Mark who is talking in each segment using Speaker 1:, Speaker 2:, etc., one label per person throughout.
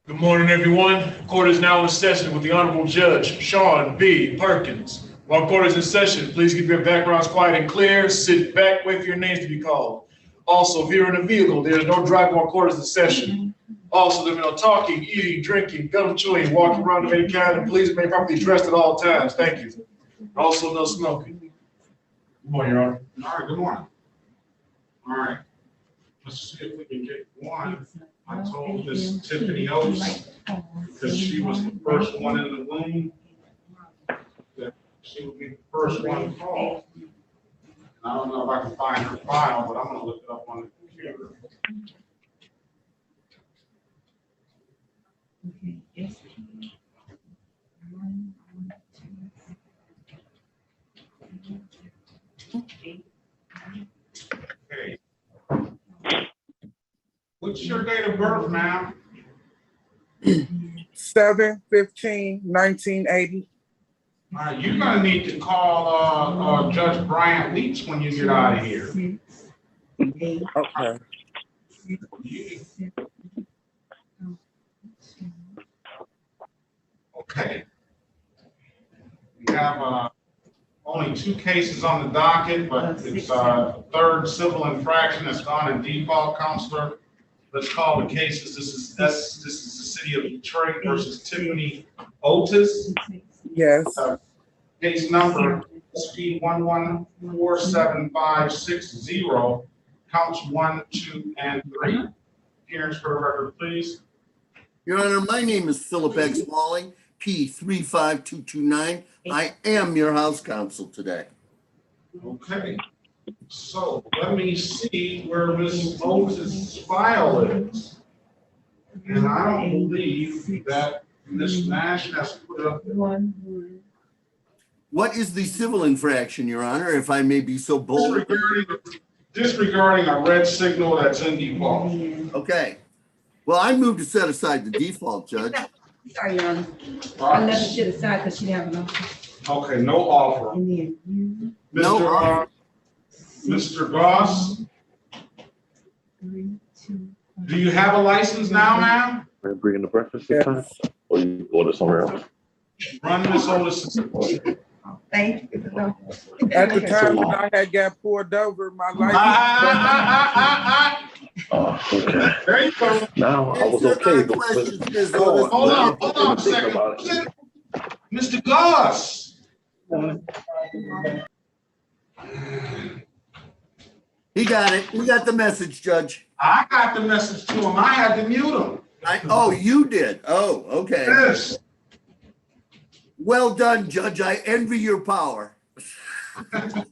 Speaker 1: Good morning, everyone. Court is now in session with the Honorable Judge Sean B. Perkins. While court is in session, please keep your backgrounds quiet and clear. Sit back, wait for your names to be called. Also, if you're in a vehicle, there is no driving while court is in session. Also, there's no talking, eating, drinking, gum chewing, walking around of any kind, and please remain properly dressed at all times. Thank you. Also, no smoking. Good morning, Your Honor.
Speaker 2: All right, good morning. All right, let's see if we can get one. I told Miss Tiffany Otis, because she was the first one in the room, that she would be the first one called. I don't know if I can find her file, but I'm gonna look it up on the computer. Okay. What's your date of birth, ma'am?
Speaker 3: 7/15/1980.
Speaker 2: All right, you're gonna need to call Judge Bryant Leach when you get out of here.
Speaker 3: Okay.
Speaker 2: Okay. We have only 2 cases on the docket, but it's a third civil infraction that's gone in default, counselor. Let's call the cases. This is the city of Detroit versus Tiffany Otis.
Speaker 3: Yes.
Speaker 2: Case number SP 1147560, counts 1, 2, and 3. Hearings for the record, please.
Speaker 4: Your Honor, my name is Philip X. Walling, P35229. I am your House counsel today.
Speaker 2: Okay. So let me see where Ms. Otis' file is. And I don't believe that Ms. Nash has put up.
Speaker 4: What is the civil infraction, Your Honor, if I may be so bold?
Speaker 2: Disregarding a red signal that's in default.
Speaker 4: Okay. Well, I move to set aside the default, Judge.
Speaker 5: Sorry, Your Honor. I left it to the side because she didn't have an offer.
Speaker 2: Okay, no offer.
Speaker 5: And then you.
Speaker 4: No offer.
Speaker 2: Mr. Goss,
Speaker 5: 3, 2,
Speaker 2: do you have a license now, ma'am?
Speaker 6: Are you bringing the breakfast this time? Or you order somewhere else?
Speaker 2: Run Ms. Otis.
Speaker 5: Thank you.
Speaker 3: At the time when I had got pulled over, my license.
Speaker 6: Okay.
Speaker 2: There you go.
Speaker 6: Now, I was
Speaker 4: Answer
Speaker 6: okay.
Speaker 4: our
Speaker 6: but-
Speaker 4: questions, Ms.
Speaker 6: Oh,
Speaker 4: Otis.
Speaker 2: Hold on a
Speaker 6: Think
Speaker 2: second.
Speaker 6: about it.
Speaker 2: Mr. Goss.
Speaker 4: He got it. We got the message, Judge.
Speaker 2: I got the message to him. I had to mute him.
Speaker 4: Oh, you did? Oh, okay.
Speaker 2: Yes.
Speaker 4: Well done, Judge. I envy your power.
Speaker 2: Not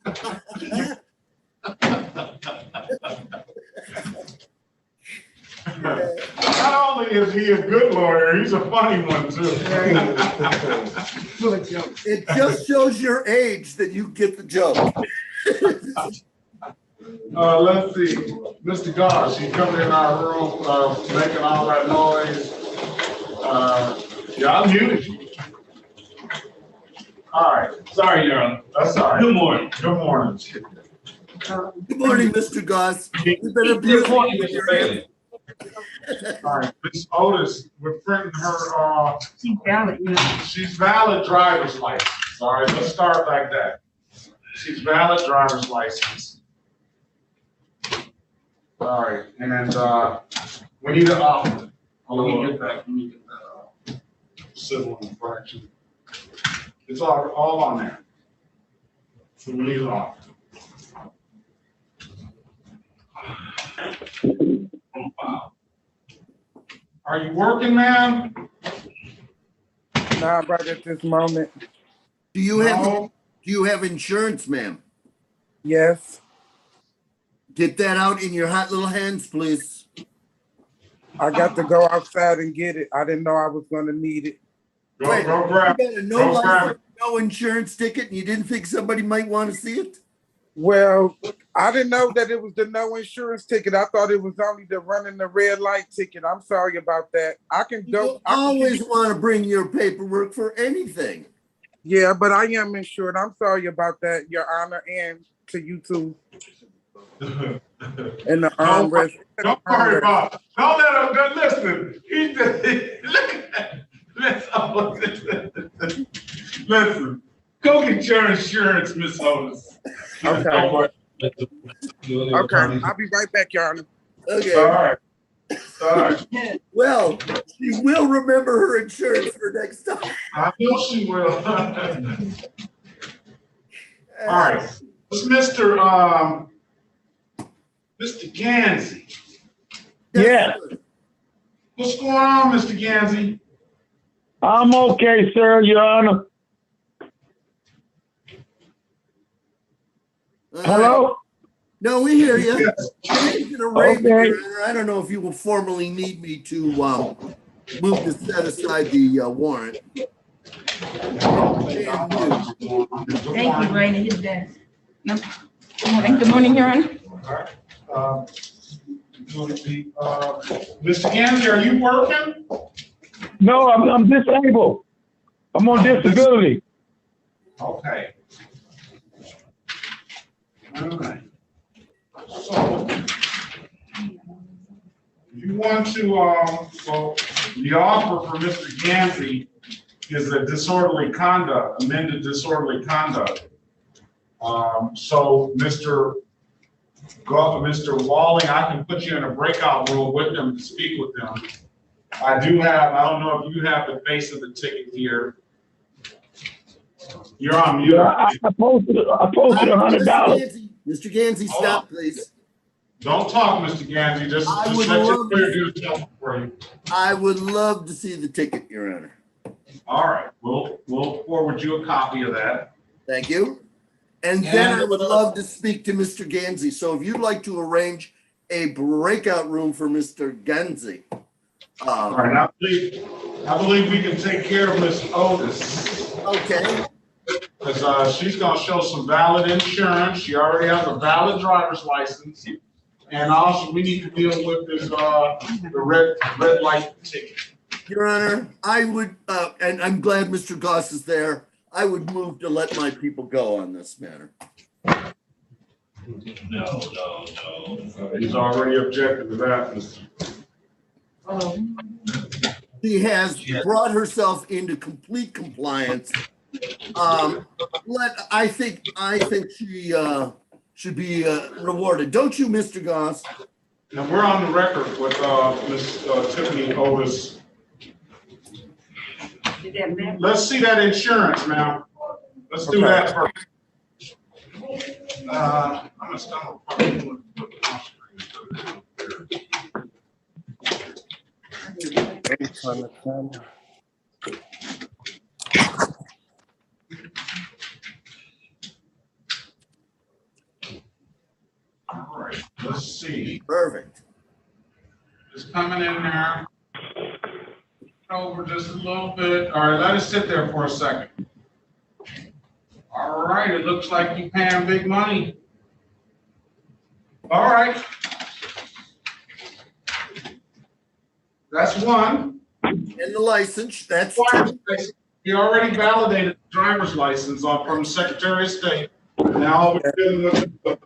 Speaker 2: only is he a good lawyer, he's a funny one too.
Speaker 4: It just shows your age that you get the joke.
Speaker 2: Let's see, Mr. Goss, you come in our room, making all that noise. Yeah, I'll mute you. All right,
Speaker 1: Sorry, Your Honor.
Speaker 2: that's all right.
Speaker 1: Good morning.
Speaker 2: Good morning.
Speaker 4: Good morning, Mr. Goss. You've been abused.
Speaker 1: Good morning, Mr. Bailey.
Speaker 2: All right, Ms. Otis, we're printing her,
Speaker 5: She's valid, you know.
Speaker 2: she's valid driver's license. All right, let's start like that. She's valid driver's license. All right, and we need an offer. Let me get that civil infraction. It's all on there. So we need an offer. Are you working, ma'am?
Speaker 3: Not right at this moment.
Speaker 4: Do you have insurance, ma'am?
Speaker 3: Yes.
Speaker 4: Get that out in your hot little hands, please.
Speaker 3: I got to go outside and get it. I didn't know I was going to need it.
Speaker 2: Go grab
Speaker 4: You got a no
Speaker 2: Go grab
Speaker 4: license, no insurance ticket, and you didn't think somebody might want to see it?
Speaker 3: Well, I didn't know that it was the no insurance ticket. I thought it was only the running the red light ticket. I'm sorry about that. I can go.
Speaker 4: You always want to bring your paperwork for anything.
Speaker 3: Yeah, but I am insured. I'm sorry about that, Your Honor, and to you too. And the armrest.
Speaker 1: Don't worry about it. Don't let him listen. He look at listen. Go get your insurance, Miss Otis.
Speaker 3: Okay.
Speaker 1: Don't worry.
Speaker 3: Okay, I'll be right back, Your Honor.
Speaker 4: Okay.
Speaker 1: Sorry. Sorry.
Speaker 4: Well, she will remember her insurance for next time.
Speaker 1: I know she will. All right. It's Mr. Gansey.
Speaker 7: Yeah.
Speaker 1: What's going on, Mr. Gansey?
Speaker 7: I'm okay, sir, Your Honor. Hello?
Speaker 4: No, we hear you.
Speaker 1: Yes.
Speaker 7: Okay.
Speaker 4: I don't know if you will formally need me to move to set aside the warrant.
Speaker 5: Thank you, Raina, his desk. No. Good morning, Your Honor.
Speaker 1: Mr. Gansey, are you working?
Speaker 7: No, I'm disabled. I'm on disability.
Speaker 1: Okay. All right. So, you want to, so the offer for Mr. Gansey is a disorderly conduct, amended disorderly conduct. So Mr. Walling, I can put you in a breakout room with them to speak with them. I don't know if you have the face of the ticket here. You're on mute.
Speaker 7: I posted $100.
Speaker 4: Mr. Gansey, stop, please.
Speaker 1: Don't talk, Mr. Gansey. Just let your clear do something for you.
Speaker 4: I would love to see the ticket, Your Honor.
Speaker 1: All right, we'll forward you a copy of that.
Speaker 4: Thank you. And then I would love to speak to Mr. Gansey. So if you'd like to arrange a breakout room for Mr. Gansey.
Speaker 1: All right, I believe we can take care of Miss Otis.
Speaker 4: Okay.
Speaker 1: Because she's gonna show some valid insurance. She already has a valid driver's license. And also we need to deal with this, the red light ticket.
Speaker 4: Your Honor, I would, and I'm glad Mr. Goss is there. I would move to let my people go on this matter.
Speaker 1: No. He's already objected to that.
Speaker 4: She has brought herself into complete compliance. I think she should be rewarded. Don't you, Mr. Goss?
Speaker 1: Now, we're on the record with Miss Tiffany Otis. Let's see that insurance now. Let's do that first. I'm gonna stumble. All right, let's see.
Speaker 4: Perfect.
Speaker 1: Just coming in there. Over just a little bit. All right, let us sit there for a second. All right, it looks like you're paying big money. All right. That's one.
Speaker 4: And the license, that's
Speaker 1: One.
Speaker 4: two.
Speaker 1: You already validated the driver's license from the Secretary of State. Now we're dealing with,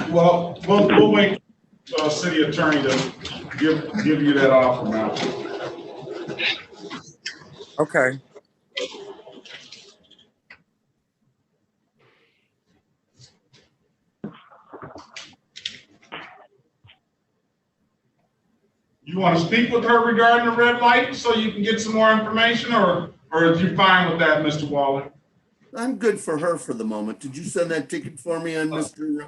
Speaker 1: well, we'll wait for the city attorney to give you that offer now.
Speaker 3: Okay.
Speaker 1: You want to speak with her regarding the red light so you can get some more information, or are you fine with that, Mr. Waller?
Speaker 4: I'm good for her for the moment. Did you send that ticket for me on Mr.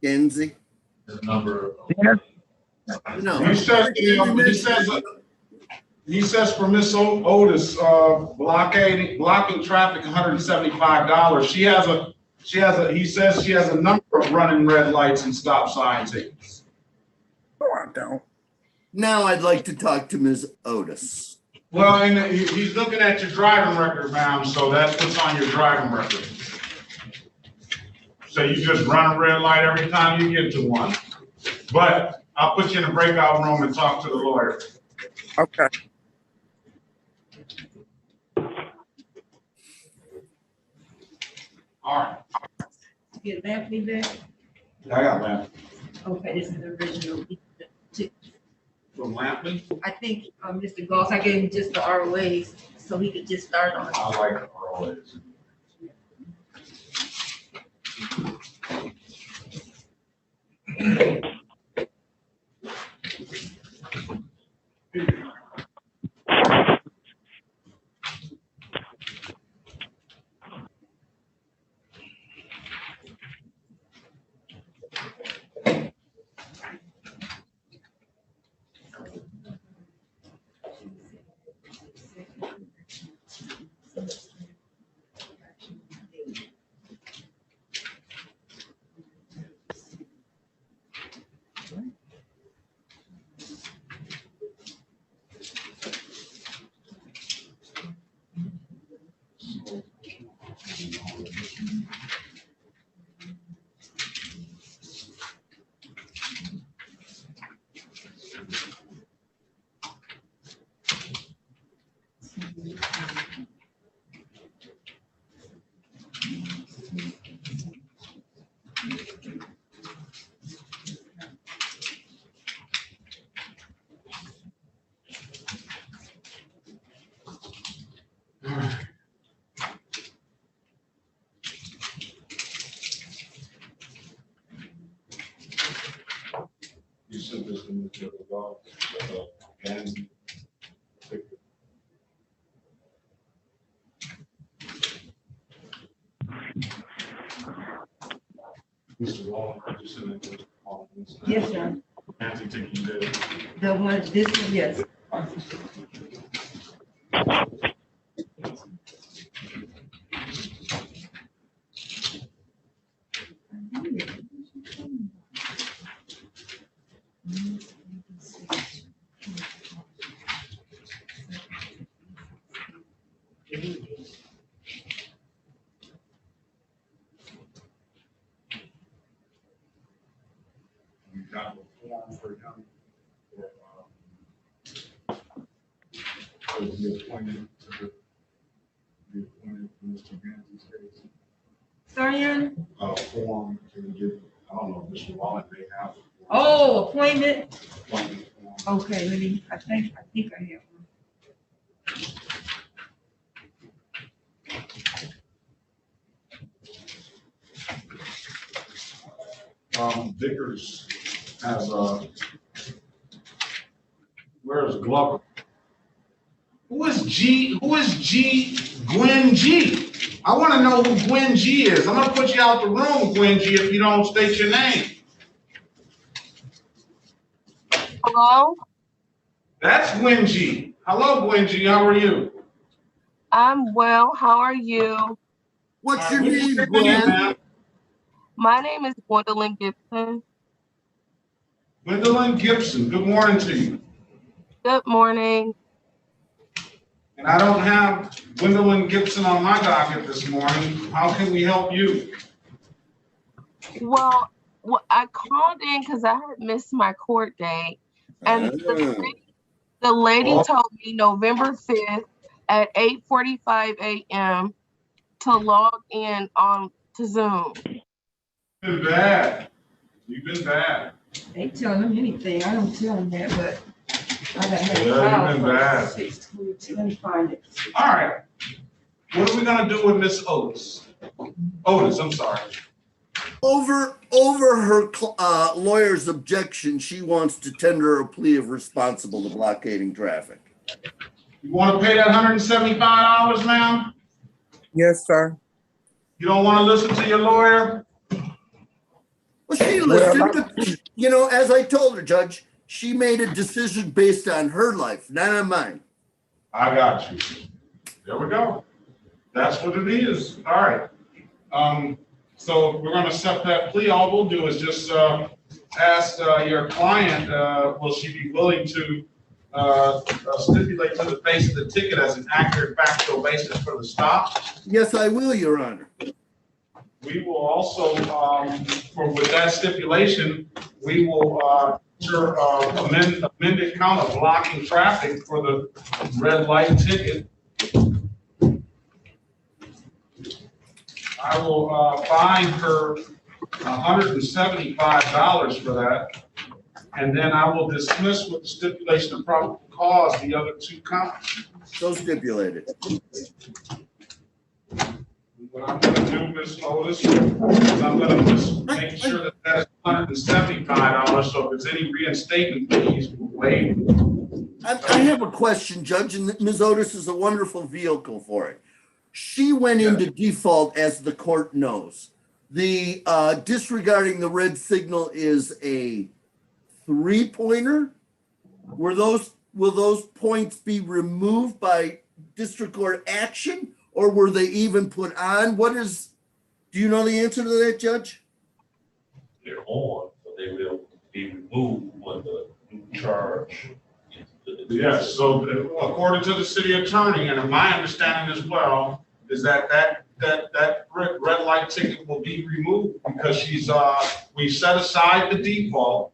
Speaker 4: Gansey?
Speaker 1: The number.
Speaker 7: Yes.
Speaker 4: No.
Speaker 1: He says for Miss Otis, blocking traffic, $175. He says she has a number of running red lights and stop sign tickets.
Speaker 3: No, I don't.
Speaker 4: Now I'd like to talk to Ms. Otis.
Speaker 1: Well, and he's looking at your driving record, ma'am, so that's what's on your driving record. So you just run a red light every time you get to one. But I'll put you in a breakout room and talk to the lawyer.
Speaker 3: Okay.
Speaker 1: All right.
Speaker 5: to get Lampley back?
Speaker 2: I got Lampley.
Speaker 5: Okay, this is the original.
Speaker 2: From Lampley?
Speaker 5: I think, Mr. Goss, I gave him just the ROAs, so he could just start on it.
Speaker 2: I like ROAs. You sent this to me the other day, and Mr. Lowman, you sent it to me.
Speaker 5: Yes, sir.
Speaker 2: Nancy taking that.
Speaker 5: The one, this one, yes.
Speaker 2: You got the form for him. To be appointed to Mr. Gansey's case.
Speaker 5: Sorry, Aaron?
Speaker 2: Form to give, I don't know, Mr. Lowman may have.
Speaker 5: Oh, appointment?
Speaker 2: Appointment form.
Speaker 5: Okay, let me, I think I have one.
Speaker 2: Vickers has where's Glover? Who is Gwen G? I want to know who Gwen G is. I'm gonna put you out the room, Gwen G, if you don't state your name.
Speaker 8: Hello,
Speaker 2: That's Gwen G. Hello, Gwen G. How are you?
Speaker 8: I'm well. How are you?
Speaker 4: What's your
Speaker 2: What's
Speaker 4: name,
Speaker 2: your
Speaker 4: Gwen?
Speaker 2: ma'am?
Speaker 8: My name is Gwendolyn Gibson.
Speaker 2: Gwendolyn Gibson. Good morning to you.
Speaker 8: Good morning.
Speaker 2: And I don't have Gwendolyn Gibson on my docket this morning. How can we help you?
Speaker 8: Well, I called in because I had missed my court date, and the lady told me November 5th at 8:45 a.m. to log in on to Zoom.
Speaker 2: You've been bad. You've been bad.
Speaker 5: They tell them anything, I don't tell them that, but I got had
Speaker 2: Yeah, you've been bad.
Speaker 5: 6:22. Let me find it.
Speaker 2: All right. What are we gonna do with Miss Otis? Otis, I'm sorry.
Speaker 4: Over her lawyer's objection, she wants to tender a plea of responsible to blockading traffic.
Speaker 2: You wanna pay that $175, ma'am?
Speaker 3: Yes, sir.
Speaker 2: You don't wanna listen to your lawyer?
Speaker 4: Well, she listened, but, you know, as I told her, Judge, she made a decision based on her life, not on mine.
Speaker 2: I got you. There we go. That's what it is. All right. So we're gonna set that plea. All we'll do is just ask your client, will she be willing to stipulate to the face of the ticket as an accurate factual basis for the stop?
Speaker 4: Yes, I will, Your Honor.
Speaker 2: We will also, with that stipulation, we will amended count of blocking traffic for the red light ticket. I will fine her $175 for that. And then I will dismiss with the stipulation of probable cause the other 2 counts.
Speaker 4: So stipulated.
Speaker 2: What I'm gonna do, Ms. Otis, is I'm gonna just make sure that that's $175, so if there's any reinstatement fees, we'll waive.
Speaker 4: I have a question, Judge, and Ms. Otis is a wonderful vehicle for it. She went into default, as the court knows. The disregarding the red signal is a 3-pointer. Will those points be removed by district court action, or were they even put on? Do you know the answer to that, Judge?
Speaker 6: They're on, but they will be removed when the new charge.
Speaker 2: Yes, so according to the city attorney, and my understanding as well, is that red light ticket will be removed because we set aside the default.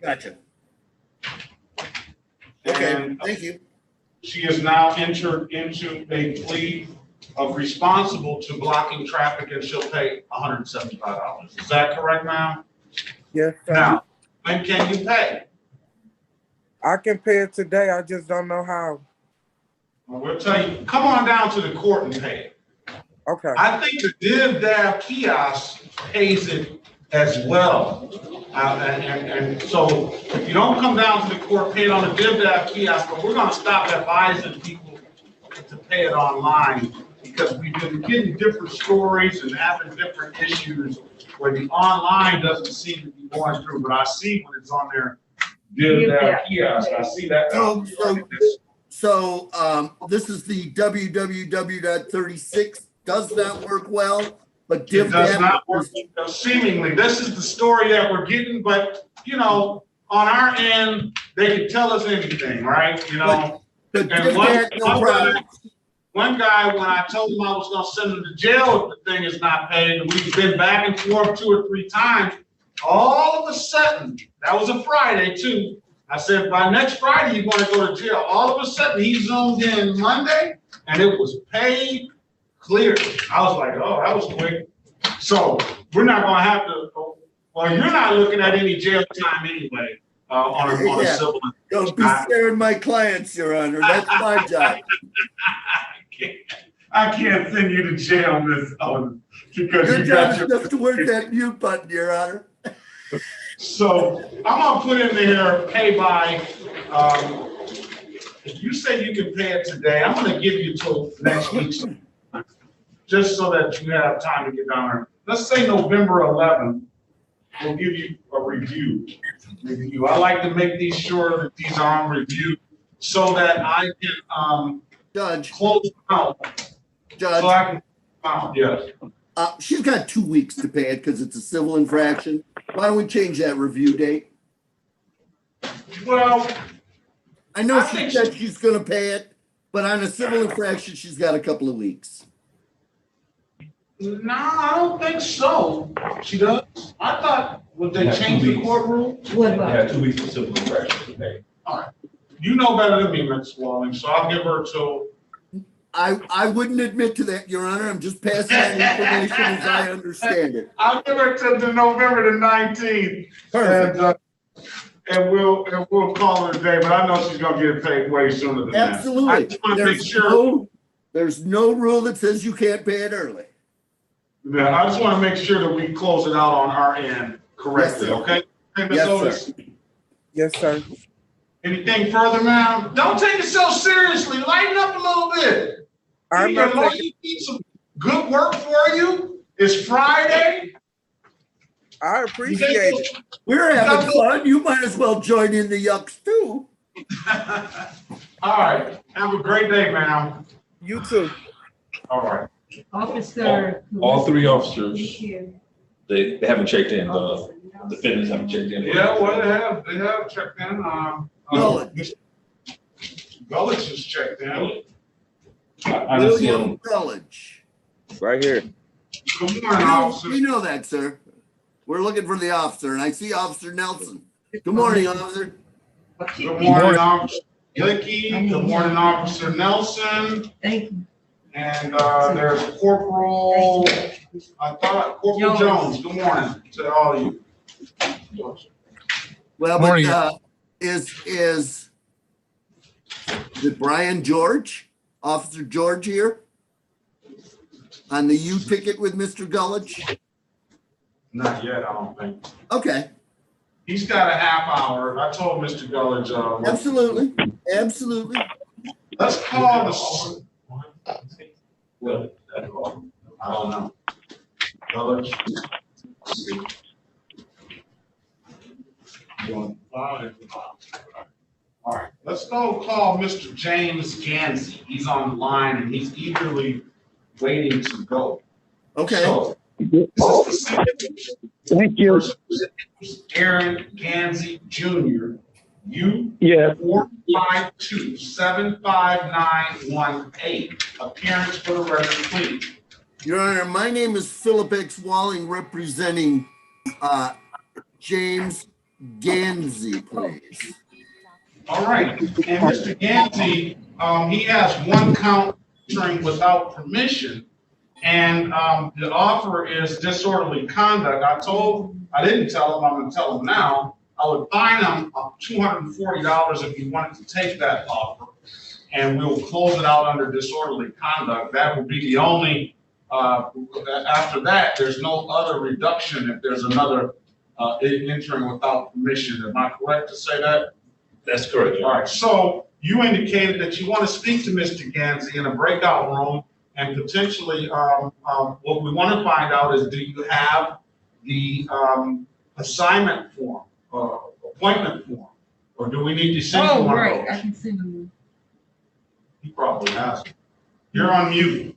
Speaker 4: Gotcha. Okay,
Speaker 2: And
Speaker 4: thank you.
Speaker 2: she has now entered into a plea of responsible to blocking traffic, and she'll pay $175. Is that correct, ma'am?
Speaker 3: Yes, sir.
Speaker 2: Now, when can you pay?
Speaker 3: I can pay it today. I just don't know how.
Speaker 2: Well, we'll tell you, come on down to the court and pay it.
Speaker 3: Okay.
Speaker 2: I think the Div Dab kiosk pays it as well. And so if you don't come down to the court, pay it on the Div Dab kiosk, but we're gonna stop advising people to pay it online because we've been getting different stories and having different issues where the online doesn't seem to be going through, but I see when it's on their Div Dab kiosk, I see that.
Speaker 4: So this is the www.36 does not work well, but
Speaker 2: It
Speaker 4: Div
Speaker 2: does
Speaker 4: Dab
Speaker 2: not work seemingly. This is the story that we're getting, but you know, on our end, they can tell us anything, right? You know,
Speaker 4: but
Speaker 2: and
Speaker 4: Div Dab, no problem.
Speaker 2: one guy, when I told him I was gonna send him to jail if the thing is not paid, and we've been back and forth 2 or 3 times, all of a sudden, that was a Friday too. I said, by next Friday, you're gonna go to jail. All of a sudden, he zoomed in Monday and it was paid clear. I was like, oh, that was quick. So we're not gonna have to, well, you're not looking at any jail time anyway, on a civil.
Speaker 4: Don't be scaring my clients, Your Honor. That's my job.
Speaker 2: I can't send you to jail, Miss Otis, because
Speaker 4: Your
Speaker 2: you
Speaker 4: job
Speaker 2: got
Speaker 4: is
Speaker 2: your.
Speaker 4: just to work that mute button, Your Honor.
Speaker 2: So I'm gonna put in there, pay by, if you say you can pay it today, I'm gonna give you till next week. Just so that you have time to get down there. Let's say November 11th, we'll give you a review. I like to make these sure that these are on review so that I can,
Speaker 4: Judge,
Speaker 2: close them out. So
Speaker 4: Judge,
Speaker 2: I can, yes.
Speaker 4: she's got 2 weeks to pay it because it's a civil infraction. Why don't we change that review date?
Speaker 2: Well,
Speaker 4: I know
Speaker 2: I
Speaker 4: she
Speaker 2: think
Speaker 4: said she's gonna pay it, but on a civil infraction, she's got a couple of weeks.
Speaker 2: no, I don't think so. She does? I thought, would they change the court rule?
Speaker 5: What about?
Speaker 6: 2 weeks for civil infraction to pay.
Speaker 2: All right. You know better than me, Ms. Walling, so I'll give her till.
Speaker 4: I wouldn't admit to that, Your Honor. I'm just passing on information as I understand it.
Speaker 2: I'll give her till the November the 19th.
Speaker 4: Perfect.
Speaker 2: And we'll call it a day, but I know she's gonna get it paid way sooner than that.
Speaker 4: Absolutely.
Speaker 2: I just wanna make sure,
Speaker 4: There's no rule that says you can't pay it early.
Speaker 2: yeah, I just wanna make sure that we close it out on our end correctly,
Speaker 4: Yes, sir.
Speaker 2: okay? Okay, Ms.
Speaker 4: Yes,
Speaker 2: Otis?
Speaker 4: sir.
Speaker 3: Yes, sir.
Speaker 2: Anything further, ma'am? Don't take it so seriously, lighten up a little bit.
Speaker 3: I'm
Speaker 2: Your
Speaker 3: not
Speaker 2: lawyer
Speaker 3: taking,
Speaker 2: needs some good work for you. It's Friday.
Speaker 3: I appreciate it.
Speaker 4: We're having fun. You might as well join in the yucks too.
Speaker 2: All right, have a great day, ma'am.
Speaker 3: You too.
Speaker 2: All right.
Speaker 5: Officer.
Speaker 6: All 3 officers, they haven't checked in, the defendants haven't checked in.
Speaker 2: Yeah, well, they have checked in,
Speaker 4: Gulledge.
Speaker 2: Gulledge has checked in.
Speaker 6: I don't see
Speaker 4: William
Speaker 6: them.
Speaker 4: Gulledge.
Speaker 3: Right here.
Speaker 2: Good morning, officer.
Speaker 4: We know that, sir. We're looking for the officer, and I see Officer Nelson. Good morning, officer.
Speaker 2: Good morning, Officer Glicky. Good morning, Officer Nelson.
Speaker 5: Thank you.
Speaker 2: And there's Corporal, Corporal Jones. Good morning to all of you.
Speaker 4: Well,
Speaker 3: Morning.
Speaker 4: but is it Brian George, Officer George here? On the U ticket with Mr. Gullich?
Speaker 2: Not yet, I don't think.
Speaker 4: Okay,
Speaker 2: He's got a half hour. I told Mr. Gullidge.
Speaker 4: absolutely, absolutely.
Speaker 2: Let's call the.
Speaker 6: Well, that's all.
Speaker 2: I don't know. Gullidge. All right, let's go call Mr. James Gansey. He's on the line and he's eagerly waiting to go.
Speaker 4: Okay.
Speaker 2: So,
Speaker 7: Thank you.
Speaker 2: Aaron Gansey Jr.
Speaker 7: Yeah.
Speaker 2: 452-75918. Appearance for the record, please.
Speaker 4: Your Honor, my name is Philip X. Walling, representing James Gansey, please.
Speaker 2: All right, and Mr. Gansey, he has one count entering without permission, and the offer is disorderly conduct. I didn't tell him, I'm gonna tell him now, I would fine him $240 if he wanted to take that offer, and we'll close it out under disorderly conduct. That will be the only, after that, there's no other reduction if there's another entering without permission. Am I correct to say that?
Speaker 6: That's correct.
Speaker 2: All right, so you indicated that you want to speak to Mr. Gansey in a breakout room, and potentially, what we want to find out is, do you have the assignment form, appointment form, or do we need to send you one of
Speaker 5: right, I
Speaker 2: those?
Speaker 5: can send them.
Speaker 2: He probably has. You're on mute.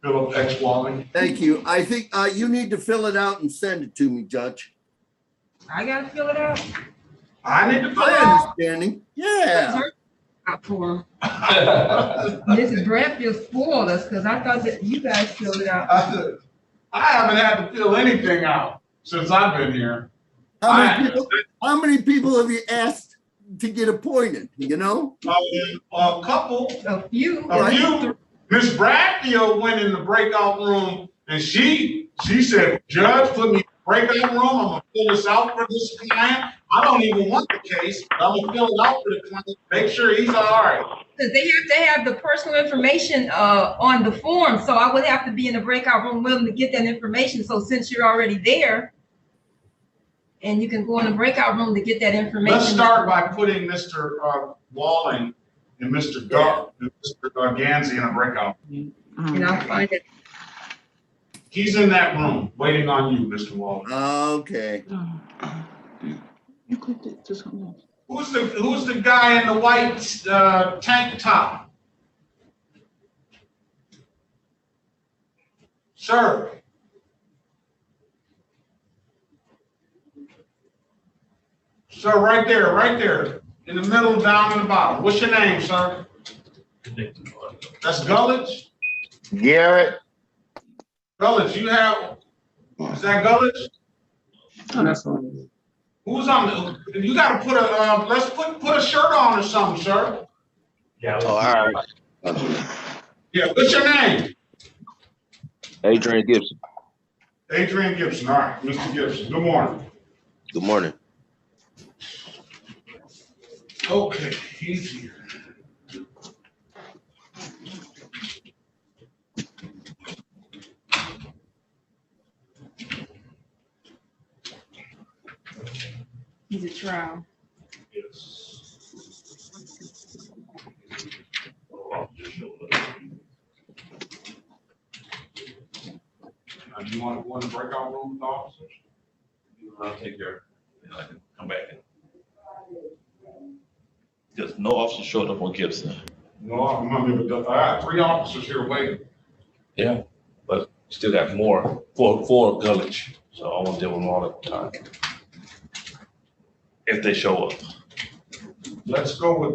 Speaker 2: Philip X. Walling.
Speaker 4: Thank you. I think you need to fill it out and send it to me, Judge.
Speaker 5: I gotta fill it out.
Speaker 2: I need to fill
Speaker 4: My
Speaker 2: it out.
Speaker 4: understanding, yeah.
Speaker 5: Out for Mrs. Bradfield spoiled us because I thought that you guys filled it out.
Speaker 2: I haven't had to fill anything out since I've been here.
Speaker 4: How many people have you asked to get appointed, you know?
Speaker 2: A couple.
Speaker 5: A few.
Speaker 2: Miss Bradfield went in the breakout room and she said, "Judge, put me in the breakout room. I'm gonna fill this out for this client. I don't even want the case, but I'm gonna fill it out for the client, make sure he's all right."
Speaker 5: Because they have to have the personal information on the form, so I would have to be in the breakout room willing to get that information. So since you're already there, and you can go in the breakout room to get that information.
Speaker 2: Let's start by putting Mr. Walling and Mr. Gansey in a breakout.
Speaker 5: And I'll find it.
Speaker 2: He's in that room waiting on you, Mr. Walling.
Speaker 4: Okay.
Speaker 5: You clicked it, just hold on.
Speaker 2: Who's the guy in the white tank top? Sir. Sir, right there, in the middle, down in the bottom. What's your name, sir? That's Gullich?
Speaker 9: Garrett.
Speaker 2: Gullich, is that Gullich?
Speaker 7: That's on.
Speaker 2: Who's on you gotta put let's put a shirt on or something, sir.
Speaker 6: Yeah.
Speaker 9: Oh, all right.
Speaker 2: Yeah, what's your name?
Speaker 9: Adrian Gibson.
Speaker 2: Adrian Gibson, all right, Mr. Gibson, good morning.
Speaker 9: Good morning.
Speaker 2: Okay, he's here.
Speaker 5: He's a trial.
Speaker 2: Yes. Do you want to go in the breakout room with the officers?
Speaker 6: I'll take care. I can come back in. Because no officer showed up on Gibson.
Speaker 2: No, I'm not even, I got 3 officers here waiting.
Speaker 6: Yeah, but still got more, four Gullich, so I won't deal with them all at the time. If they show up.
Speaker 2: Let's go with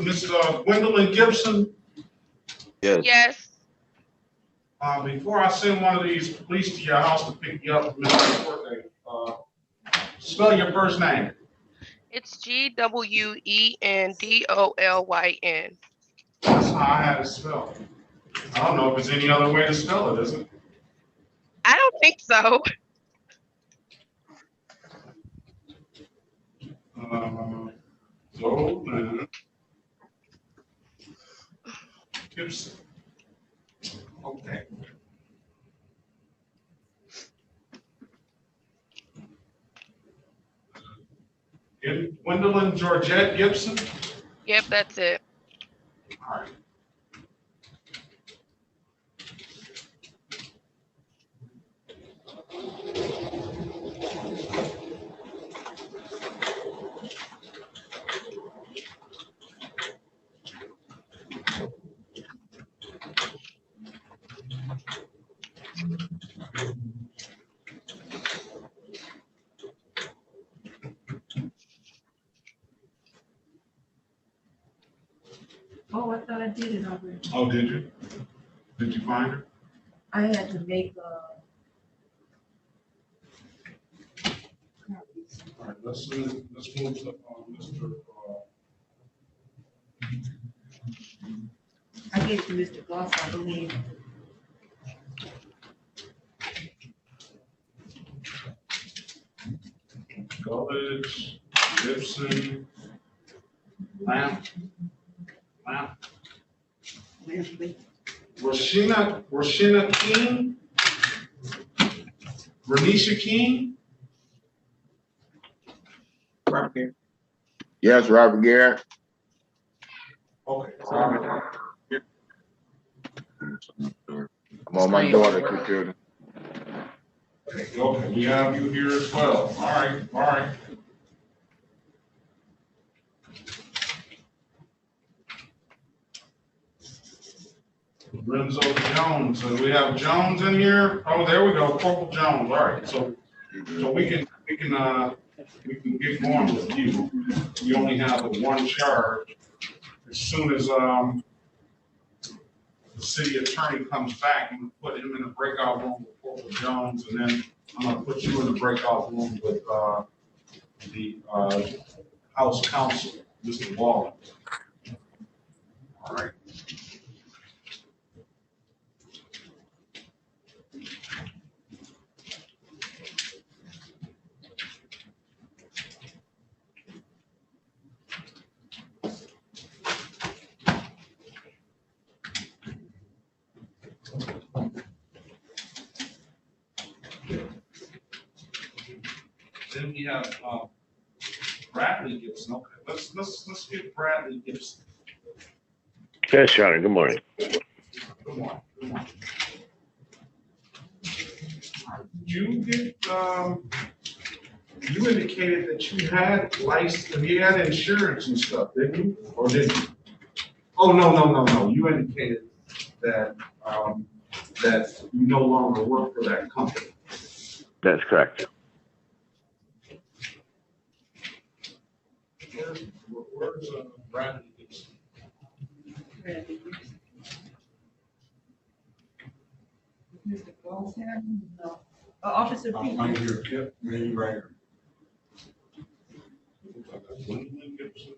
Speaker 2: Miss Gwendolyn Gibson.
Speaker 9: Yes.
Speaker 8: Yes.
Speaker 2: Before I send one of these police to your house to pick you up, Mr. Courtney, spell your first name.
Speaker 8: It's GWENDOLYN.
Speaker 2: That's how I had it spelled. I don't know if there's any other way to spell it, is it?
Speaker 8: I don't think so.
Speaker 2: Lowman. Gibson. Okay. Gwendolyn Georgette Gibson?
Speaker 8: Yep, that's it.
Speaker 2: All right.
Speaker 5: Oh, I thought I did it already.
Speaker 2: Oh, did you? Did you find her?
Speaker 5: I had to make
Speaker 2: All right, let's move to Mr.
Speaker 5: I gave it to Mr. Goss, I believe.
Speaker 2: Gulledge, Gibson, Lamp. Rashina King? Renisha King?
Speaker 3: Robert Garrett.
Speaker 9: Yes, Robert Garrett.
Speaker 2: Okay.
Speaker 9: I'm on my daughter's computer.
Speaker 2: Okay, we have you here as well. All right. Renzo Jones, and we have Jones in here. Oh, there we go, Corporal Jones. All right, so we can get going with you. You only have one charge. As soon as the city attorney comes back, you can put him in the breakout room with Corporal Jones, and then I'm gonna put you in the breakout room with the House Counsel, Mr. Waller. All right. Then we have Bradley Gibson. Okay, let's get Bradley Gibson.
Speaker 10: Yes, Your Honor. Good morning.
Speaker 2: Good morning. You get you indicated that you had license, you had insurance and stuff, didn't you? Or didn't you? Oh, no. You indicated that that you no longer work for that company.
Speaker 10: That's correct.
Speaker 2: Where's Bradley Gibson?
Speaker 5: Mr. Goss had him? No. Officer Pete.
Speaker 2: I'm here, yep, maybe right here. Gwendolyn Gibson.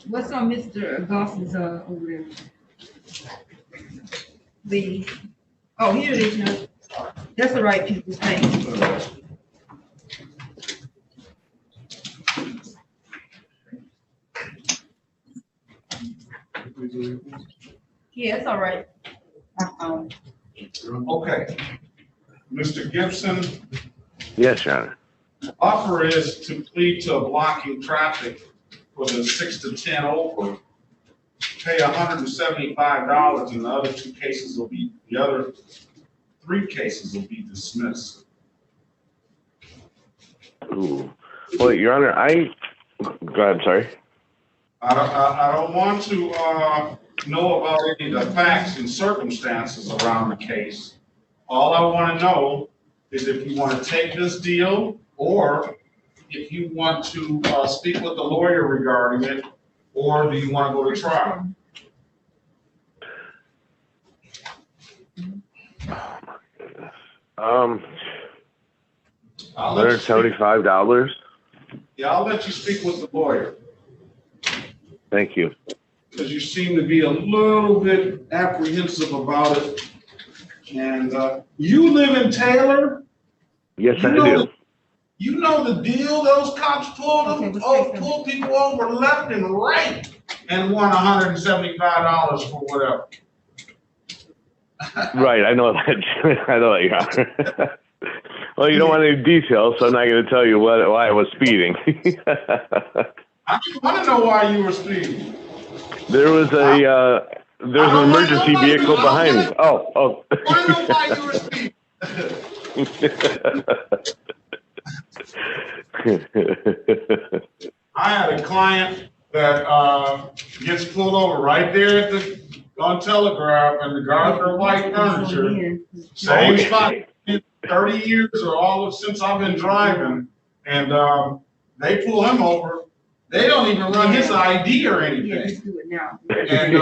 Speaker 5: What's on Mr. Goss's over there? The, oh, here it is, no. That's the right people's name. Yeah, it's all right.
Speaker 2: Okay. Mr. Gibson,
Speaker 10: Yes, Your Honor.
Speaker 2: offer is to plead to blocking traffic for the 6 to 10 over. Pay $175, and the other two cases will be, the other 3 cases will be dismissed.
Speaker 10: Ooh. Well, Your Honor, go ahead, sorry.
Speaker 2: I don't want to know about any of the facts and circumstances around the case. All I want to know is if you want to take this deal, or if you want to speak with the lawyer regarding it, or do you want to go to trial?
Speaker 10: $175.
Speaker 2: Yeah, I'll let you speak with the lawyer,
Speaker 10: Thank you.
Speaker 2: because you seem to be a little bit apprehensive about it. And you live in Taylor?
Speaker 10: Yes,
Speaker 2: You
Speaker 10: I
Speaker 2: know
Speaker 10: do.
Speaker 2: You know the deal, those cops pull people over left and right and won $175 for whatever.
Speaker 10: Right, I know that. I know that, Your Honor. Well, you don't want any details, so I'm not going to tell you why I was speeding.
Speaker 2: I want to know why you were speeding.
Speaker 10: There was an emergency vehicle behind me. Oh.
Speaker 2: I want to know why you were speeding. I had a client that gets pulled over right there on Telegraph and the Gardner White Furniture. Same spot, 30 years or all since I've been driving, and they pull him over. They don't even run his ID or anything. Yeah, just do it now. And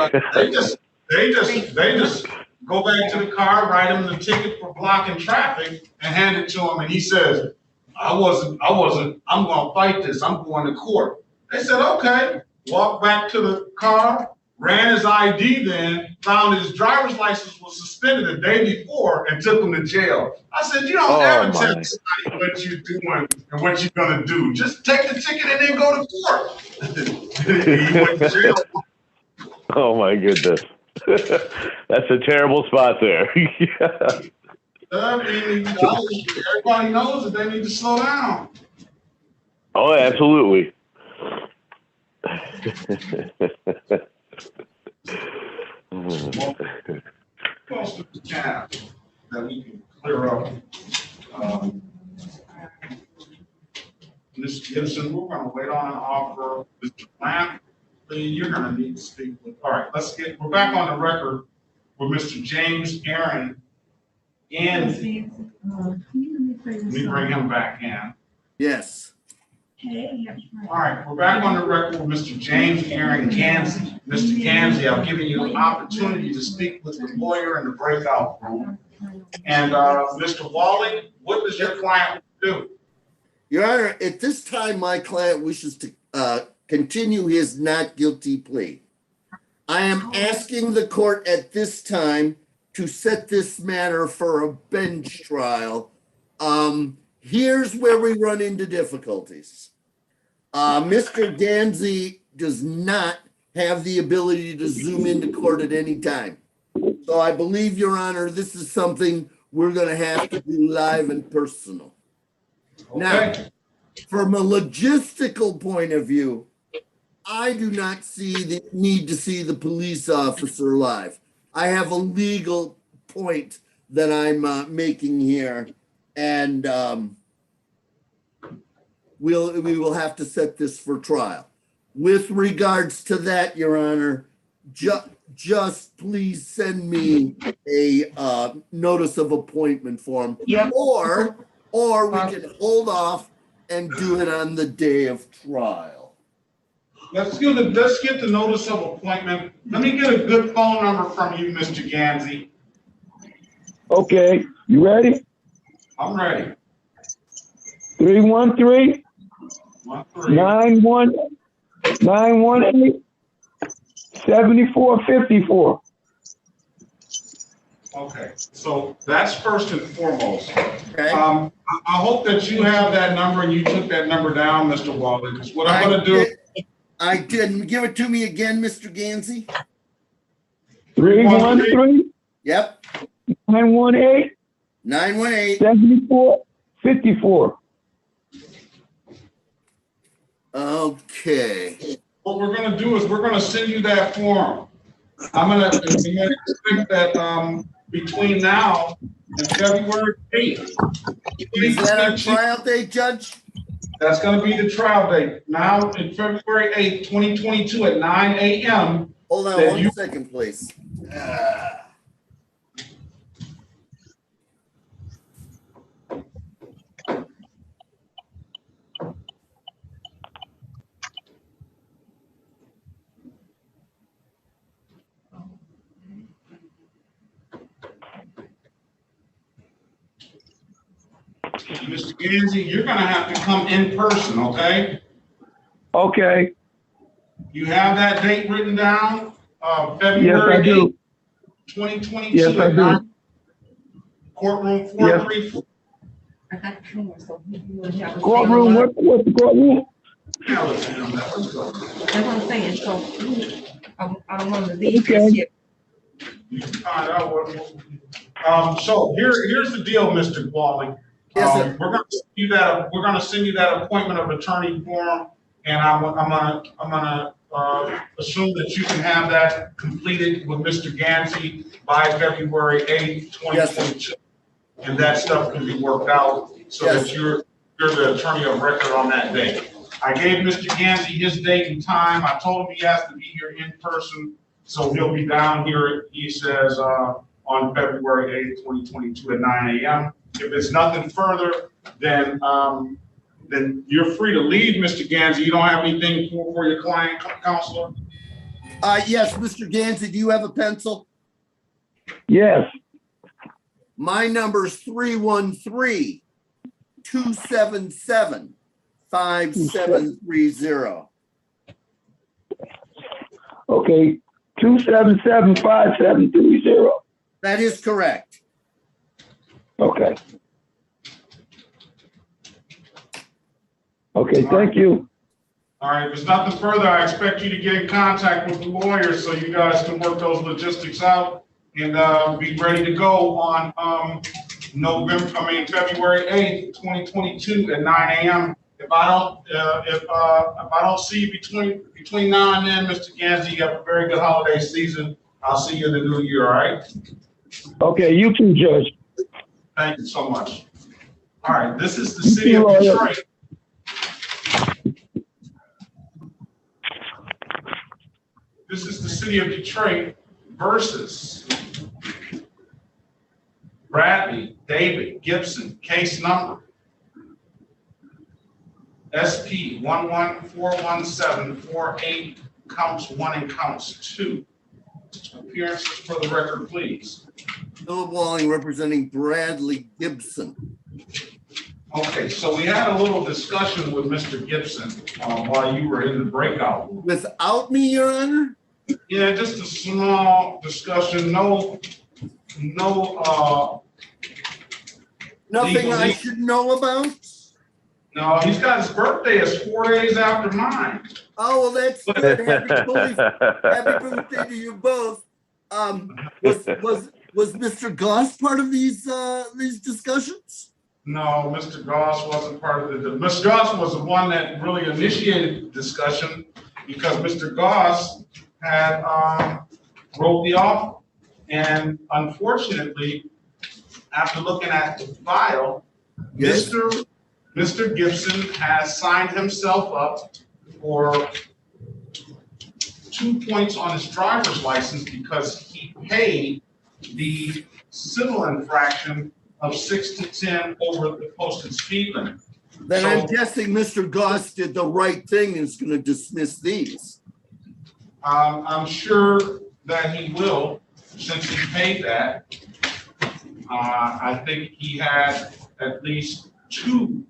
Speaker 2: they just go back to the car, write him the ticket for blocking traffic, and hand it to him. And he says, I wasn't, I'm gonna fight this, I'm going to court. They said, okay, walked back to the car, ran his ID then, found his driver's license was suspended the day before and took him to jail. I said, you don't ever tell somebody what you're doing and what you're gonna do. Just take the ticket and then go to court. He went to jail.
Speaker 10: Oh my goodness. That's a terrible spot there.
Speaker 2: I mean, everybody knows that they need to slow down.
Speaker 10: Oh, absolutely.
Speaker 2: What else do we have that we can clear up? Ms. Gibson, we're going to wait on an offer. Mr. Lamp, you're going to need to speak with. All right, we're back on the record with Mr. James Aaron. And let me bring him back in.
Speaker 4: Yes.
Speaker 2: All right, we're back on the record with Mr. James Aaron Gansey. Mr. Gansey, I've given you an opportunity to speak with the lawyer in the breakout room. And Mr. Wally, what does your client do?
Speaker 4: Your Honor, at this time, my client wishes to continue his not guilty plea. I am asking the court at this time to set this matter for a bench trial. Here's where we run into difficulties. Mr. Gansey does not have the ability to zoom into court at any time. So I believe, Your Honor, this is something we're going to have to do live and personal. Okay. Now, from a logistical point of view, I do not see the need to see the police officer live. I have a legal point that I'm making here, and we will have to set this for trial. With regards to that, Your Honor, just please send me a notice of appointment form, or we can hold off and do it on the day of trial.
Speaker 2: Let's get the notice of appointment. Let me get a good phone number from you, Mr. Gansey.
Speaker 7: Okay, you ready?
Speaker 2: I'm ready.
Speaker 7: 313-918-7454.
Speaker 2: Okay, so that's first and foremost.
Speaker 4: Okay.
Speaker 2: I hope that you have that number and you took that number down, Mr. Walden, because what I'm going to do.
Speaker 4: I didn't. Give it to me again, Mr. Gansey.
Speaker 7: 313.
Speaker 4: Yep.
Speaker 7: 918. 7454.
Speaker 4: Okay.
Speaker 2: What we're going to do is we're going to send you that form. I'm going to expect that between now and February 8th.
Speaker 4: Is that our trial date, Judge?
Speaker 2: That's going to be the trial date. Now, in February 8th, 2022 at 9 a.m.
Speaker 4: Hold on one second, please.
Speaker 2: Mr. Gansey, you're going to have to come in person, okay?
Speaker 7: Okay.
Speaker 2: You have that date written down,
Speaker 7: Yes, I
Speaker 2: February 8th,
Speaker 7: do.
Speaker 2: 2022
Speaker 7: Yes, I
Speaker 2: at
Speaker 7: do.
Speaker 2: 9, courtroom 434.
Speaker 5: I got two, so you would have a
Speaker 7: Courtroom, what's the courtroom?
Speaker 2: Let's go.
Speaker 5: That's what I'm saying, so I don't want to leave
Speaker 7: Okay.
Speaker 5: this yet.
Speaker 2: You can find out so here's the deal, Mr. Gwally.
Speaker 4: Yes, sir.
Speaker 2: We're gonna send you that appointment of attorney form, and I'm gonna assume that you can have that completed with Mr. Gansey by February 8th, 2022. And that stuff can be worked out so that you're the attorney of record on that day. I gave Mr. Gansey his date and time. I told him he has to be here in person, so he'll be down here, he says, on February 8th, 2022 at 9 a.m. If it's nothing further, then you're free to leave, Mr. Gansey. You don't have anything for your client, counselor?
Speaker 4: Yes, Mr. Gansey, do you have a pencil?
Speaker 7: Yes.
Speaker 4: My number is 313-277-5730.
Speaker 7: Okay. 277-5730.
Speaker 4: That is correct.
Speaker 7: Okay. Okay, thank you.
Speaker 2: All right, if there's nothing further, I expect you to get in contact with the lawyer so you guys can work those logistics out and be ready to go on February 8th, 2022 at 9 a.m. If I don't see you between now and then, Mr. Gansey, you have a very good holiday season. I'll see you in the new year, all right?
Speaker 7: Okay, you too, Judge.
Speaker 2: Thank you so much. All right, this is the city of Detroit. This is the city of Detroit versus Bradley David Gibson, case number SP 1141748, counts 1 and counts 2. Appearances for the record, please.
Speaker 4: Philip Walling representing Bradley Gibson.
Speaker 2: Okay, so we had a little discussion with Mr. Gibson while you were in the breakout.
Speaker 4: Without me, Your Honor?
Speaker 2: Yeah, just a small discussion. Nothing
Speaker 4: I should know about?
Speaker 2: No, he's got his birthday is 4 days after mine.
Speaker 4: Oh, well, that's good. Happy birthday to you both. Was Mr. Goss part of these discussions?
Speaker 2: No, Mr. Goss wasn't part of Mr. Goss was the one that really initiated the discussion because Mr. Goss had wrote the offer. And unfortunately, after looking at the file,
Speaker 4: yes.
Speaker 2: Mr. Gibson has signed himself up for 2 points on his driver's license because he paid the civil infraction of 6 to 10 over the posted speed limit.
Speaker 4: Then I'm guessing Mr. Goss did the right thing and is going to dismiss these.
Speaker 2: I'm sure that he will, since he paid that. I think he had at least 2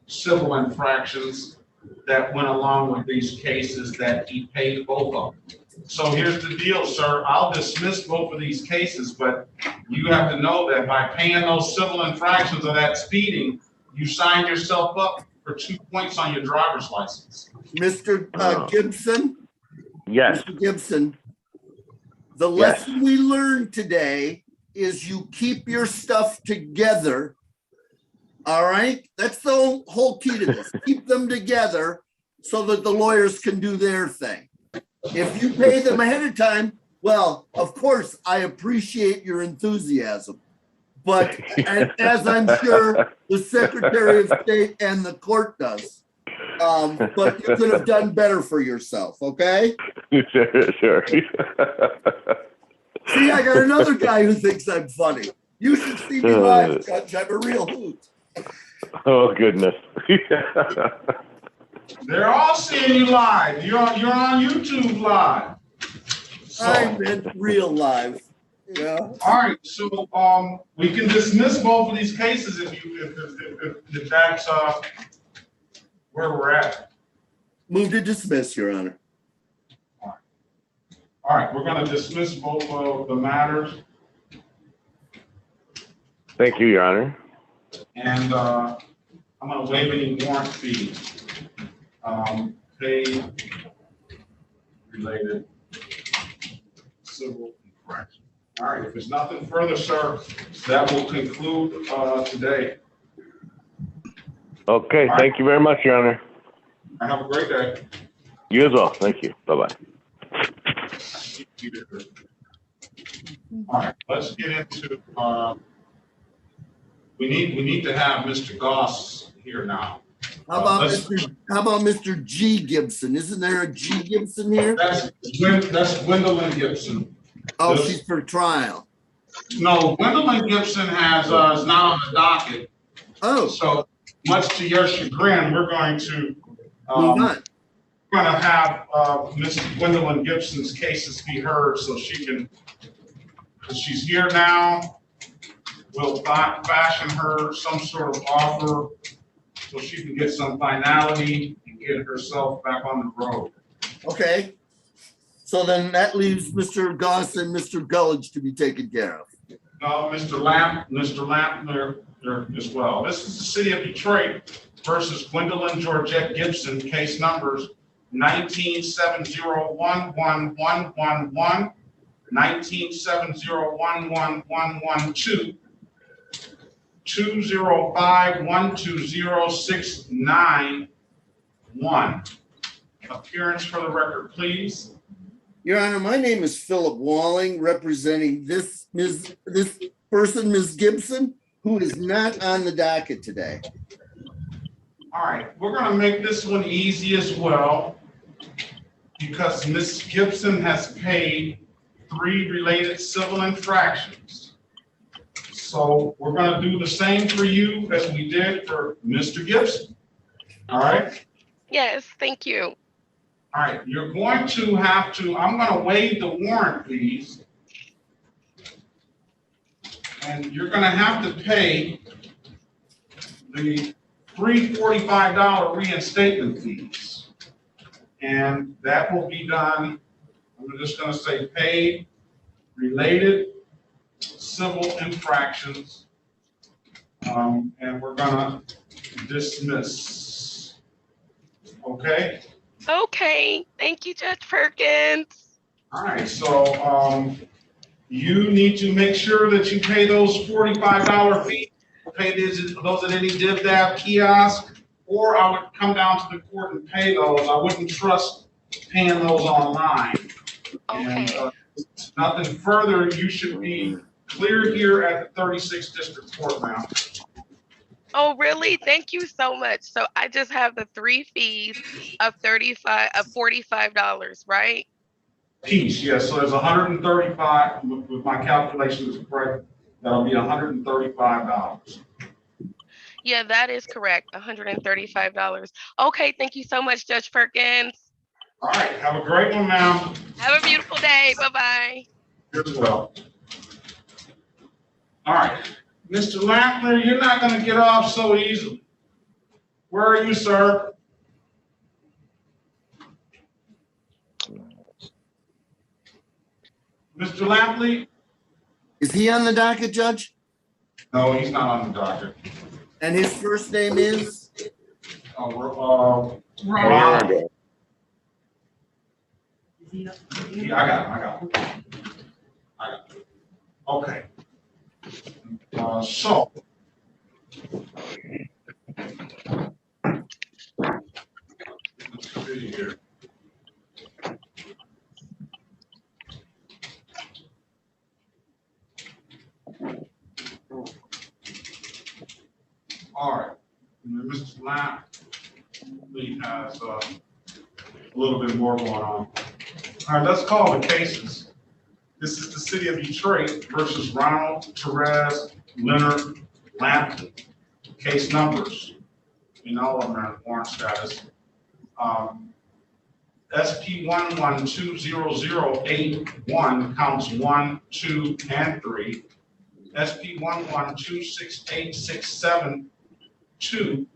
Speaker 2: civil infractions that went along with these cases that he paid both of them. So here's the deal, sir. I'll dismiss both of these cases, but you have to know that by paying those civil infractions of that speeding, you signed yourself up for 2 points on your driver's license.
Speaker 4: Mr. Gibson?
Speaker 10: Yes.
Speaker 4: Mr. Gibson, the lesson we learned today is you keep your stuff together. All right? That's the whole key to this. Keep them together so that the lawyers can do their thing. If you pay them ahead of time, well, of course, I appreciate your enthusiasm. But as I'm sure the Secretary of State and the court does, but you could have done better for yourself, okay?
Speaker 10: Sure.
Speaker 4: See, I got another guy who thinks I'm funny. You should see me live, Judge. I'm a real hoot.
Speaker 10: Oh, goodness.
Speaker 2: They're all seeing you live. You're on YouTube live. So,
Speaker 4: I meant real live. Yeah.
Speaker 2: All right. So we can dismiss both of these cases if that's where we're at.
Speaker 4: Move to dismiss, Your Honor.
Speaker 2: All right, we're gonna dismiss both of the matters,
Speaker 10: Thank you, Your Honor.
Speaker 2: and I'm gonna waive any warrant fees. Paid related civil infraction. All right, if there's nothing further, sir, that will conclude today.
Speaker 10: Okay, thank you very much, Your Honor.
Speaker 2: Have a great day.
Speaker 10: You as well. Thank you. Bye-bye.
Speaker 2: All right, let's get into, we need to have Mr. Goss here now.
Speaker 4: How about Mr. G. Gibson? Isn't there a G. Gibson here?
Speaker 2: That's Gwendolyn Gibson.
Speaker 4: Oh, she's for trial.
Speaker 2: No, Gwendolyn Gibson has, is not on the docket.
Speaker 4: Oh.
Speaker 2: So much to your chagrin, we're going to,
Speaker 4: Move on.
Speaker 2: we're gonna have, Miss Gwendolyn Gibson's cases be heard so she can, because she's here now, we'll fashion her some sort of offer so she can get some finality and get herself back on the road.
Speaker 4: Okay. So then that leaves Mr. Goss and Mr. Gullidge to be taken care of.
Speaker 2: No, Mr. Lampner there as well. This is the city of Detroit versus Gwendolyn Georgette Gibson, case numbers 19701111, 19701112, 205120691. Appearance for the record, please.
Speaker 4: Your Honor, my name is Philip Walling, representing this person, Ms. Gibson, who is not on the docket today.
Speaker 2: All right, we're gonna make this one easy as well because Ms. Gibson has paid 3 related civil infractions. So we're gonna do the same for you as we did for Mr. Gibson. All right?
Speaker 8: Yes, thank you.
Speaker 2: All right, you're going to have to, I'm gonna waive the warrant fees. And you're gonna have to pay the $345 reinstatement fees. And that will be done, I'm just gonna say paid related civil infractions. And we're gonna dismiss. Okay?
Speaker 8: Okay, thank you, Judge Perkins.
Speaker 2: All right, so you need to make sure that you pay those $45 fees. Pay those at any DivDav kiosk, or I would come down to the court and pay those. I wouldn't trust paying those online.
Speaker 8: Okay.
Speaker 2: And nothing further, you should be clear here at the 36th District Court now.
Speaker 8: Oh, really? Thank you so much. So I just have the 3 fees of $45, right?
Speaker 2: Piece, yes. So there's 135, with my calculations correct, that'll be $135.
Speaker 8: Yeah, that is correct. $135. Okay, thank you so much, Judge Perkins.
Speaker 2: All right, have a great one, ma'am.
Speaker 8: Have a beautiful day. Bye-bye.
Speaker 2: You as well. All right, Mr. Lampner, you're not going to get off so easily. Where are you, sir? Mr. Lampley?
Speaker 4: Is he on the docket, Judge?
Speaker 2: No, he's not on the docket.
Speaker 4: And his first name is?
Speaker 2: Ronald. Yeah, I got it. Okay. So. Let's see here. All right. Mr. Lampley has a little bit more going on. All right, let's call the cases. This is the city of Detroit versus Ronald Therese Leonard Lampley. Case numbers, in all of them are in warrant status. SP 112008-1 counts 1, 2, and 3. SP 11268672.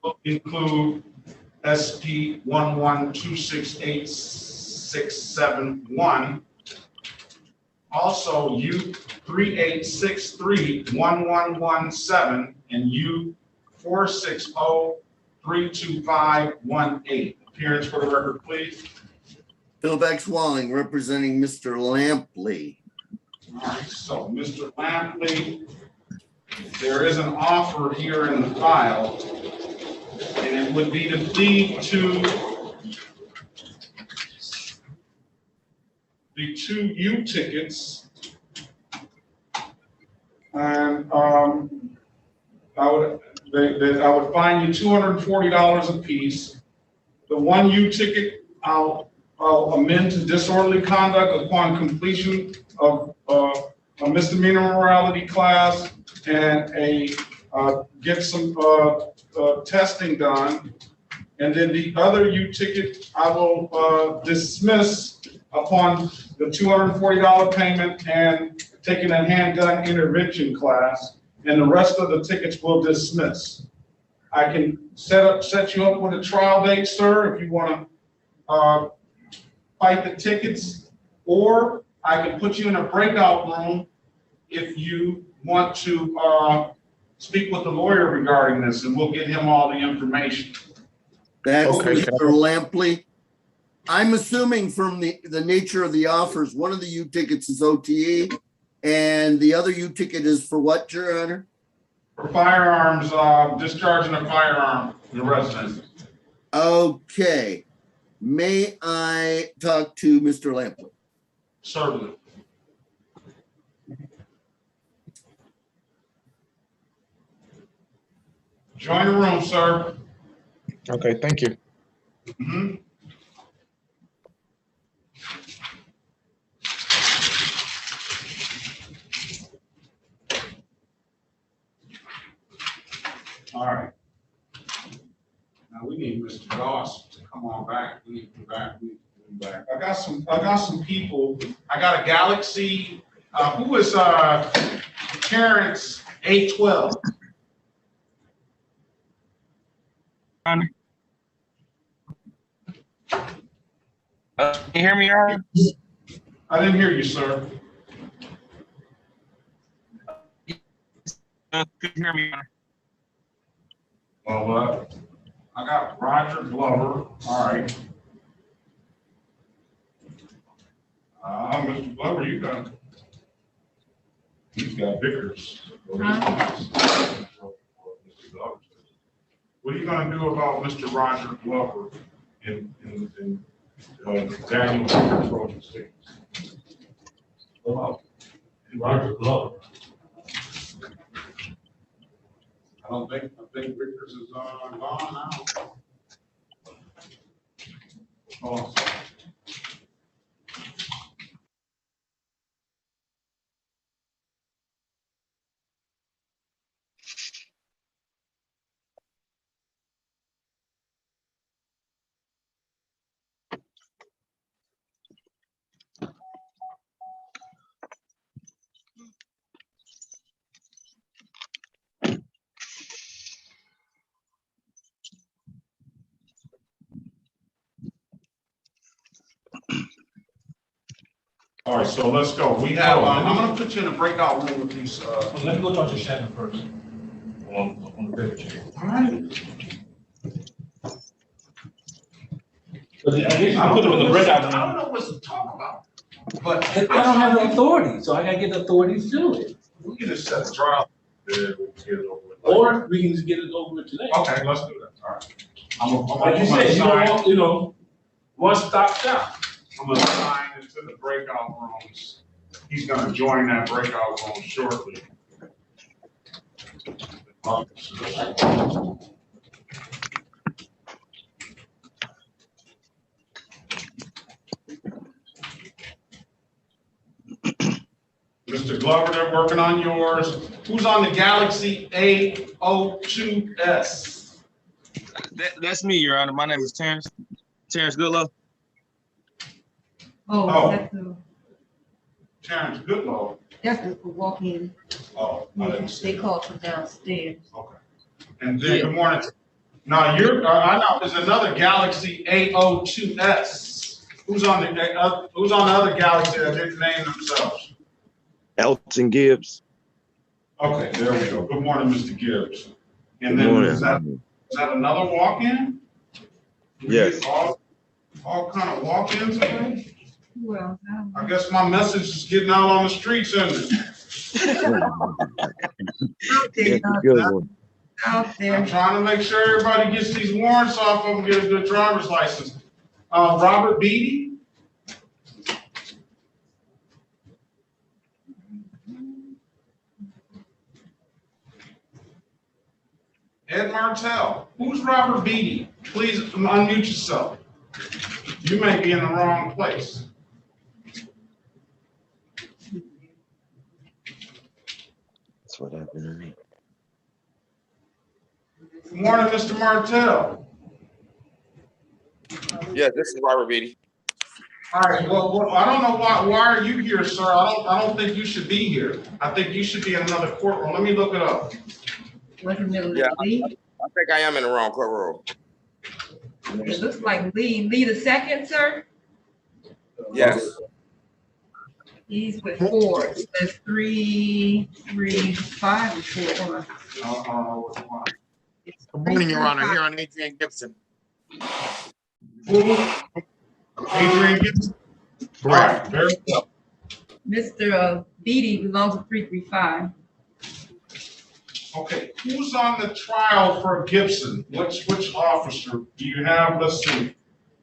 Speaker 2: will include SP 112686671. Also, U 38631117 and U 460-32518. Appearance for the record, please.
Speaker 4: Philbex Walling, representing Mr. Lampley.
Speaker 2: All right, so Mr. Lampley, there is an offer here in the file, and it would be to plead to the 2 U tickets. And I would fine you $240 a piece. The 1 U ticket, I'll amend to disorderly conduct upon completion of a misdemeanor morality class and get some testing done. And then the other U ticket, I will dismiss upon the $240 payment and taking a handgun intervention class, and the rest of the tickets will dismiss. I can set you up with a trial date, sir, if you want to fight the tickets, or I can put you in a breakout room if you want to speak with the lawyer regarding this, and we'll get him all the information.
Speaker 4: That's
Speaker 10: Okay.
Speaker 4: Mr. Lampley. I'm assuming from the nature of the offers, one of the U tickets is OTE, and the other U ticket is for what, Your Honor?
Speaker 2: For firearms, discharging a firearm in the residence.
Speaker 4: Okay. May I talk to Mr. Lampley?
Speaker 2: Certainly. Join the room, sir.
Speaker 11: Okay, thank you.
Speaker 2: Mhm. All right. Now we need Mr. Goss to come on back. We need him back. We need him back. I got some people. I got a Galaxy. Who is Terrence A12?
Speaker 11: Can you hear me, Your Honor?
Speaker 2: I didn't hear you, sir.
Speaker 11: Could you hear me, Your Honor?
Speaker 2: Well, I got Roger Glover. All right. Mr. Glover, you got. He's got Vickers. What are you going to do about Mr. Roger Glover in Daniel Trojan State?
Speaker 6: Roger Glover.
Speaker 2: I think Vickers is gone now. Oh, all right, so let's go. We have, I'm gonna put you in a breakout room with these,
Speaker 6: Let me go talk to Shannon first. On the paper chain.
Speaker 2: all right.
Speaker 6: But I guess you can put them in the breakout
Speaker 2: I
Speaker 6: room.
Speaker 2: don't know what to talk about, but
Speaker 6: I don't have the authority, so I gotta get the authority to do it.
Speaker 2: we can just set the trial. Yeah, we'll get it over with.
Speaker 6: Or we can just get it over with today.
Speaker 2: Okay, let's do that, all right. I'm
Speaker 6: Like you said, you know, one stop shop.
Speaker 2: I'm gonna sign into the breakout rooms. He's gonna join that breakout room shortly. Mr. Glover, they're working on yours. Who's on the Galaxy A02S?
Speaker 11: That's me, Your Honor. My name is Terrence Goodlow.
Speaker 2: Oh.
Speaker 5: That's the
Speaker 2: Terrence Goodlow.
Speaker 5: walk-in.
Speaker 2: Oh, I didn't see
Speaker 5: They
Speaker 2: it.
Speaker 5: called from downstairs.
Speaker 2: Okay. And then, good morning. No, I know, there's another Galaxy A02S. Who's on the other Galaxy that didn't name themselves?
Speaker 12: Elton Gibbs.
Speaker 2: Okay, there we go. Good morning, Mr. Gibbs. And
Speaker 12: Good
Speaker 2: then
Speaker 12: morning.
Speaker 2: is that another walk-in?
Speaker 12: Yes.
Speaker 2: All kind of walk-ins today?
Speaker 5: Well,
Speaker 2: I guess my message is getting out on the streets, isn't it?
Speaker 12: That's a good one.
Speaker 5: out there.
Speaker 2: I'm trying to make sure everybody gets these warrants off of them, get a good driver's license. Robert Beatty? Ed Martell. Who's Robert Beatty? Please unmute yourself. You may be in the wrong place.
Speaker 12: That's what happened to me.
Speaker 2: Good morning, Mr. Martell.
Speaker 13: Yeah, this is Robert Beatty.
Speaker 2: All right, well, I don't know why are you here, sir? I don't think you should be here. I think you should be in another courtroom. Let me look it up.
Speaker 13: Yeah, I think I am in the wrong courtroom.
Speaker 5: It looks like Lee the second, sir.
Speaker 13: Yes.
Speaker 5: He's with four. It says 3, 5, 4.
Speaker 14: Good morning, Your Honor. Here on Adrian Gibson.
Speaker 2: Adrian Gibson? All right, very well.
Speaker 5: Mr. Beatty belongs to 335.
Speaker 2: Okay, who's on the trial for Gibson? Which officer do you have? Let's see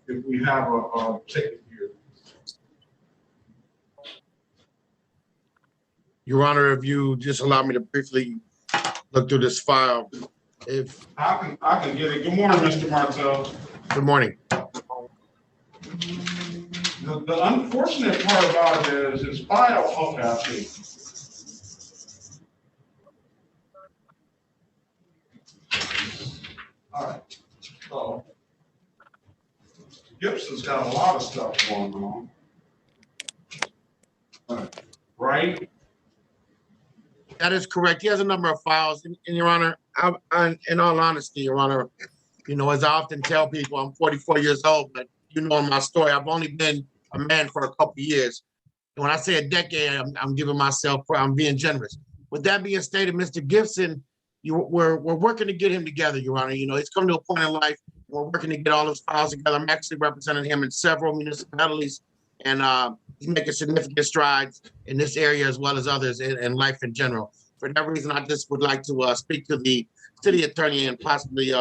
Speaker 2: if we have a ticket here.
Speaker 14: Your Honor, if you just allow me to briefly look through this file. If
Speaker 2: I can get it. Good morning, Mr. Martell.
Speaker 14: Good morning.
Speaker 2: The unfortunate part about it is his file. Okay, I see. All right. So Gibson's got a lot of stuff going on. Right?
Speaker 14: That is correct. He has a number of files. And Your Honor, in all honesty, Your Honor, you know, as I often tell people, I'm 44 years old, but you know my story. I've only been a man for a couple of years. And when I say a decade, I'm giving myself, I'm being generous. With that being stated, Mr. Gibson, we're working to get him together, Your Honor. You know, he's come to a point in life. We're working to get all those files together. I'm actually representing him in several municipalities, and he's making significant strides in this area as well as others in life in general. For that reason, I just would like to speak to the city attorney and possibly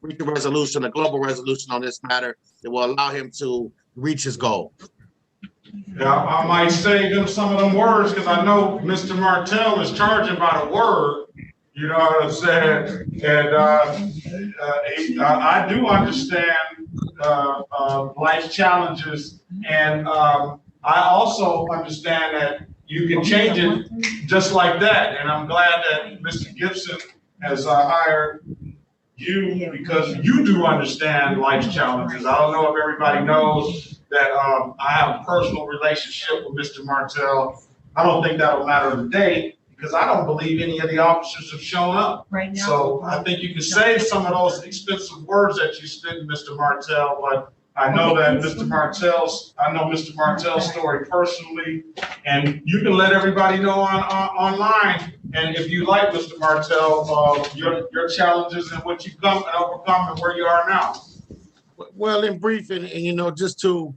Speaker 14: reach a resolution, a global resolution on this matter that will allow him to reach his goal.
Speaker 2: Yeah, I might save him some of them words because I know Mr. Martell is charging by the word. You know what I'm saying? And I do understand life's challenges, and I also understand that you can change it just like that. And I'm glad that Mr. Gibson has hired you because you do understand life's challenges. I don't know if everybody knows that I have a personal relationship with Mr. Martell. I don't think that'll matter today because I don't believe any of the officers have shown up.
Speaker 5: Right now.
Speaker 2: So I think you can save some of those expensive words that you spit, Mr. Martell, but I know that Mr. Martell's story personally, and you can let everybody know online. And if you like, Mr. Martell, your challenges and what you've come and overcome and where you are now.
Speaker 14: Well, in brief, and you know, just to,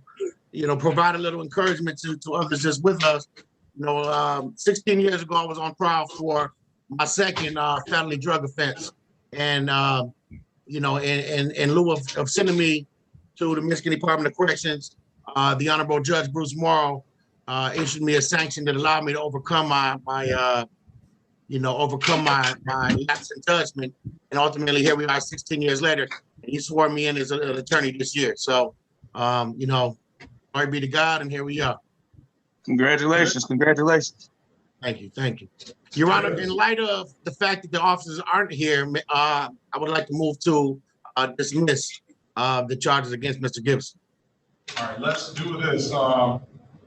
Speaker 14: you know, provide a little encouragement to others just with us, you know, 16 years ago, I was on trial for my second felony drug offense. And, you know, in lieu of sending me to the Michigan Department of Corrections, the Honorable Judge Bruce Morrow issued me a sanction that allowed me to overcome my lapse in judgment. And ultimately, here we are 16 years later, and he swore me in as an attorney this year. So, you know, glory be to God, and here we are.
Speaker 11: Congratulations, congratulations.
Speaker 14: Thank you, thank you. Your Honor, in light of the fact that the officers aren't here, I would like to move to dismiss the charges against Mr. Gibson.
Speaker 2: All right, let's do this.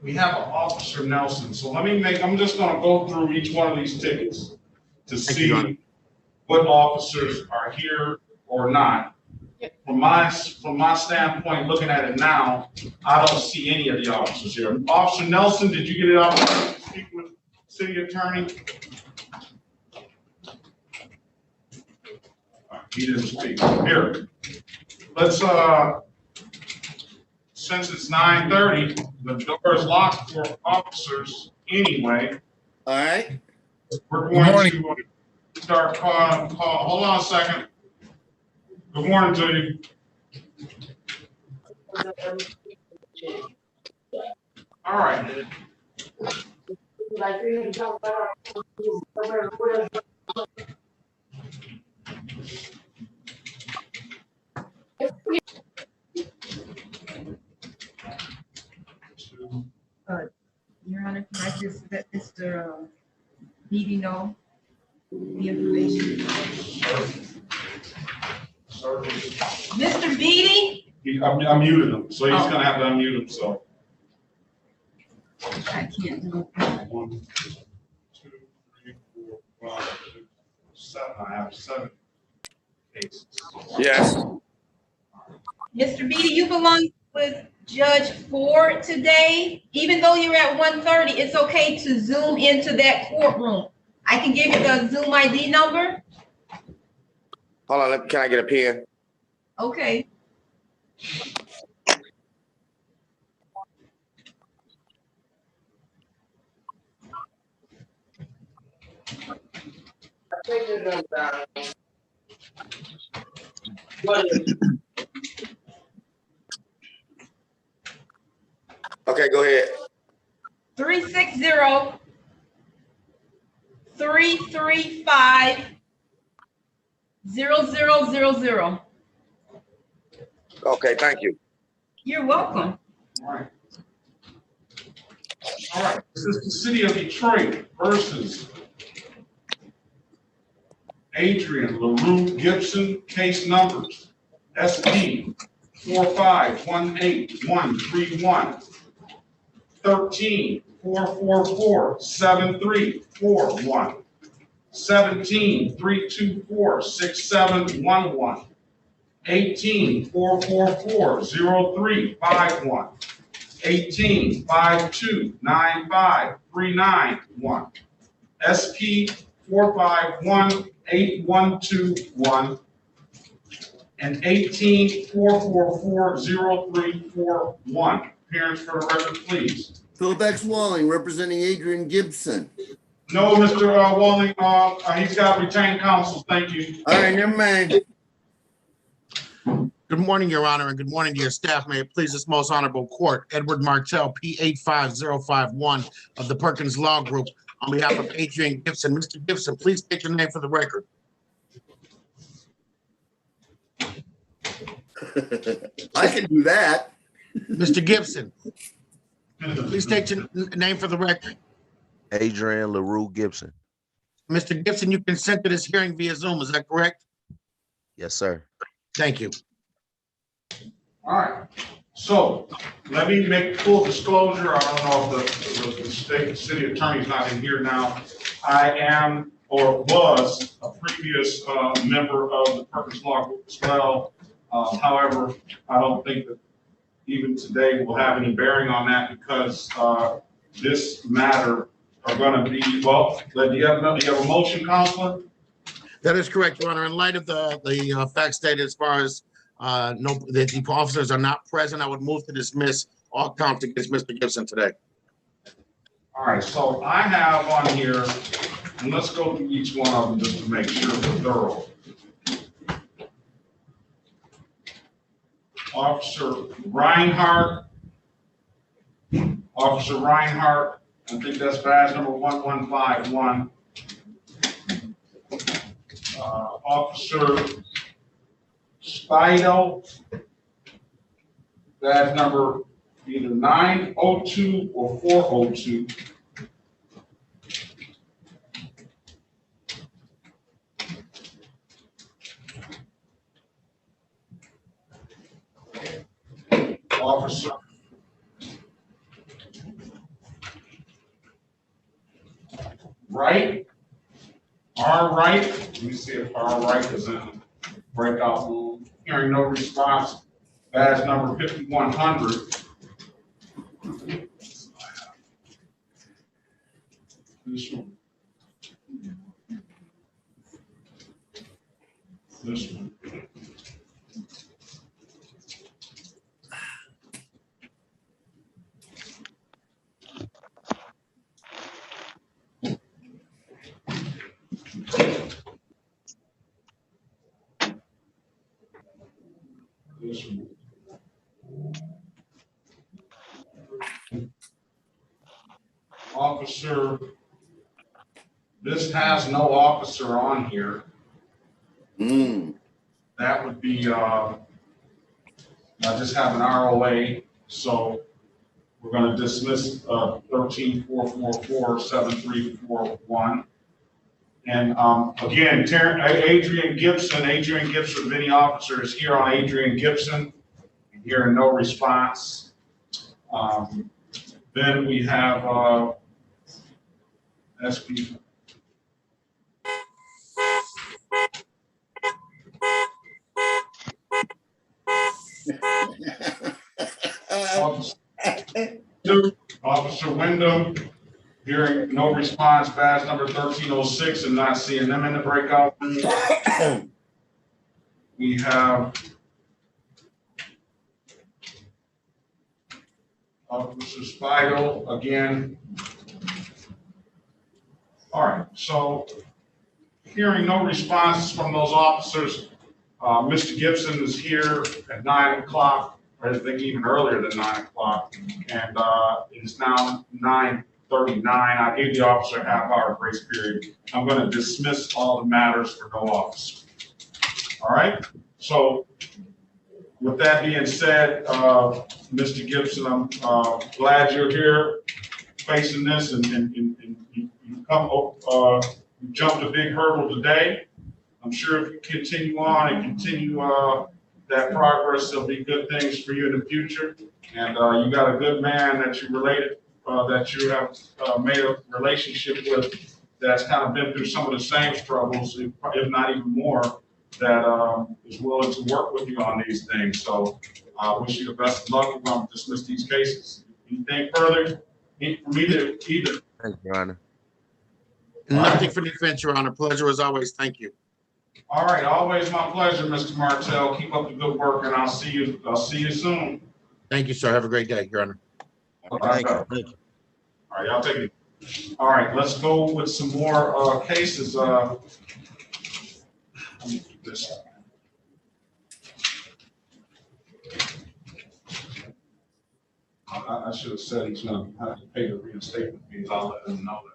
Speaker 2: We have an Officer Nelson. So I'm just gonna go through each one of these tickets to see what officers are here or not. from my standpoint, looking at it now, I don't see any of the officers here. Officer Nelson, did you get an opportunity to speak with city attorney? He didn't speak. Here, let's, since it's 9:30, the door is locked for officers anyway.
Speaker 4: All right.
Speaker 2: We're going to start calling, hold on a second. Good morning to you. All right.
Speaker 5: Your Honor, can I just let Mr. Beatty know the information? Mr. Beatty?
Speaker 2: I muted him, so he's gonna have to unmute himself.
Speaker 5: I can't do it.
Speaker 2: 1, 2, 3, 4, 5, 6, 7. I have 7 cases.
Speaker 13: Yes.
Speaker 5: Mr. Beatty, you belong with Judge Ford today. Even though you're at 1:30, it's okay to zoom into that courtroom. I can give you the Zoom ID number.
Speaker 13: Hold on, can I get a pen?
Speaker 5: Okay.
Speaker 13: Okay, go ahead.
Speaker 5: 360-335-0000.
Speaker 13: Okay, thank you.
Speaker 5: You're welcome.
Speaker 2: All right. All right, this is the city of Detroit versus Adrian LaRue Gibson, case numbers SP 4518131, 13-444-7341, 17-324-6711, 18-444-0351, 18-5295-391, SP 4518121, and 18-444-0341. Parents, for the record, please.
Speaker 4: Philip X. Walling, representing Adrian Gibson.
Speaker 2: No, Mr. Walling, he's got retained counsel. Thank you.
Speaker 4: All right, never mind.
Speaker 14: Good morning, Your Honor, and good morning to your staff. May it please this most honorable court. Edward Martell, P85051 of the Perkins Law Group, on behalf of Adrian Gibson. Mr. Gibson, please state your name for the record.
Speaker 4: I can do that.
Speaker 14: Mr. Gibson, please state your name for the record.
Speaker 12: Adrian LaRue Gibson.
Speaker 14: Mr. Gibson, you consent to this hearing via Zoom, is that correct?
Speaker 12: Yes, sir.
Speaker 14: Thank you.
Speaker 2: All right. So let me make full disclosure. I don't know if the city attorney's not in here now. I am or was a previous member of the Perkins Law Group as well. However, I don't think that even today will have any bearing on that because this matter are going to be, well, do you have a motion, Counselor?
Speaker 14: That is correct, Your Honor. In light of the facts stated as far as the officers are not present, I would move to dismiss all counts against Mr. Gibson today.
Speaker 2: All right, so I have on here, and let's go through each one of them just to make sure we're thorough. Officer Reinhardt, I think that's badge number 1151. Officer Spido, badge number either 902 or 402. Officer Wright, R. Wright. Let me see if R. Wright is in breakout room. Hearing no response, badge number 5100. This one. This one. This one. Officer, this has no officer on here. That would be, I just have an ROA, so we're going to dismiss 13-444-7341. And again, Adrian Gibson, of any officer is here on Adrian Gibson, and hearing no response. Then we have SP. Officer Wyndham, hearing no response, badge number 1306, and not seeing them in the breakout room. We have Officer Spiegel again. All right, so hearing no response from those officers, Mr. Gibson is here at 9 o'clock. I think even earlier than 9 o'clock, and it is now 9:39. I gave the officer a half-hour grace period. I'm going to dismiss all the matters for no officer. All right. So, with that being said, Mr. Gibson, I'm glad you're here facing this, and you jumped a big hurdle today. I'm sure if you continue on and continue that progress, there'll be good things for you in the future. And you got a good man that you related, that you have made a relationship with, that's kind of been through some of the same struggles, if not even more, that is willing to work with you on these things. So I wish you the best of luck. We're going to dismiss these cases. Anything further? From either?
Speaker 12: Thank you, Your Honor.
Speaker 14: Nothing for defense, Your Honor. Pleasure as always. Thank you.
Speaker 2: All right, always my pleasure, Mr. Martell. Keep up the good work, and I'll see you soon.
Speaker 14: Thank you, sir. Have a great day, Your Honor.
Speaker 2: All right,
Speaker 12: Thank you.
Speaker 2: All right, I'll take it. All right, let's go with some more cases. Let me do this. I should have said he's going to have to pay the reinstatement fees. I'll let him know that.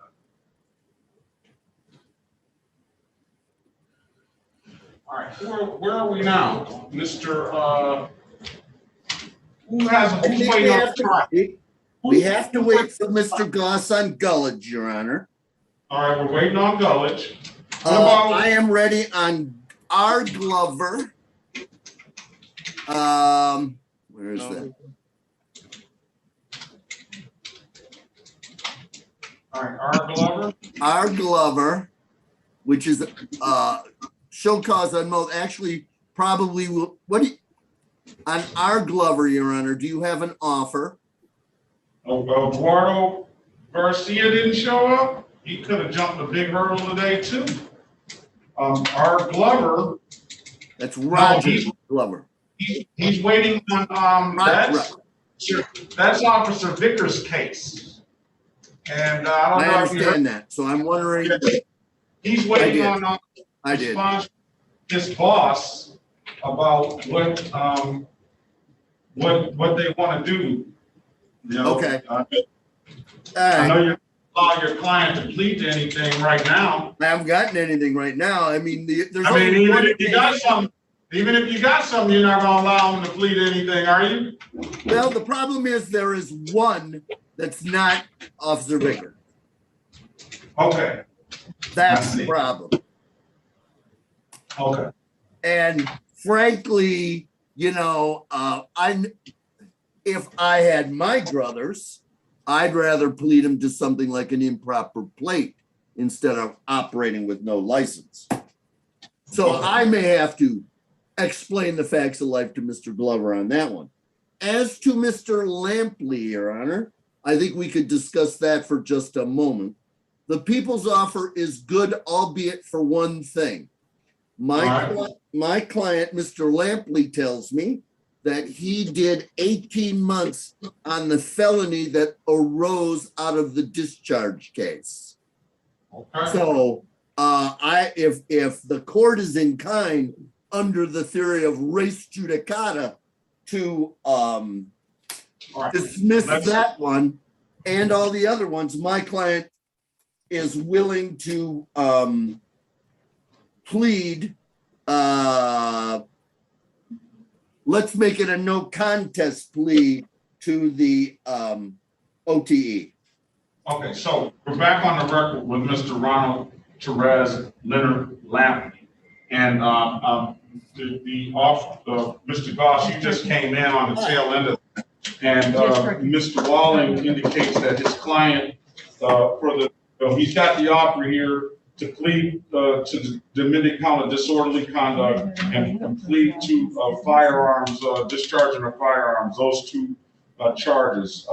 Speaker 2: All right, where are we now? Mr. Who has who's waiting on the trial?
Speaker 4: We have to wait for Mr. Goss on Gullidge, Your Honor.
Speaker 2: All right, we're waiting on Gullidge.
Speaker 4: I am ready on R. Glover. Where is that?
Speaker 2: All right, R. Glover.
Speaker 4: R. Glover, which is show cause on both. Actually, probably will. What do you, on R. Glover, Your Honor? Do you have an offer?
Speaker 2: Eduardo Garcia didn't show up. He could have jumped a big hurdle today too. R. Glover.
Speaker 4: That's Roger Glover.
Speaker 2: He's waiting on that's Officer Vickers' case. And I don't know if you
Speaker 4: understand that. So I'm wondering.
Speaker 2: He's waiting on response from his boss about what they want to do. You know,
Speaker 4: okay.
Speaker 2: I know you allow your client to plead to anything right now.
Speaker 4: I haven't gotten anything right now. I mean, there's.
Speaker 2: I mean, even if you got something, you're not going to allow them to plead to anything, are you?
Speaker 4: Well, the problem is there is one that's not Officer Vickers.
Speaker 2: Okay.
Speaker 4: That's the problem.
Speaker 2: Okay.
Speaker 4: And frankly, you know, if I had my druthers, I'd rather plead him to something like an improper plate instead of operating with no license. So I may have to, explain the facts of life to Mr. Glover on that one. As to Mr. Lampley, Your Honor, I think we could discuss that for just a moment. The people's offer is good, albeit for one thing. My client, Mr. Lampley, tells me that he did 18 months on the felony that arose out of the discharge case.
Speaker 2: Okay.
Speaker 4: So if the court is in kind under the theory of res judicata to dismiss that one and all the other ones, my client is willing to plead. Let's make it a no contest plea to the OTE.
Speaker 2: Okay, so we're back on the record with Mr. Ronald Therese Leonard Lampley. And Mr. Goss, you just came in on the tail end of it. And Mr. Walling indicates that his client, he's got the offer here to plead to Dominican count of disorderly conduct and plead to firearms, discharging of firearms, those two charges.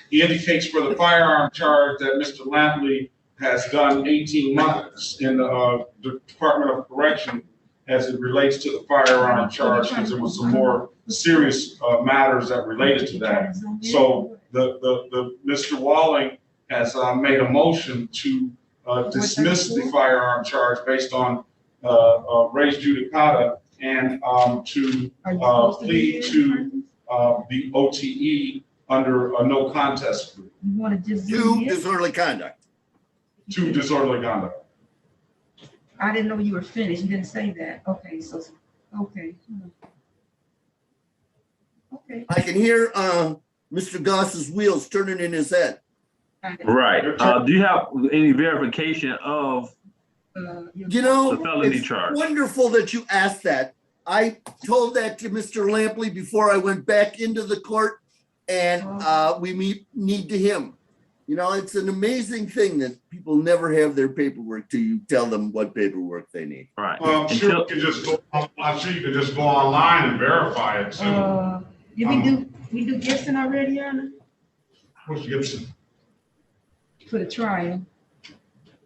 Speaker 2: He indicates for the firearm charge that Mr. Lampley has done 18 months in the Department of Correction as it relates to the firearm charge, because there was some more serious matters that related to that. So the Mr. Walling has made a motion to dismiss the firearm charge based on res judicata and to plead to the OTE under a no contest plea.
Speaker 5: You want to just
Speaker 4: To disorderly conduct.
Speaker 2: To disorderly conduct.
Speaker 5: I didn't know you were finished. You didn't say that. Okay, so okay. Okay.
Speaker 4: I can hear Mr. Goss's wheels turning in his head.
Speaker 15: Right. Do you have any verification of
Speaker 4: you know,
Speaker 15: the felony
Speaker 4: it's
Speaker 15: charge?
Speaker 4: Wonderful that you asked that. I told that to Mr. Lampley before I went back into the court, and we need to him. You know, it's an amazing thing that people never have their paperwork till you tell them what paperwork they need.
Speaker 15: Right.
Speaker 2: Well, I'm sure you can just go online and verify it too.
Speaker 5: Did we do Gibson already, Anna?
Speaker 2: What's Gibson?
Speaker 5: For the trial.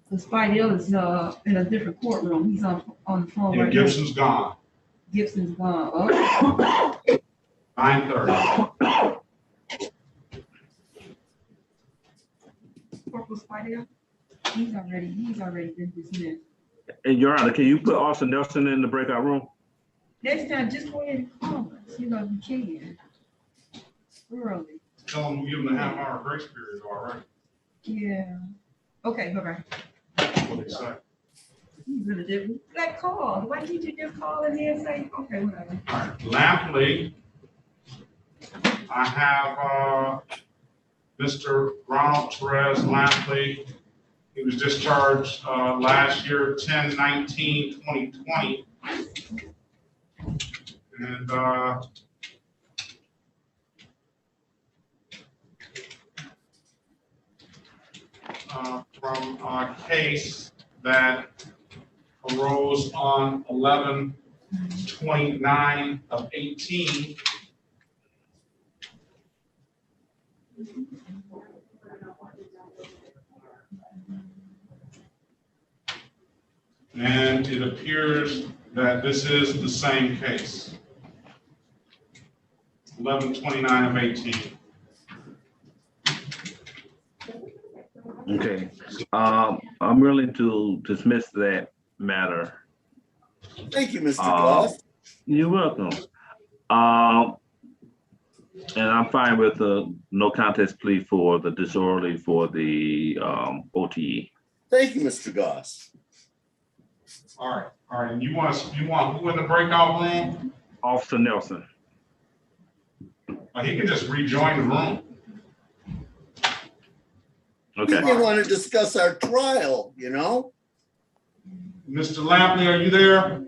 Speaker 5: So Spidey is in a different courtroom. He's on the phone right
Speaker 2: Gibson's gone.
Speaker 5: Gibson's gone. Oh.
Speaker 2: 9:30.
Speaker 5: Corporal Spidey, he's already been dismissed.
Speaker 15: And Your Honor, can you put Austin Nelson in the breakout room?
Speaker 5: Next time, just go ahead and call us. You know, you can. Early.
Speaker 2: Tell them we give them a half-hour grace period already.
Speaker 5: Yeah. Okay, bye-bye.
Speaker 2: That's what they say.
Speaker 5: You really did that call. Why didn't you just call in here and say, okay, whatever?
Speaker 2: All right, Lampley. I have Mr. Ronald Therese Lampley. He was discharged last year, 10/19/2020. And from a case that arose on 11/29/18. And it appears that this is the same case. 11/29/18.
Speaker 15: Okay. I'm willing to dismiss that matter.
Speaker 4: Thank you, Mr. Goss.
Speaker 15: You're welcome. And I'm fine with the no contest plea for the disorderly for the OTE.
Speaker 4: Thank you, Mr. Goss.
Speaker 2: All right. And you want who in the breakout room?
Speaker 15: Officer Nelson.
Speaker 2: He can just rejoin the room.
Speaker 4: Okay. We want to discuss our trial, you know?
Speaker 2: Mr. Lampley, are you there?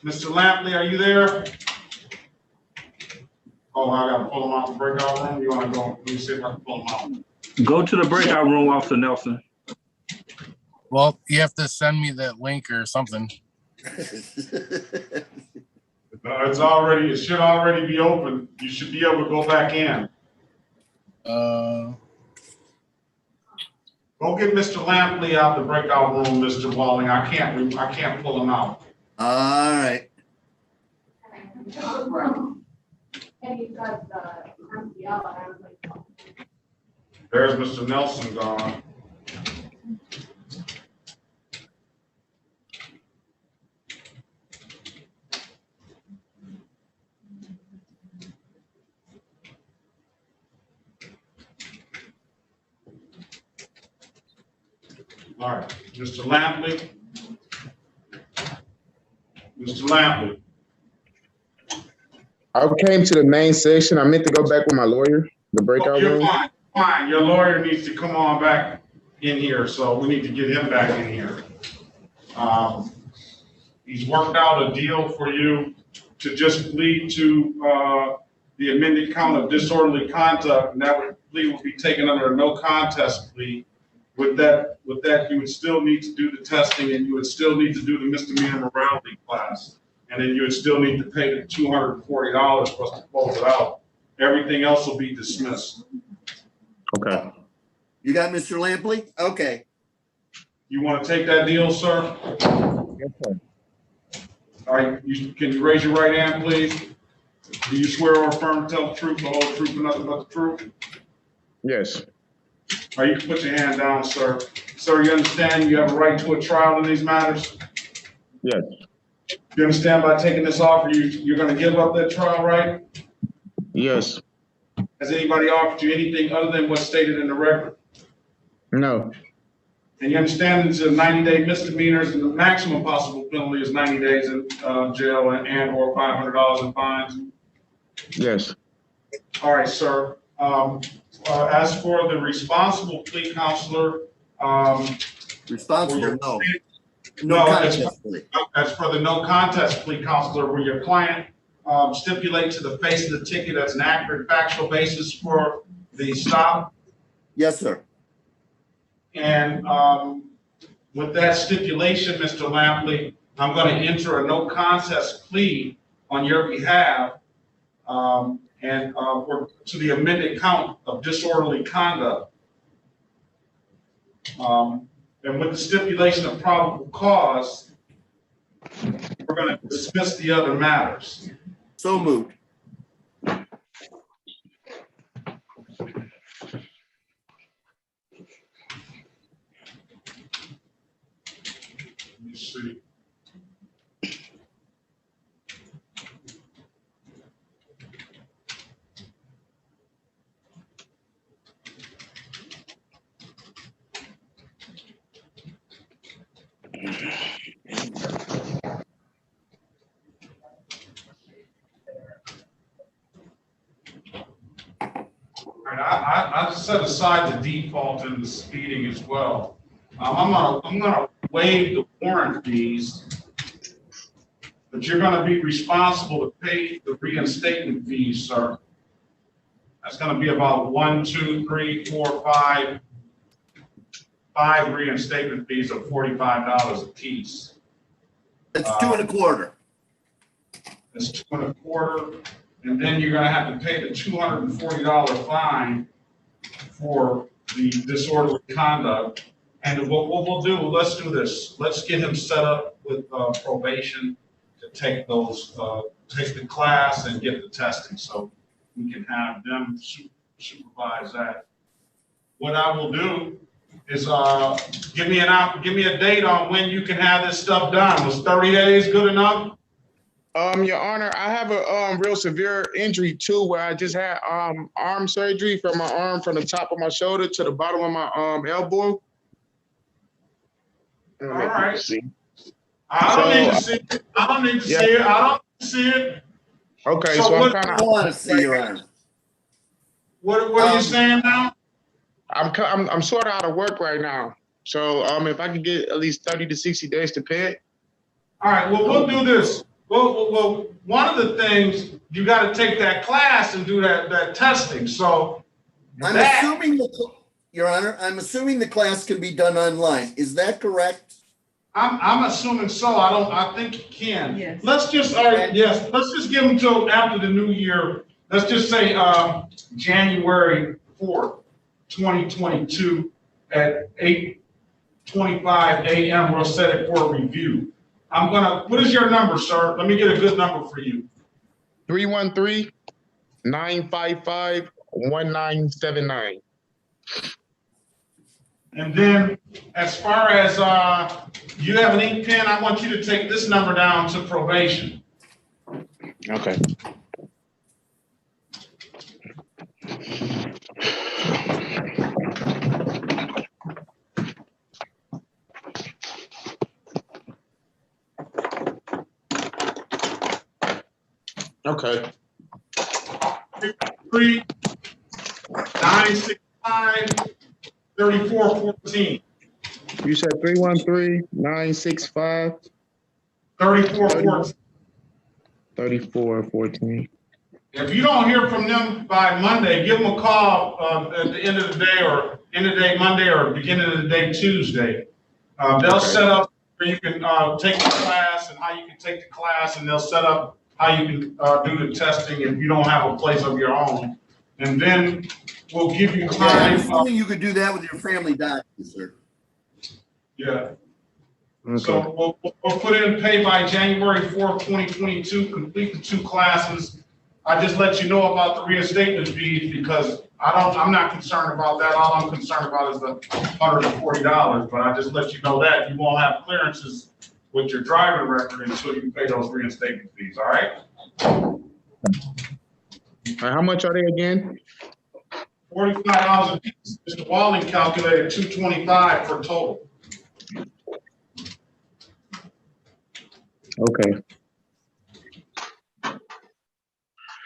Speaker 2: Mr. Lampley, are you there? Oh, I gotta pull him out of the breakout room. You wanna go? Let me see if I can pull him out.
Speaker 15: Go to the breakout room, Officer Nelson.
Speaker 16: Well, you have to send me that link or something.
Speaker 2: No, it should already be open. You should be able to go back in. Go get Mr. Lampley out the breakout room, Mr. Walling. I can't pull him out.
Speaker 4: All right.
Speaker 2: There's Mr. Nelson gone. All right, Mr. Lampley. Mr. Lampley.
Speaker 13: I came to the main section. I meant to go back with my lawyer, the breakout
Speaker 2: You're
Speaker 13: room.
Speaker 2: fine. Your lawyer needs to come on back in here, so we need to get him back in here. He's worked out a deal for you to just plead to the amended count of disorderly conduct, and that plea will be taken under a no contest plea. With that, you would still need to do the testing, and you would still need to do the misdemeanor morality class, and then you would still need to pay the $240 for us to close it out. Everything else will be dismissed.
Speaker 13: Okay.
Speaker 4: You got Mr. Lampley? Okay.
Speaker 2: You want to take that deal, sir?
Speaker 13: Yes, sir.
Speaker 2: All right, can you raise your right hand, please? Do you swear or affirm to tell the truth, the whole truth, and nothing but the truth?
Speaker 13: Yes.
Speaker 2: All right, you can put your hand down, sir. Sir, you understand you have a right to a trial in these matters?
Speaker 13: Yes.
Speaker 2: You understand by taking this offer, you're going to give up that trial, right?
Speaker 13: Yes.
Speaker 2: Has anybody offered you anything other than what's stated in the record?
Speaker 13: No.
Speaker 2: And you understand it's a 90-day misdemeanors, and the maximum possible penalty is 90 days in jail and or $500 in fines?
Speaker 13: Yes.
Speaker 2: All right, sir. As for the responsible plea counselor,
Speaker 4: responsible, no.
Speaker 2: No,
Speaker 4: contest plea.
Speaker 2: As for the no contest plea counselor, where your client stipulate to the face of the ticket as an accurate factual basis for the stop?
Speaker 4: Yes, sir.
Speaker 2: And with that stipulation, Mr. Lampley, I'm going to enter a no contest plea on your behalf to the amended count of disorderly conduct. And with the stipulation of probable cause, we're going to dismiss the other matters.
Speaker 4: So moved.
Speaker 2: Let me see. I set aside the default in the speeding as well. I'm gonna waive the warrant fees, but you're gonna be responsible to pay the reinstatement fees, sir. That's gonna be about 1, 2, 3, 4, 5 reinstatement fees of $45 a piece.
Speaker 4: That's 2 1/4.
Speaker 2: That's 2 1/4. And then you're gonna have to pay the $240 fine for the disorderly conduct. And what we'll do, let's do this. Let's get him set up with probation to take those, take the class and get the testing, so we can have them supervise that. What I will do is give me a date on when you can have this stuff done. Was 30 days good enough?
Speaker 13: Your Honor, I have a real severe injury too, where I just had arm surgery from my arm from the top of my shoulder to the bottom of my elbow.
Speaker 2: All right. I don't need to see it. I don't need to see it. I don't need to see it.
Speaker 13: Okay,
Speaker 2: so
Speaker 13: I'm
Speaker 2: what,
Speaker 13: kind
Speaker 4: I want to see your arm.
Speaker 2: What are you saying now?
Speaker 13: I'm sort of out of work right now. So if I could get at least 30 to 60 days to pay it.
Speaker 2: All right, well, we'll do this. Well, one of the things, you got to take that class and do that testing. So
Speaker 4: I'm assuming Your Honor, I'm assuming the class can be done online. Is that correct?
Speaker 2: I'm assuming so. I think you can.
Speaker 5: Yes.
Speaker 2: Let's just, all right, yes, let's just give them till after the new year. Let's just say, January 4th, 2022 at 8:25 a.m. We'll set it for review. What is your number, sir? Let me get a good number for you.
Speaker 13: 313-955-1979.
Speaker 2: And then as far as, you have an ink pen, I want you to take this number down to probation.
Speaker 13: Okay. Okay.
Speaker 2: 3-965-3414.
Speaker 13: You said 313-965.
Speaker 2: 3414.
Speaker 13: 3414.
Speaker 2: If you don't hear from them by Monday, give them a call at the end of the day, or end of the day Monday, or beginning of the day Tuesday. They'll set up where you can take the class and how you can take the class, and they'll set up how you can do the testing if you don't have a place of your own. And then we'll give you
Speaker 4: Yeah, I'm
Speaker 2: time.
Speaker 4: assuming you could do that with your family doctor, sir.
Speaker 2: Yeah.
Speaker 13: Okay.
Speaker 2: So we'll put in pay by January 4th, 2022, complete the 2 classes. I just let you know about the reinstatement fees because I'm not concerned about that. All I'm concerned about is the $140, but I just let you know that you won't have clearances with your driving record until you pay those reinstatement fees, all right?
Speaker 13: How much are they again?
Speaker 2: $45 a piece. Mr. Walling calculated $225 for total.
Speaker 13: Okay.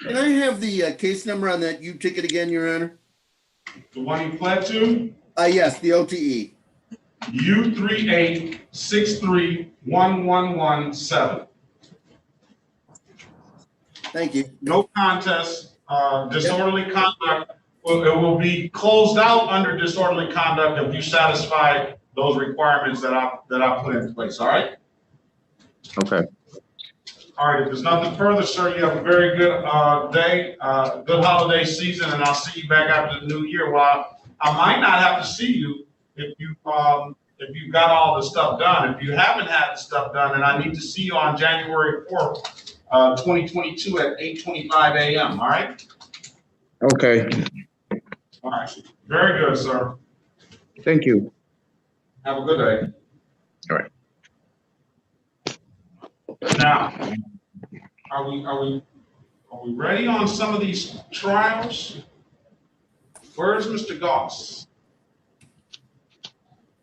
Speaker 4: Can I have the case number on that U ticket again, Your Honor?
Speaker 2: The one you pled to?
Speaker 4: Yes, the OTE.
Speaker 2: U38631117.
Speaker 4: Thank you.
Speaker 2: No contest, disorderly conduct. It will be closed out under disorderly conduct if you satisfy those requirements that I put in place, all right?
Speaker 13: Okay.
Speaker 2: All right, if there's nothing further, sir, you have a very good day, good holiday season, and I'll see you back after the new year. Well, I might not have to see you if you've got all the stuff done. If you haven't had the stuff done, then I need to see you on January 4th, 2022 at 8:25 a.m., all right?
Speaker 13: Okay.
Speaker 2: All right, very good, sir.
Speaker 13: Thank you.
Speaker 2: Have a good day.
Speaker 13: All right.
Speaker 2: Now, are we ready on some of these trials? Where's Mr. Goss?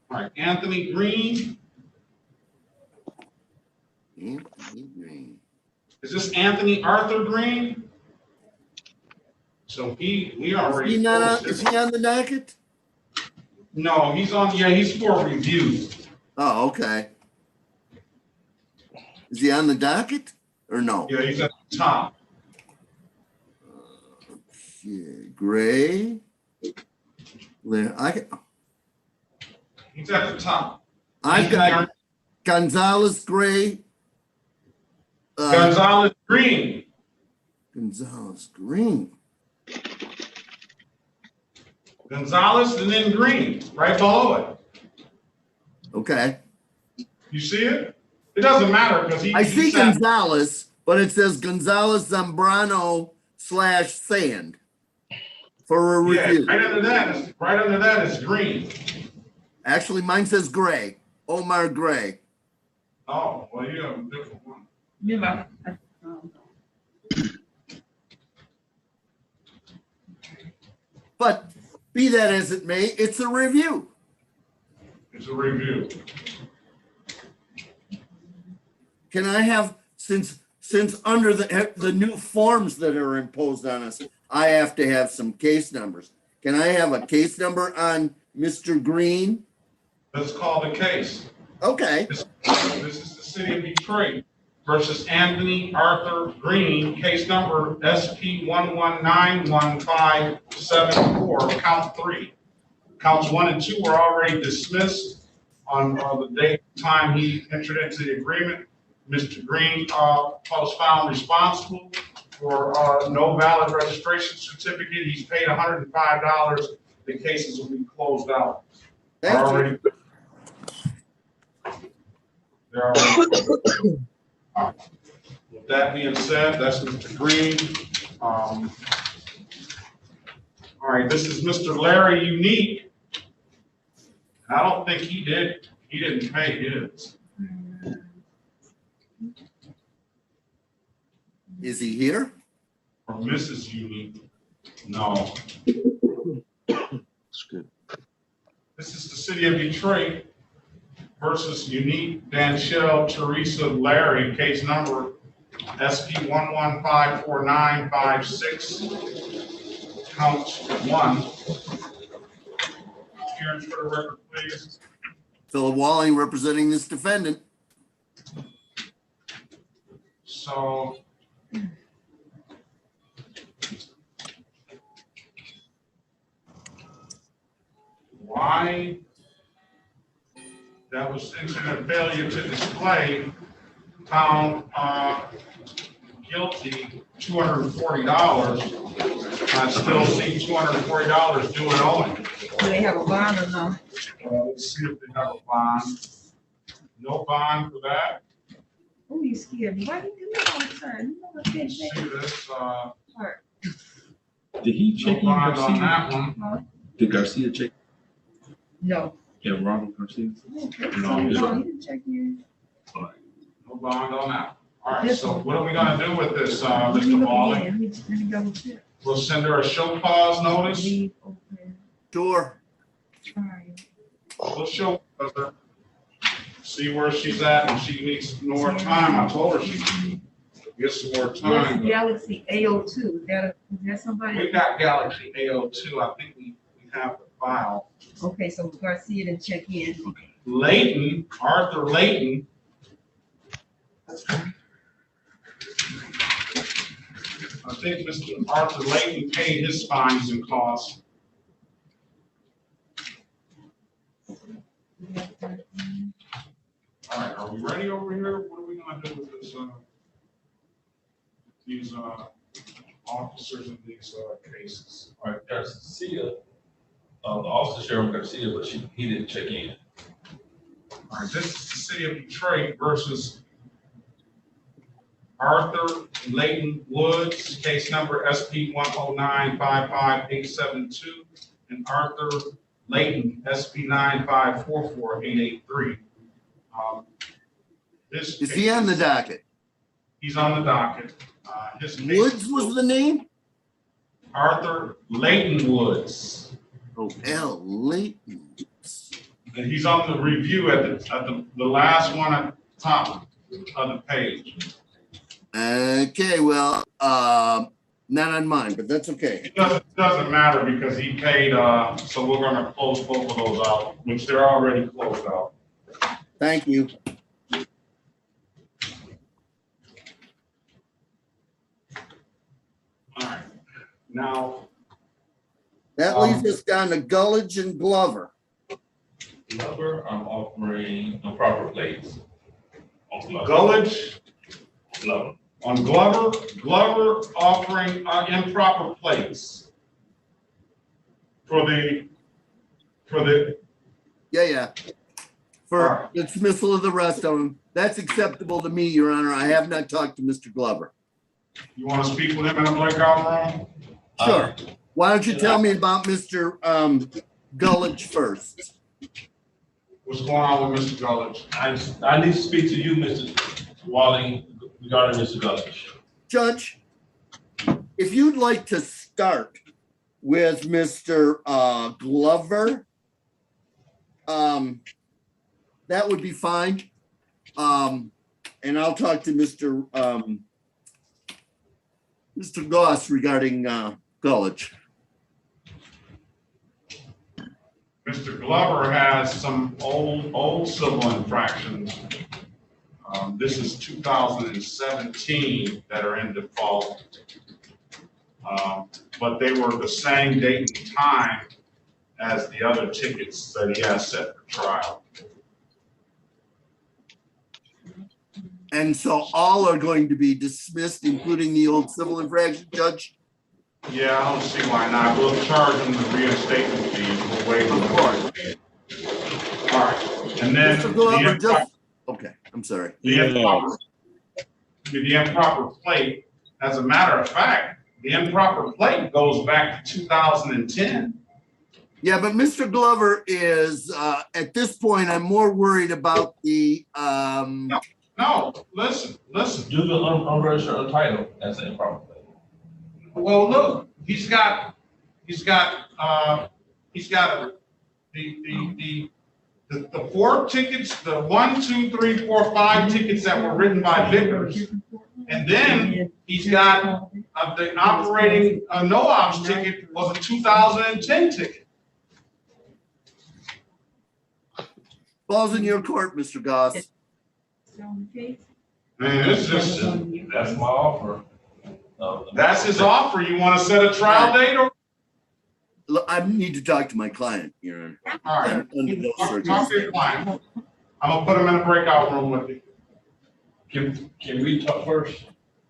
Speaker 2: All right, Anthony Green.
Speaker 4: Anthony Green.
Speaker 2: Is this Anthony Arthur Green? So we already.
Speaker 4: Is he on the docket?
Speaker 2: No, he's for review.
Speaker 4: Oh, okay. Is he on the docket or no?
Speaker 2: Yeah, he's at the top.
Speaker 4: Okay, Gray.
Speaker 2: He's at the top.
Speaker 4: I've got Gonzalez, Gray.
Speaker 2: Gonzalez Green.
Speaker 4: Gonzalez Green.
Speaker 2: Gonzalez and then Green, right below it.
Speaker 4: Okay.
Speaker 2: You see it? It doesn't matter because
Speaker 4: I see Gonzalez, but it says Gonzalez Zambrano /Sand for a review.
Speaker 2: Right under that is Green.
Speaker 4: Actually, mine says Gray. Omar Gray.
Speaker 2: Oh, well, you have a different one.
Speaker 5: Yeah.
Speaker 4: But be that as it may, it's a review.
Speaker 2: It's a review.
Speaker 4: Can I have, since under the new forms that are imposed on us, I have to have some case numbers. Can I have a case number on Mr. Green?
Speaker 2: Let's call the case.
Speaker 4: Okay.
Speaker 2: This is the city of Detroit versus Anthony Arthur Green, case number SP 1191574, count 3. Counts 1 and 2 were already dismissed on the date and time he entered into the agreement. Mr. Green was found responsible for no valid registration certificate. He's paid $105. The cases will be closed out. They're already. With that being said, that's Mr. Green. All right, this is Mr. Larry Unique. I don't think he didn't pay his.
Speaker 4: Is he here?
Speaker 2: Or Mrs. Unique? No.
Speaker 15: That's good.
Speaker 2: This is the city of Detroit versus Unique Danchelle Teresa Larry, case number SP 1154956, count 1. Appearance for the record, please.
Speaker 4: Philip Walling representing this defendant.
Speaker 2: So why that was incident failure to display, found guilty, $240. I still see $240 due and owing.
Speaker 5: Do they have a bond or no?
Speaker 2: Let's see if they have a bond. No bond for that.
Speaker 5: Oh, you scared me. Why did you do that all the time? You know what they
Speaker 2: See
Speaker 5: say.
Speaker 2: this,
Speaker 17: Did he check
Speaker 2: no
Speaker 17: in
Speaker 2: bond on
Speaker 17: Garcia?
Speaker 2: that one.
Speaker 5: Huh?
Speaker 17: Did Garcia check?
Speaker 5: No.
Speaker 17: Yeah, Ronald Garcia.
Speaker 5: No,
Speaker 2: No,
Speaker 5: you didn't check in.
Speaker 2: No bond on that. All right, so what are we gonna do with this, Mr. Walling?
Speaker 5: Let me double check.
Speaker 2: We'll send her a show cause notice.
Speaker 5: Leave open.
Speaker 4: Sure.
Speaker 5: Alright.
Speaker 2: We'll show her, see where she's at, and she needs more time. I told her she could get some more
Speaker 5: What's
Speaker 2: time. but
Speaker 5: Galaxy A02? Is that somebody?
Speaker 2: We got Galaxy A02. I think we have the file.
Speaker 5: Okay, so Garcia didn't check in.
Speaker 2: Layton, Arthur Layton. I think Mr. Arthur Layton paid his fines and costs. All right, are we ready over here? What are we gonna do with this, these officers in these cases?
Speaker 6: All right, Garcia, the officer Sheriff Garcia, but he didn't check in.
Speaker 2: All right, this is the city of Detroit versus Arthur Layton Woods, case number SP 109-55872, and Arthur Layton, SP 9544883.
Speaker 4: Is he on the docket?
Speaker 2: He's on the docket. His case,
Speaker 4: Woods was the name?
Speaker 2: Arthur Layton Woods.
Speaker 4: Oh, L. Layton.
Speaker 2: And he's on the review at the last one at the top of the page.
Speaker 4: Okay, well, not on mine, but that's okay.
Speaker 2: It doesn't matter because he paid, so we're gonna close both of those out, which they're already closed out.
Speaker 4: Thank you.
Speaker 2: All right, now.
Speaker 4: That leaves us down to Gullidge and Glover.
Speaker 6: Glover, I'm offering no proper plates.
Speaker 2: Gullidge?
Speaker 6: Glover.
Speaker 2: On Glover offering improper plates for the.
Speaker 4: Yeah. For dismissal of the rest of them. That's acceptable to me, Your Honor. I have not talked to Mr. Glover.
Speaker 2: You want to speak with him in a breakout room?
Speaker 4: Sure. Why don't you tell me about Mr. Gullidge first?
Speaker 2: What's going on with Mr. Gullidge?
Speaker 6: I need to speak to you, Mr. Walling, regarding Mr. Gullidge.
Speaker 4: Judge, if you'd like to start with Mr. Glover, that would be fine. And I'll talk to Mr. Goss regarding Gullidge.
Speaker 2: Mr. Glover has some old civil infractions. This is 2017 that are in default. But they were the same date and time as the other tickets that he has set for trial.
Speaker 4: And so all are going to be dismissed, including the old civil infraction judge?
Speaker 2: Yeah, I don't see why not. We'll charge him the reinstatement fee. We'll waive the court. All right, and then
Speaker 4: Mr. Glover, just, okay, I'm sorry.
Speaker 2: the improper plate, as a matter of fact, the improper plate goes back to 2010.
Speaker 4: Yeah, but Mr. Glover is, at this point, I'm more worried about the,
Speaker 2: No, listen.
Speaker 6: Do the unregistered untitled, that's an improper plate.
Speaker 2: Well, look, he's got the 4 tickets, the 1, 2, 3, 4, 5 tickets that were written by Vickers. And then he's got the operating no ops ticket was a 2010 ticket.
Speaker 4: balls in your court, Mr. Goss.
Speaker 2: Man, it's just,
Speaker 6: That's my offer.
Speaker 2: that's his offer. You want to set a trial date or?
Speaker 4: Look, I need to talk to my client, Your Honor.
Speaker 2: All right.
Speaker 4: Under those
Speaker 2: Talk to your
Speaker 4: circumstances.
Speaker 2: client. I'm gonna put him in a breakout room with you.
Speaker 6: Can we talk first?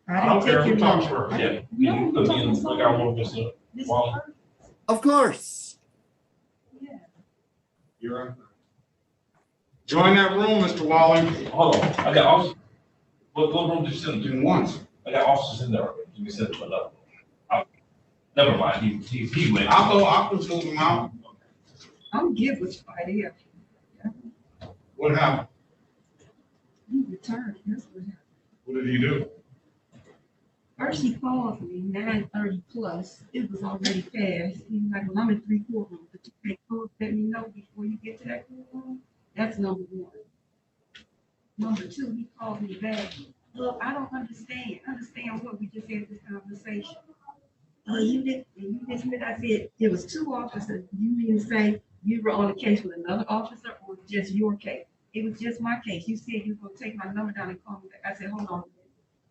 Speaker 2: I don't care who talks first.
Speaker 6: Yeah. Can you put me in the breakout room, Mr. Wally?
Speaker 4: Of course.
Speaker 2: You're in. Join that room, Mr. Wally.
Speaker 6: Hold on, I got officers. What room did you send him to?
Speaker 2: Once.
Speaker 6: I got officers in there. You can send him to another. Never mind, he went.
Speaker 2: I'll just move him out.
Speaker 5: I'm good with idea.
Speaker 2: What happened?
Speaker 5: He returned. That's what happened.
Speaker 2: What did he do?
Speaker 5: First he called me 9:30 plus. It was already past. He was like, well, I'm in 3 courtrooms, but you can't call, let me know before you get to that courtroom. That's number 1. Number 2, he called me back. Look, I don't understand what we just had this conversation. You didn't, I said, it was 2 officers. You didn't say you were on a case with another officer or just your case. It was just my case. You said you were gonna take my number down and call me back. I said, hold on.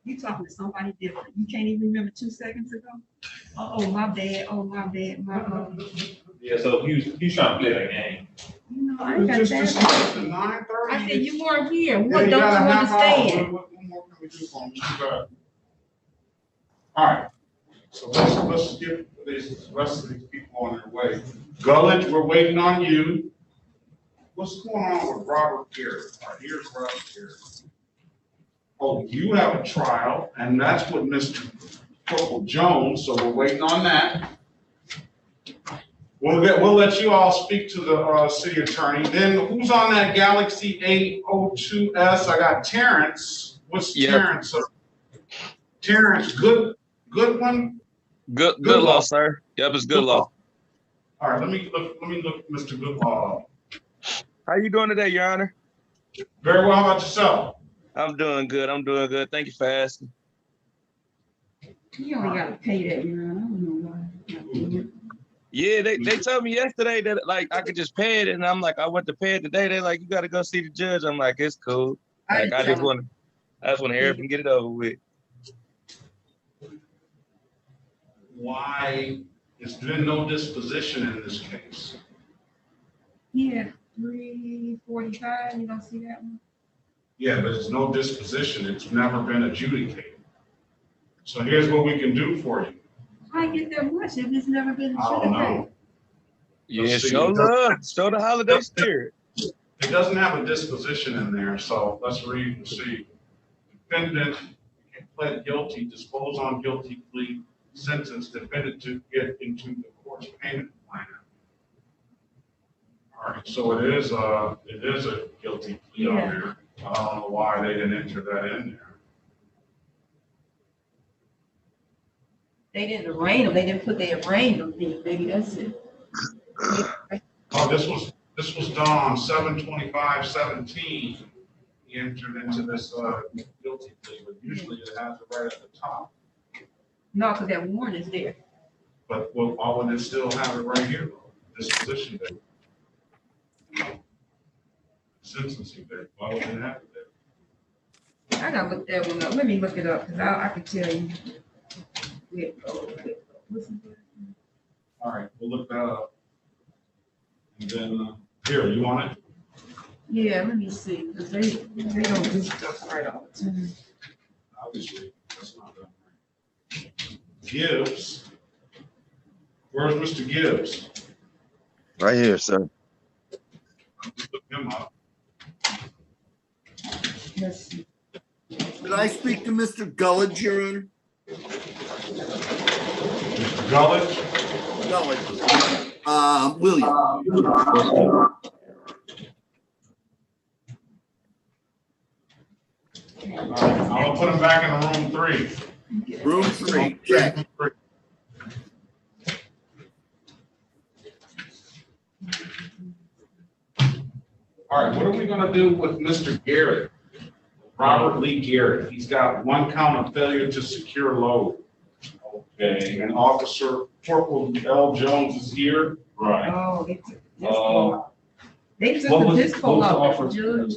Speaker 5: You talking to somebody different. You can't even remember 2 seconds ago? Oh, my bad. Oh, my bad.
Speaker 6: Yeah, so he's trying to play that game.
Speaker 5: You know, I ain't got that.
Speaker 2: 9:30.
Speaker 5: I said, you weren't here.
Speaker 2: Yeah,
Speaker 5: What
Speaker 2: you
Speaker 5: don't
Speaker 2: got
Speaker 5: you
Speaker 2: a half hour.
Speaker 5: understand?
Speaker 2: What more can we do for him? Too bad. All right, so let's get the rest of these people on their way. Gullet, we're waiting on you. What's going on with Robert here? All right, here's Robert here. Oh, you have a trial, and that's with Mr. Corporal Jones, so we're waiting on that. We'll let you all speak to the city attorney. Then who's on that Galaxy 802S? I got Terrence. What's Terrence? Terrence, good one?
Speaker 11: Good law, sir. Yep, it's good law.
Speaker 2: All right, let me look, Mr. Goodlaw.
Speaker 11: How you doing today, Your Honor?
Speaker 2: Very well. How about yourself?
Speaker 11: I'm doing good. Thank you for asking.
Speaker 5: You only gotta pay that, you know. I don't know why.
Speaker 11: Yeah, they told me yesterday that like I could just pay it, and I'm like, I went to pay it today. They're like, you gotta go see the judge. I'm like, it's cool. Like I just want to hear it and get it over with.
Speaker 2: Why is there no disposition in this case?
Speaker 5: Yeah, 345. You don't see that one?
Speaker 2: Yeah, but there's no disposition. It's never been adjudicated. So here's what we can do for you.
Speaker 5: I get that much if it's never been
Speaker 2: I don't know.
Speaker 11: Yeah, show love, show the holiday spirit.
Speaker 2: It doesn't have a disposition in there, so let's read and see. Defendant pled guilty, dispose on guilty plea, sentence, defendant to get into the court's payment plan. All right, so it is a guilty plea on there. I don't know why they didn't enter that in there.
Speaker 5: They didn't arraign them. They didn't put they arraigned them. Maybe that's it.
Speaker 2: Oh, this was done on 7/25/17. He entered into this guilty plea, but usually it has it right at the top.
Speaker 5: No, because that warrant is there.
Speaker 2: But well, why would it still have it right here? Disposition date. Sentencing date. Why would it have it there?
Speaker 5: I gotta look that one up. Let me look it up because I can tell you.
Speaker 2: All right, we'll look that up. And then, here, you want it?
Speaker 5: Yeah, let me see, because they don't do stuff right all the time.
Speaker 2: Obviously, that's not done right. Gibbs. Where's Mr. Gibbs?
Speaker 9: Right here, sir.
Speaker 2: Look him up.
Speaker 5: Let's see.
Speaker 4: Could I speak to Mr. Gullidge, Your Honor?
Speaker 2: Mr. Gullich?
Speaker 4: Gullidge. William.
Speaker 2: I'll put him back in room 3.
Speaker 4: Room 3, check.
Speaker 2: All right, what are we gonna do with Mr. Garrett? Robert Lee Garrett. He's got 1 count of failure to secure load. Okay, and Officer Corporal L. Jones is here. Right.
Speaker 5: Oh, they took the dispo out. They took the dispo out, Judge.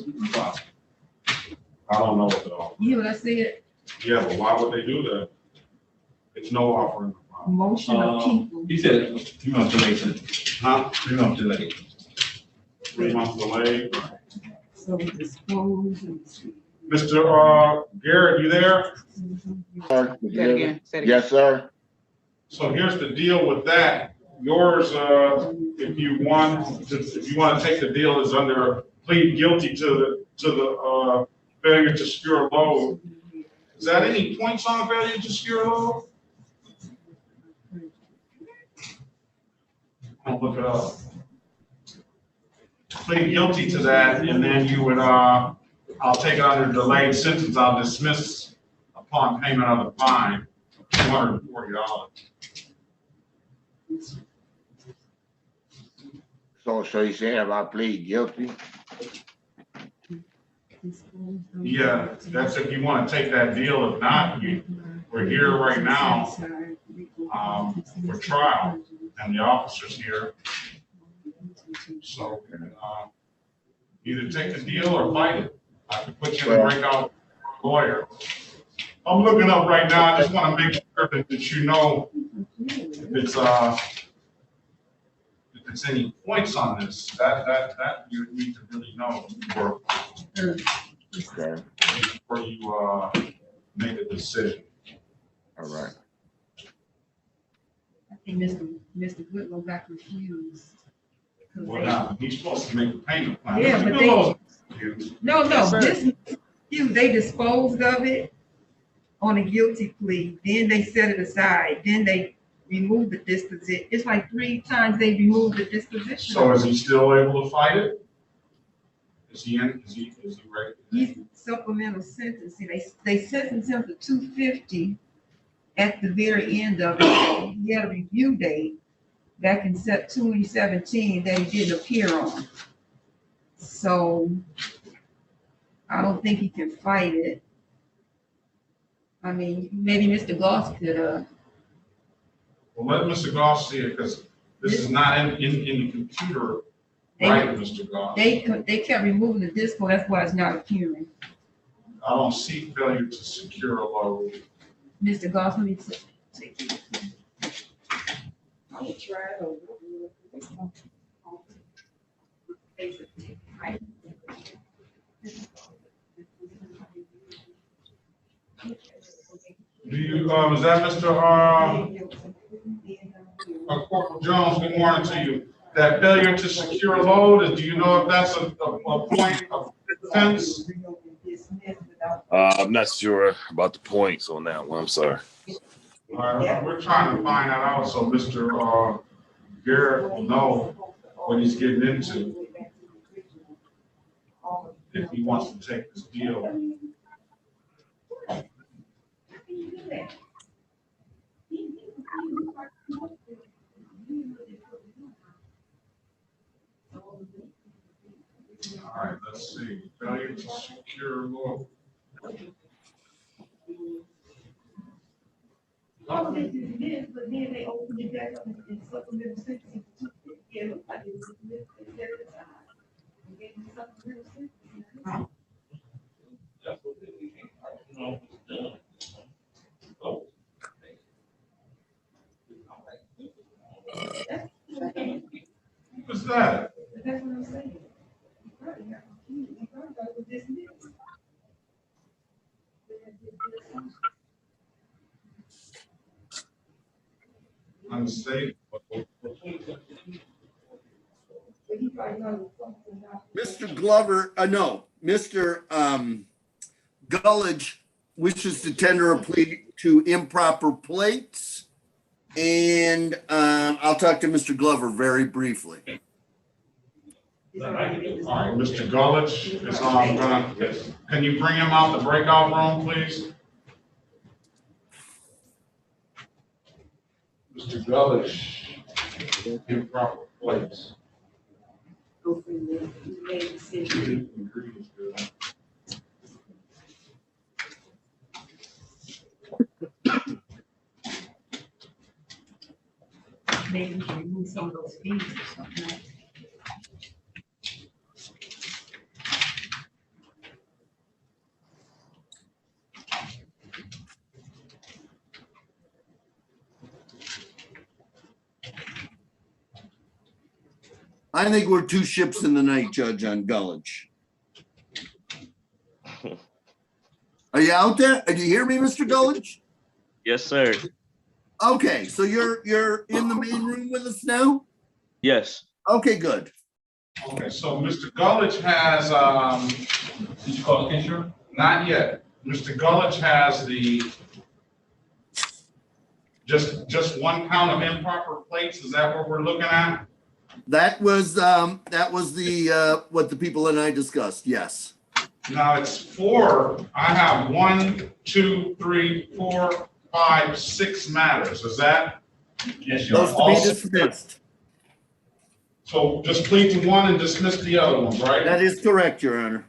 Speaker 2: I don't know what the offer.
Speaker 5: You know what I said?
Speaker 2: Yeah, but why would they do that? It's no offering.
Speaker 5: Motion of people.
Speaker 17: He said 3 months delay.
Speaker 2: Huh?
Speaker 17: 3 months delay.
Speaker 2: 3 months delay.
Speaker 5: So we dispose and see.
Speaker 2: Mr. Garrett, you there?
Speaker 9: Sir,
Speaker 5: Say it again, say it again.
Speaker 9: Yes, sir.
Speaker 2: So here's the deal with that. Yours, if you want to take the deal, is under plead guilty to the failure to secure load. Is that any points on failure to secure load? I'll look it up. Plead guilty to that, and then you would, I'll take it under delayed sentence. I'll dismiss upon payment of the fine of $240.
Speaker 9: So you saying if I plead guilty?
Speaker 2: Yeah, that's if you want to take that deal. If not, we're here right now for trial, and the officer's here. So either take the deal or fight it. I can put you in a breakout lawyer. I'm looking up right now. I just want to make sure that you know if it's any points on this. That you need to really know before you make a decision.
Speaker 9: All right.
Speaker 5: I think Mr. Whitlow got confused.
Speaker 2: What happened? He's supposed to make a payment plan.
Speaker 5: Yeah, but no, they disposed of it on a guilty plea. Then they set it aside. Then they removed the disposition. It's like 3 times they removed the disposition.
Speaker 2: So is he still able to fight it? Is he ready?
Speaker 5: He's supplemental sentencing. They sentenced him to 250 at the very end of it. He had a review date back in 2017 that he didn't appear on. So I don't think he can fight it. I mean, maybe Mr. Goss could.
Speaker 2: Well, let Mr. Goss see it, because this is not in the computer, right, Mr. Goss?
Speaker 5: They kept removing the disco. That's why it's not appearing.
Speaker 2: I don't see failure to secure a load.
Speaker 5: Mr. Goss, let me take it. I will try it over.
Speaker 2: Do you, is that Mr. Corporal Jones? Good morning to you. That failure to secure a load, do you know if that's a point of defense?
Speaker 18: I'm not sure about the points on that one. I'm sorry.
Speaker 2: All right, we're trying to find that out so Mr. Garrett will know what he's getting into if he wants to take this deal. All right, let's see. Failure to secure load.
Speaker 5: All of it is, but then they opened it back up and supplemental sentencing. Yeah, look like it was dismissed and set it aside. And gave them supplemental sentencing.
Speaker 2: What's that?
Speaker 5: That's what I'm saying. You probably got confused. You probably got with this next.
Speaker 2: Unsafe.
Speaker 4: Mr. Glover, no, Mr. Gullidge wishes to tender a plea to improper plates. And I'll talk to Mr. Glover very briefly.
Speaker 2: All right, Mr. Gullich is gonna, can you bring him out the breakout room, please? Mr. Gullich, improper plates.
Speaker 5: Maybe we can remove some of those fees or something like that.
Speaker 4: I think we're two ships in the night, Judge, on Gullidge. Are you out there? Do you hear me, Mr. Gullidge?
Speaker 11: Yes, sir.
Speaker 4: Okay, so you're in the main room with us now?
Speaker 11: Yes.
Speaker 4: Okay, good.
Speaker 2: Okay, so Mr. Gullich has, did you call the insurance? Not yet. Mr. Gullich has the, just one count of improper plates. Is that what we're looking at?
Speaker 4: That was the what the people and I discussed, yes.
Speaker 2: Now it's four. I have 1, 2, 3, 4, 5, 6 matters. Is that?
Speaker 17: Yes,
Speaker 4: Those to be dismissed.
Speaker 2: So just plead to one and dismiss the other ones, right?
Speaker 4: That is correct, Your Honor.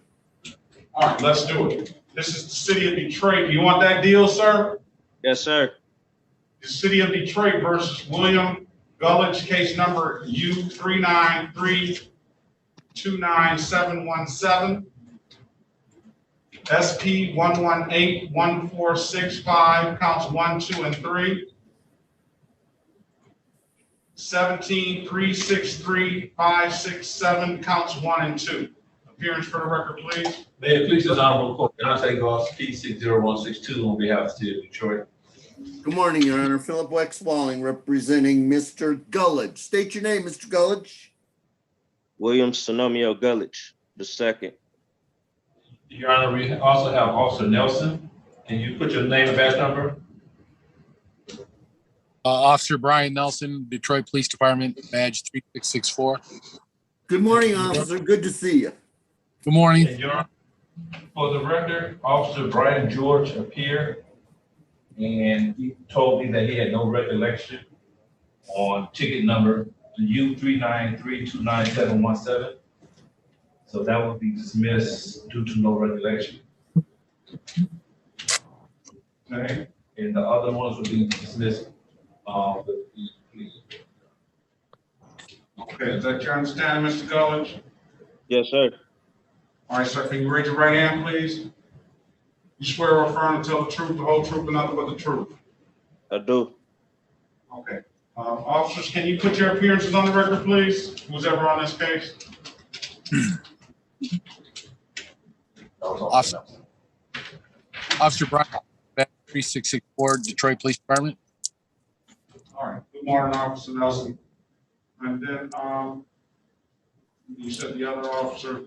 Speaker 2: All right, let's do it. This is the city of Detroit. You want that deal, sir?
Speaker 11: Yes, sir.
Speaker 2: The city of Detroit versus William Gullich, case number U393-29717. SP 1181465, counts 1, 2, and 3. 17363567, counts 1 and 2. Appearance for the record, please.
Speaker 17: May it please this honorable court, can I take off P60162 on behalf of the city of Detroit?
Speaker 4: Good morning, Your Honor. Philip Wex Walling representing Mr. Gullidge. State your name, Mr. Gullidge.
Speaker 11: William Sonomio Gullich II.
Speaker 17: Your Honor, we also have Officer Nelson. Can you put your name and badge number?
Speaker 16: Officer Brian Nelson, Detroit Police Department, badge 3664.
Speaker 4: Good morning, officer. Good to see you.
Speaker 16: Good morning.
Speaker 17: And Your Honor, for the record, Officer Brian George appeared, and he told me that he had no recollection on ticket number U393-29717. So that will be dismissed due to no recollection.
Speaker 2: Okay.
Speaker 17: And the other ones will be dismissed with the plea.
Speaker 2: Okay, is that your understanding, Mr. Gullich?
Speaker 11: Yes, sir.
Speaker 2: All right, sir, can you raise your right hand, please? You swear or affirm to tell the truth, the whole truth, and nothing but the truth?
Speaker 11: I do.
Speaker 2: Okay. Officers, can you put your appearances on the record, please? Who's ever on this case?
Speaker 16: Officer Brian, badge 3664, Detroit Police Department.
Speaker 2: All right, good morning, Officer Nelson. And then, you said the other officer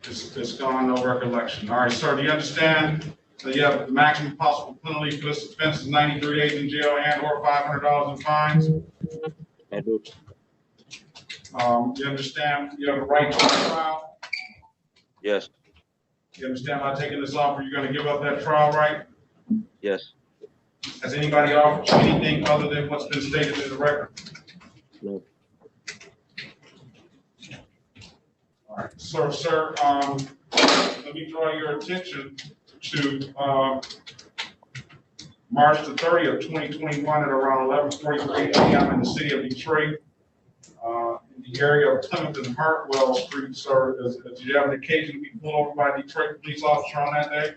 Speaker 2: is gone, no recollection. All right, sir, do you understand that you have the maximum possible penalty for this offense is 93 days in jail and or $500 in fines?
Speaker 11: I do.
Speaker 2: You understand you have a right to a trial?
Speaker 11: Yes.
Speaker 2: You understand by taking this offer, you're gonna give up that trial right?
Speaker 11: Yes.
Speaker 2: Has anybody offered you anything other than what's been stated in the record?
Speaker 11: No.
Speaker 2: All right, sir, let me draw your attention to March the 30th, 2021 at around 11:43 a.m. in the city of Detroit, in the area of Plymouth and Hartwell Street, sir. Did you have an occasion to be pulled over by a Detroit police officer on that day?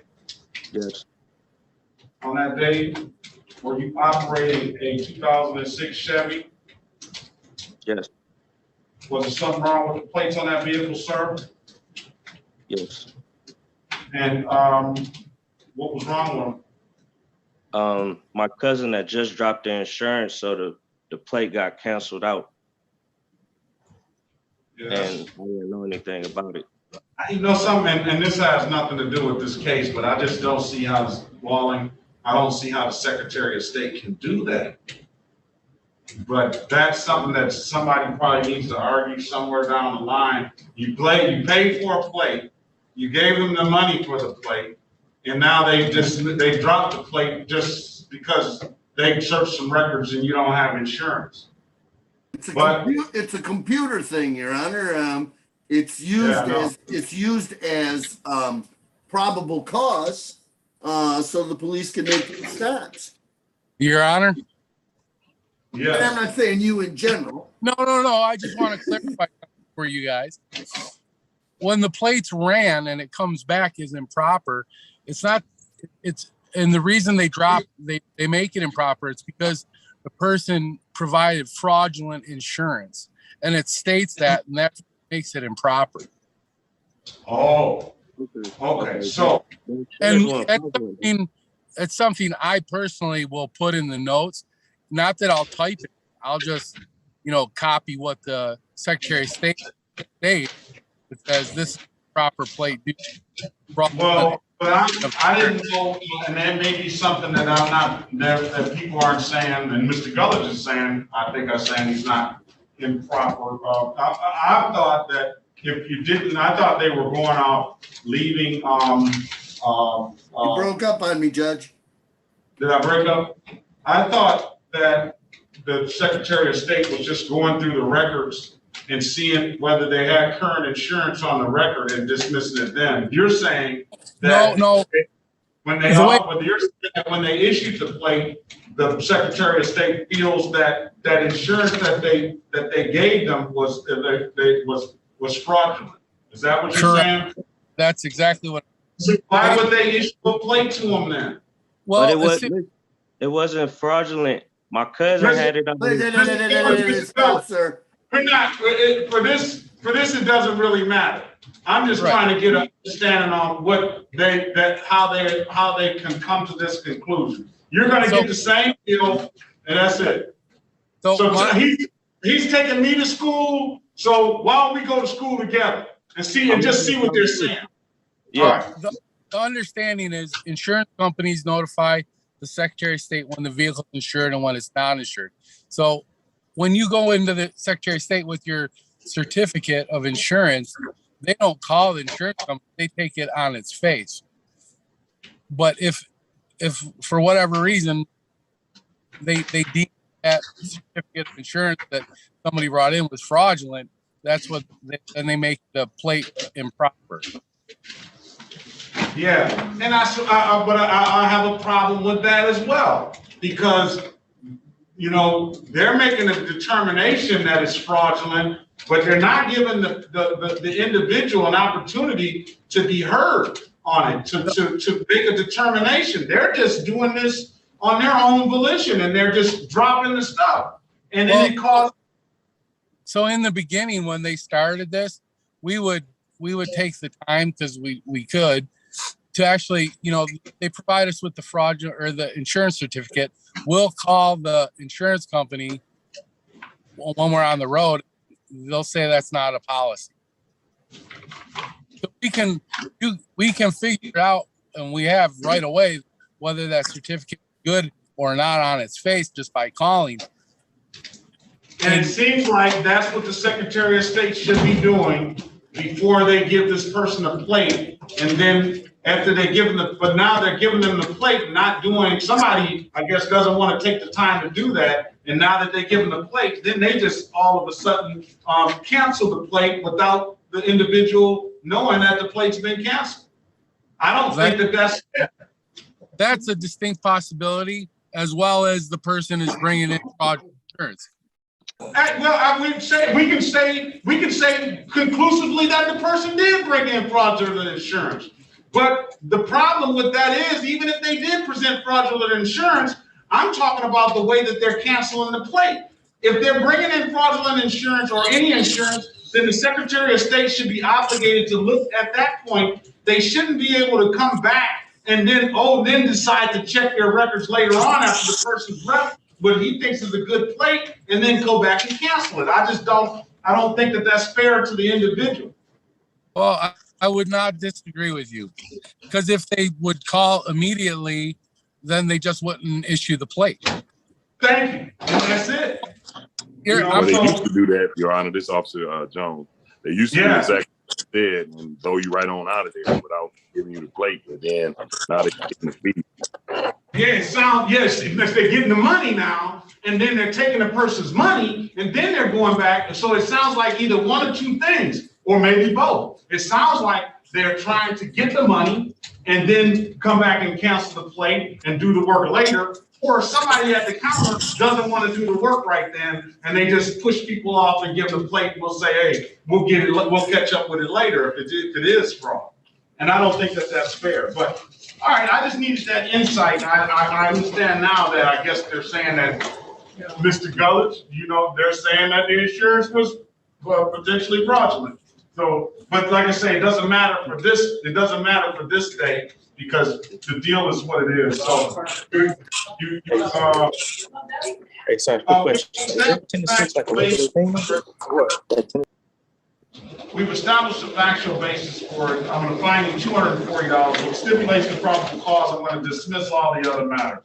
Speaker 11: Yes.
Speaker 2: On that day, were you operating a 2006 Chevy?
Speaker 11: Yes.
Speaker 2: Was there something wrong with the plates on that vehicle, sir?
Speaker 19: Yes.
Speaker 2: And what was wrong with them?
Speaker 19: My cousin had just dropped the insurance, so the plate got canceled out.
Speaker 2: Yeah.
Speaker 19: And I didn't know anything about it.
Speaker 2: You know something, and this has nothing to do with this case, but I just don't see how I don't see how the Secretary of State can do that. But that's something that somebody probably needs to argue somewhere down the line. You paid for a plate, you gave them the money for the plate, and now they dropped the plate just because they searched some records and you don't have insurance.
Speaker 4: It's a computer thing, Your Honor. It's used as probable cause, so the police can make stops.
Speaker 16: Your Honor.
Speaker 2: Yeah.
Speaker 4: And I'm not saying you in general.
Speaker 16: No. I just want to clarify for you guys. When the plates ran and it comes back as improper, and the reason they make it improper, it's because the person provided fraudulent insurance, and it states that, and that makes it improper.
Speaker 2: Oh, okay. So,
Speaker 16: and it's something I personally will put in the notes. Not that I'll type it. I'll just, copy what the Secretary of State states. It says this proper plate.
Speaker 2: Well, but I didn't know, and that may be something that that people aren't saying, and Mr. Gullidge is saying, I think I'm saying he's not improper. I thought that if you didn't, I thought they were going off leaving. You
Speaker 4: broke up on me, Judge.
Speaker 2: Did I break up? I thought that the Secretary of State was just going through the records and seeing whether they had current insurance on the record and dismissing it then. You're saying that
Speaker 16: no.
Speaker 2: When they issued the plate, the Secretary of State feels that insurance that they gave them was fraudulent. Is that what you're saying?
Speaker 16: That's exactly what.
Speaker 2: So why would they issue a plate to them then?
Speaker 19: Well, it wasn't fraudulent. My cousin had it on.
Speaker 2: Stop, sir. We're not for this. It doesn't really matter. I'm just trying to get an understanding on how they can come to this conclusion. You're going to get the same deal, and that's it. So he's taking me to school. So why don't we go to school together and just see what they're saying?
Speaker 16: Yeah. The understanding is insurance companies notify the Secretary of State when the vehicle is insured and when it's not insured. So when you go into the Secretary of State with your certificate of insurance, they don't call the insurance company, they take it on its face. But if for whatever reason they deem that certificate of insurance that somebody brought in was fraudulent, that's what then they make the plate improper.
Speaker 2: Yeah, and I have a problem with that as well, because they're making a determination that it's fraudulent, but they're not giving the individual an opportunity to be heard on it, to make a determination. They're just doing this on their own volition, and they're just dropping the stuff. And then it caused.
Speaker 16: So in the beginning, when they started this, we would take the time, because we could, to actually, they provide us with the fraudulent or the insurance certificate. We'll call the insurance company when we're on the road. They'll say that's not a policy. So we can figure it out, and we have right away whether that certificate is good or not on its face just by calling.
Speaker 2: And it seems like that's what the Secretary of State should be doing before they give this person a plate. And then after they give them but now they're giving them the plate, not doing, somebody, I guess, doesn't want to take the time to do that. And now that they give them the plate, then they just all of a sudden cancel the plate without the individual knowing that the plate's been canceled. I don't think that's it.
Speaker 16: That's a distinct possibility, as well as the person is bringing in fraudulent insurance.
Speaker 2: Well, we can say conclusively that the person did bring in fraudulent insurance. But the problem with that is, even if they did present fraudulent insurance, I'm talking about the way that they're canceling the plate. If they're bringing in fraudulent insurance or any insurance, then the Secretary of State should be obligated to look at that point. They shouldn't be able to come back and then decide to check their records later on after the person's left what he thinks is a good plate and then go back and cancel it. I don't think that that's fair to the individual.
Speaker 16: Well, I would not disagree with you, because if they would call immediately, then they just wouldn't issue the plate.
Speaker 2: Thank you. And that's it.
Speaker 18: Well, they used to do that, Your Honor. This Officer Jones. They used to do exactly what they did and throw you right on out of there without giving you the plate. But then now they're getting the fee.
Speaker 2: Yes, if they're getting the money now, and then they're taking the person's money, and then they're going back. So it sounds like either one or two things, or maybe both. It sounds like they're trying to get the money and then come back and cancel the plate and do the work later. Or somebody at the counter doesn't want to do the work right then, and they just push people off and give them the plate. And we'll say, hey, we'll catch up with it later if it is fraud. And I don't think that that's fair. But all right, I just needed that insight. I understand now that I guess they're saying that Mr. Gullidge, they're saying that the insurance was potentially fraudulent. So, but like I say, it doesn't matter for this. It doesn't matter for this day because the deal is what it is. So,
Speaker 20: hey, sorry, quick question.
Speaker 2: We've established a factual basis for it. I'm going to fine you $240. With stipulation of probable cause, I'm going to dismiss all the other matters.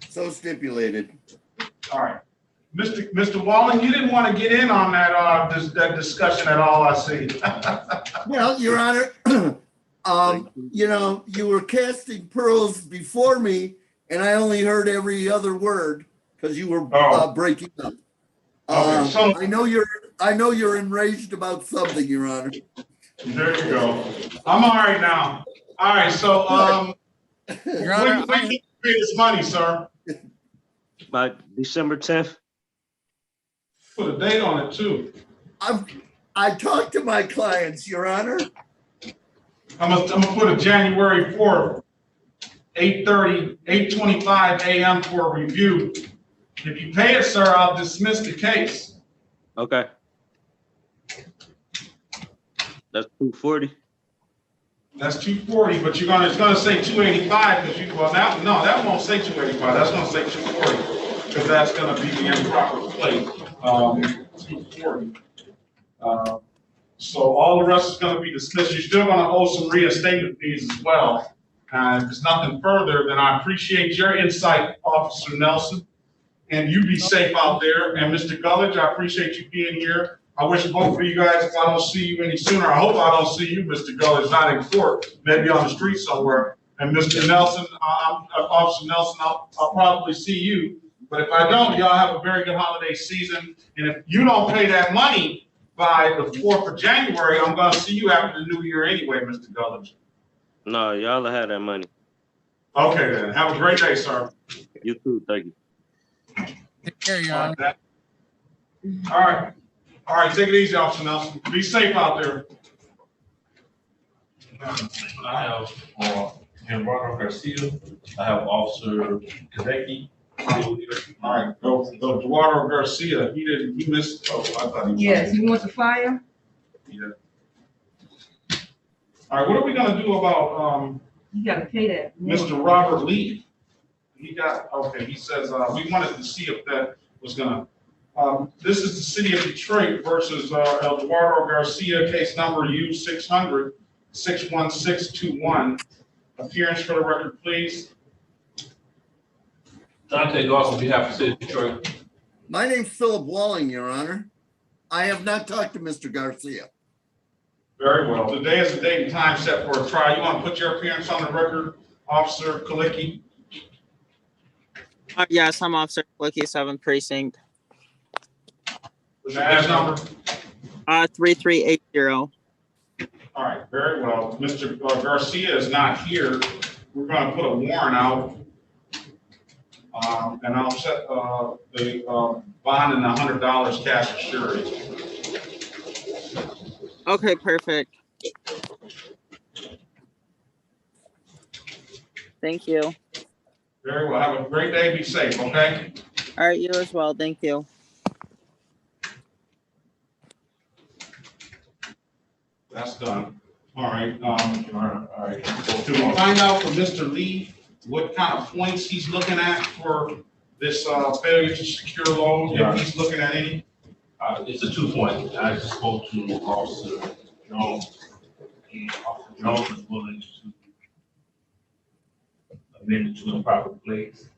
Speaker 4: So stipulated.
Speaker 2: All right. Mr. Wallen, you didn't want to get in on that discussion at all, I see.
Speaker 4: Well, Your Honor, you were casting pearls before me, and I only heard every other word because you were breaking up.
Speaker 2: Okay, so
Speaker 4: I know you're enraged about something, Your Honor.
Speaker 2: There you go. I'm all right now. All right, so
Speaker 16: Your Honor,
Speaker 2: when can you pay this money, sir?
Speaker 19: By December 10th.
Speaker 2: Put a date on it too.
Speaker 4: I talk to my clients, Your Honor.
Speaker 2: I'm gonna put a January 4th, 8:25 a.m. for a review. If you pay it, sir, I'll dismiss the case.
Speaker 19: Okay. That's $240.
Speaker 2: That's $240, but it's gonna say $285 because that won't say $285. That's gonna say $240 because that's gonna be the improper plate. $240. So all the rest is gonna be dismissed. You're still gonna owe some reinstatement fees as well. If there's nothing further, then I appreciate your insight, Officer Nelson. And you be safe out there. And Mr. Gullidge, I appreciate you being here. I wish both of you guys, if I don't see you any sooner, I hope I don't see you, Mr. Gullidge, not in court, maybe on the street somewhere. And Mr. Nelson, Officer Nelson, I'll probably see you. But if I don't, y'all have a very good holiday season. And if you don't pay that money by the 4th of January, I'm going to see you after the new year anyway, Mr. Gullidge.
Speaker 19: No, y'all have that money.
Speaker 2: Okay, then. Have a great day, sir.
Speaker 19: You too. Thank you.
Speaker 16: Take care, Your Honor.
Speaker 2: All right. All right, take it easy, Officer Nelson. Be safe out there.
Speaker 17: I have Gerardo Garcia. I have Officer Kadeki.
Speaker 2: All right, go Eduardo Garcia. He missed. Oh, I thought he was.
Speaker 5: Yes, you want the flyer?
Speaker 2: Yeah. All right, what are we gonna do about
Speaker 5: You gotta pay that.
Speaker 2: Mr. Robert Lee? He says we wanted to see if that was gonna. This is the city of Detroit versus Eduardo Garcia, case number U600-61621. Appearance for the record, please.
Speaker 17: Dante Goss on behalf of the city of Detroit.
Speaker 4: My name's Philip Walling, Your Honor. I have not talked to Mr. Garcia.
Speaker 2: Very well. Today is the date and time set for a trial. You want to put your appearance on the record, Officer Kalicki?
Speaker 21: Yes, I'm Officer Kalicki, 7th Precinct.
Speaker 2: The badge number?
Speaker 21: 3380.
Speaker 2: All right, very well. Mr. Garcia is not here. We're going to put a warrant out. And I'll set the bond and $100 cash assured.
Speaker 21: Okay, perfect. Thank you.
Speaker 2: Very well. Have a great day. Be safe, okay?
Speaker 21: All right, you as well. Thank you.
Speaker 2: That's done. All right, all right. To find out from Mr. Lee what kind of points he's looking at for this failure to secure loan, if he's looking at any.
Speaker 17: It's a 2 point. I just spoke to Officer Jones. And Officer Jones is willing to amend it to improper place.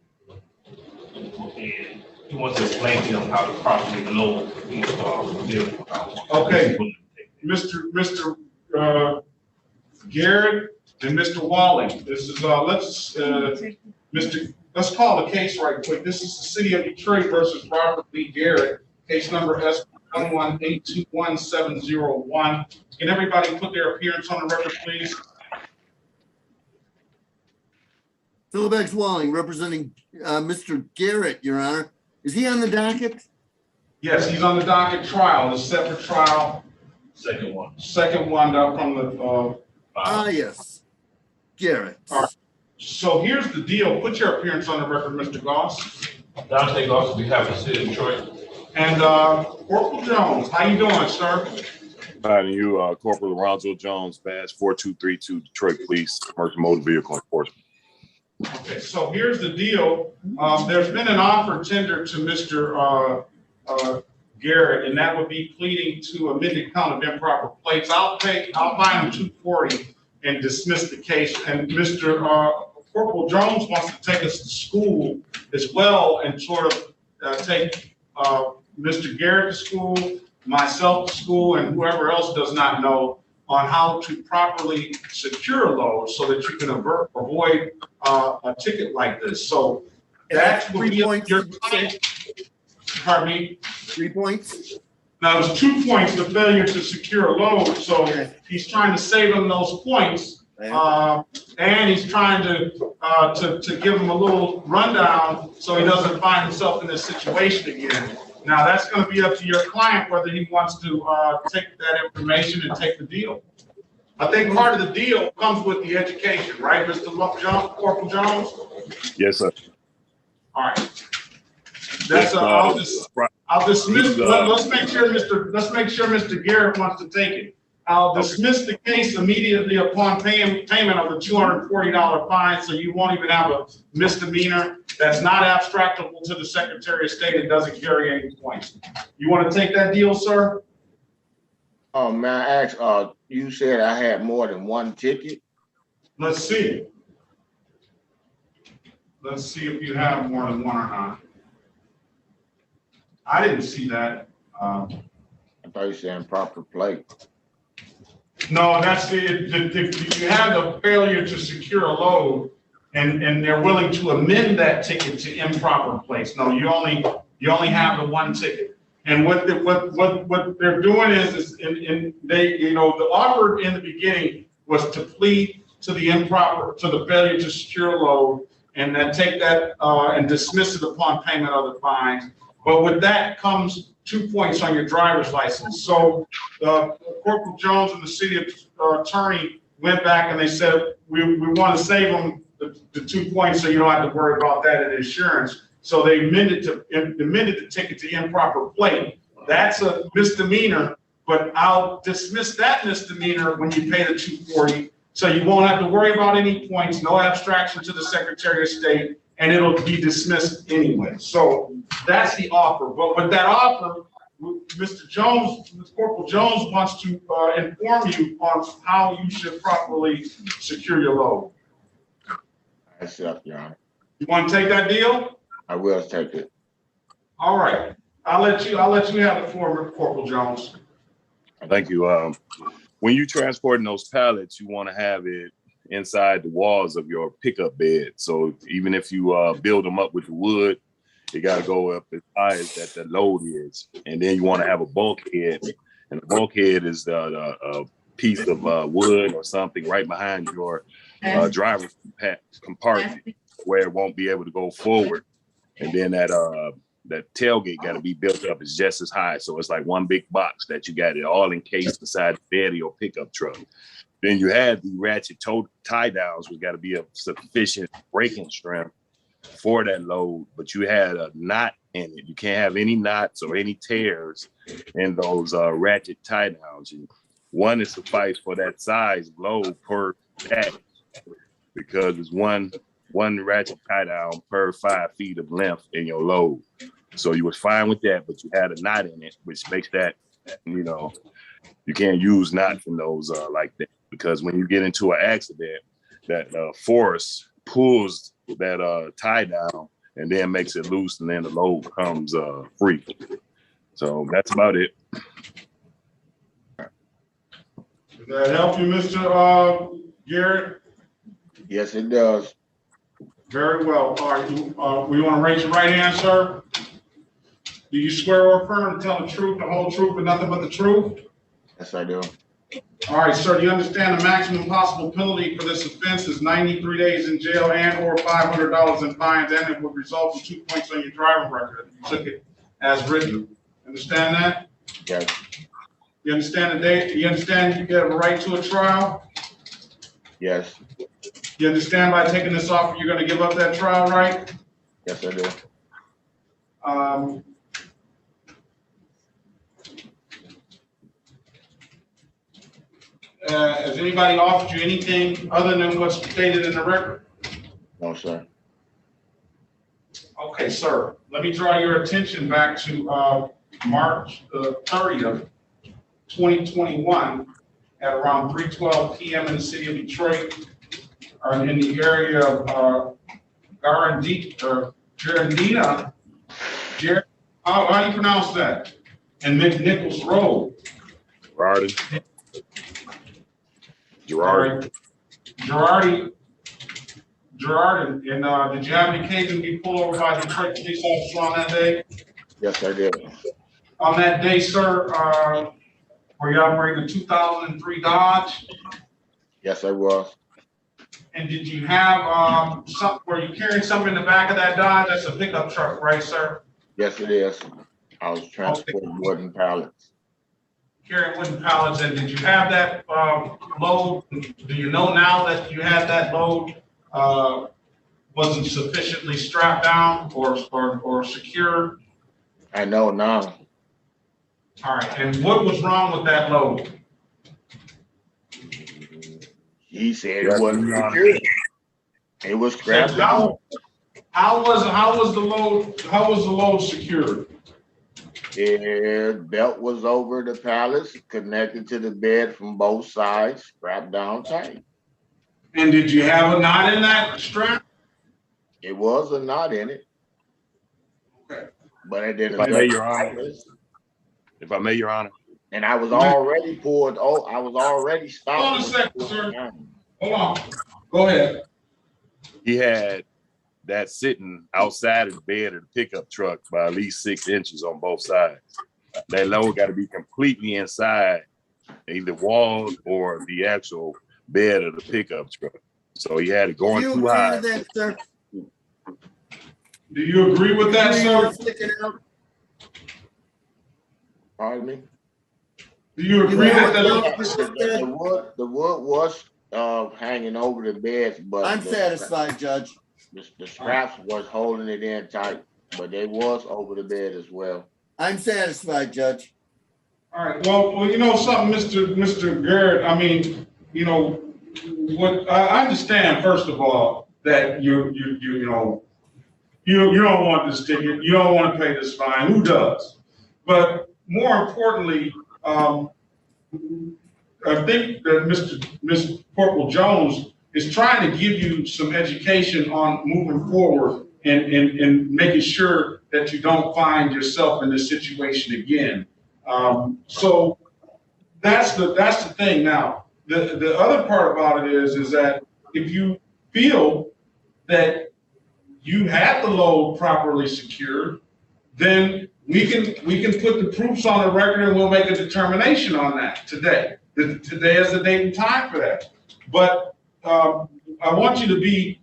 Speaker 17: And he wants to explain to them how to properly load these vehicles.
Speaker 2: Okay, Mr. Garrett and Mr. Walling, this is, let's call the case right quick. This is the City of Detroit versus Robert Lee Garrett, case number S11821701. Can everybody put their appearance on the record, please?
Speaker 4: Philip X. Walling, representing Mr. Garrett, Your Honor. Is he on the docket?
Speaker 2: Yes, he's on the docket trial, the separate trial.
Speaker 17: Second one.
Speaker 2: Second one up from the.
Speaker 4: Yes. Garrett.
Speaker 2: All right. So here's the deal. Put your appearance on the record, Mr. Goss.
Speaker 17: Dante Goss, we have the City of Detroit.
Speaker 2: And Corporal Jones, how you doing, sir?
Speaker 18: And you, Corporal Alonzo Jones, badge 4232, Detroit Police, Commercial Motor Vehicle Enforcement.
Speaker 2: Okay, so here's the deal. There's been an offer tendered to Mr. Garrett, and that would be pleading to amended count of improper plates. I'll find him 240 and dismiss the case. And Mr. Corporal Jones wants to take us to school as well and sort of take Mr. Garrett to school, myself to school, and whoever else does not know on how to properly secure loads so that you can avoid a ticket like this. So that's
Speaker 4: 3 points.
Speaker 2: Pardon me?
Speaker 4: 3 points?
Speaker 2: Now, it was 2 points, the failure to secure a load. So he's trying to save him those points. And he's trying to give him a little rundown so he doesn't find himself in this situation again. Now, that's going to be up to your client whether he wants to take that information and take the deal. I think part of the deal comes with the education, right, Mr. Corporal Jones?
Speaker 18: Yes, sir.
Speaker 2: All right. That's I'll dismiss. Let's make sure Mr. Garrett wants to take it. I'll dismiss the case immediately upon payment of the $240 fine, so you won't even have a misdemeanor that's not abstractable to the Secretary of State and doesn't carry any points. You want to take that deal, sir?
Speaker 9: May I ask, you said I had more than one ticket?
Speaker 2: Let's see. Let's see if you have more than one or not. I didn't see that.
Speaker 9: I thought you said improper plate.
Speaker 2: No, that's it. If you have the failure to secure a load and they're willing to amend that ticket to improper place. No, you only have the one ticket. And what they're doing is they, the offer in the beginning was to plead to the failure to secure a load and then take that and dismiss it upon payment of the fines. But with that comes 2 points on your driver's license. So Corporal Jones and the city attorney went back and they said, we want to save them the 2 points so you don't have to worry about that in insurance. So they amended the ticket to improper plate. That's a misdemeanor, but I'll dismiss that misdemeanor when you pay the $240. So you won't have to worry about any points, no abstraction to the Secretary of State, and it'll be dismissed anyway. So that's the offer. But with that offer, Mr. Jones, Corporal Jones wants to inform you on how you should properly secure your load.
Speaker 9: That's up, Your Honor.
Speaker 2: You want to take that deal?
Speaker 9: I will take it.
Speaker 2: All right. I'll let you have the floor, Corporal Jones.
Speaker 18: Thank you. When you transporting those pallets, you want to have it inside the walls of your pickup bed. So even if you build them up with the wood, you got to go up as high as that the load is. And then you want to have a bulkhead. And the bulkhead is a piece of wood or something right behind your driver's compartment where it won't be able to go forward. And then that tailgate got to be built up as just as high. So it's like one big box that you got it all encased beside the bed of your pickup truck. Then you have the ratchet tie downs, which got to be a sufficient braking strength for that load, but you had a knot in it. You can't have any knots or any tears in those ratchet tie downs. one is suffice for that size load per jack, because it's one ratchet tie down per 5 feet of length in your load. So you was fine with that, but you had a knot in it, which makes that, you know, you can't use knots in those like that, because when you get into an accident, that force pulls that tie down and then makes it loose, and then the load comes free. So that's about it.
Speaker 2: Does that help you, Mr. Garrett?
Speaker 9: Yes, it does.
Speaker 2: Very well. All right, we want to raise your right hand, sir. Do you swear or affirm to tell the truth, the whole truth, and nothing but the truth?
Speaker 9: Yes, I do.
Speaker 2: All right, sir, do you understand the maximum possible penalty for this offense is 93 days in jail and or $500 in fines, and it would result in 2 points on your driving record if you took it as written? Understand that?
Speaker 9: Yes.
Speaker 2: You understand the date? You understand you have a right to a trial?
Speaker 9: Yes.
Speaker 2: You understand by taking this offer, you're going to give up that trial right?
Speaker 9: Yes, I do.
Speaker 2: Has anybody offered you anything other than what's stated in the record?
Speaker 9: No, sir.
Speaker 2: Okay, sir. Let me draw your attention back to March 30th, 2021, at around 3:12 p.m. in the city of Detroit, in the area of Garandina. How do you pronounce that? And McNichols Road. Girardi. And did you have any occasion to be pulled over by the Detroit police officer on that day?
Speaker 9: Yes, I did.
Speaker 2: On that day, sir, were you operating a 2003 Dodge?
Speaker 9: Yes, I was.
Speaker 2: And did you have were you carrying something in the back of that Dodge? That's a pickup truck, right, sir?
Speaker 9: Yes, it is. I was transporting wooden pallets.
Speaker 2: Carrying wooden pallets, and did you have that load? Do you know now that you had that load wasn't sufficiently strapped down or secure?
Speaker 9: I know now.
Speaker 2: All right, and what was wrong with that load?
Speaker 9: He said it wasn't secure. It was strapped down.
Speaker 2: How was the load secured?
Speaker 9: The belt was over the pallets, connected to the bed from both sides, strapped down tight.
Speaker 2: And did you have a knot in that strap?
Speaker 9: It was a knot in it.
Speaker 2: Okay.
Speaker 9: But it didn't.
Speaker 18: If I may, Your Honor.
Speaker 9: And I was already pulled. Oh, I was already stopped.
Speaker 2: Hold on a second, sir. Hold on. Go ahead.
Speaker 18: He had that sitting outside of the bed of the pickup truck by at least 6 inches on both sides. That load got to be completely inside either walls or the actual bed of the pickup truck. So he had it going too high.
Speaker 4: Sir?
Speaker 2: Do you agree with that, sir?
Speaker 9: Pardon me?
Speaker 2: Do you agree with that?
Speaker 9: The wood was hanging over the beds, but
Speaker 4: I'm satisfied, Judge.
Speaker 9: The straps was holding it in tight, but they was over the bed as well.
Speaker 4: I'm satisfied, Judge.
Speaker 2: All right. Well, you know something, Mr. Garrett. I mean, you know, what I understand first of all that you don't want this ticket, you don't want to pay this fine. Who does? But more importantly, I think that Mr. Corporal Jones is trying to give you some education on moving forward and making sure that you don't find yourself in this situation again. So that's the thing. Now, the other part about it is that if you feel that you had the load properly secured, then we can put the proofs on the record and we'll make a determination on that today. Today is the date and time for that. But I want you to be,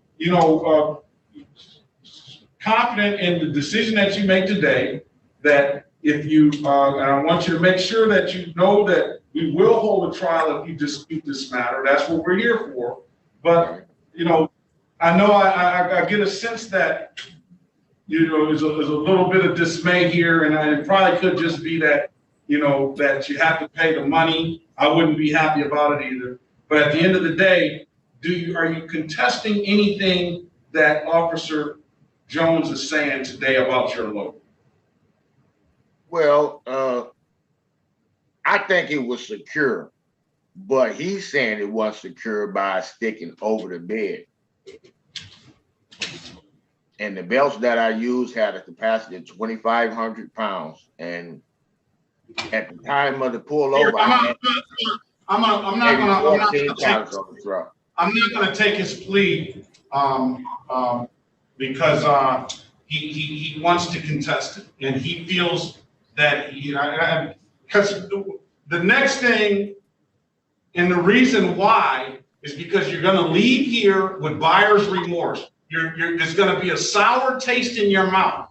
Speaker 2: confident in the decision that you make today. That if you, and I want you to make sure that you know that we will hold a trial if you dispute this matter. That's what we're here for. But I know I get a sense that there's a little bit of dismay here, and it probably could just be that you know, that you have to pay the money, I wouldn't be happy about it either. But at the end of the day, are you contesting anything that Officer Jones is saying today about your load?
Speaker 9: Well, I think it was secure, but he's saying it was secure by sticking over the bed. And the belts that I used had a capacity of 2,500 pounds. And at the time of the pullover,
Speaker 2: I'm not gonna take his plea because he wants to contest it, and he feels that because the next thing and the reason why is because you're gonna leave here with buyer's remorse. There's gonna be a sour taste in your mouth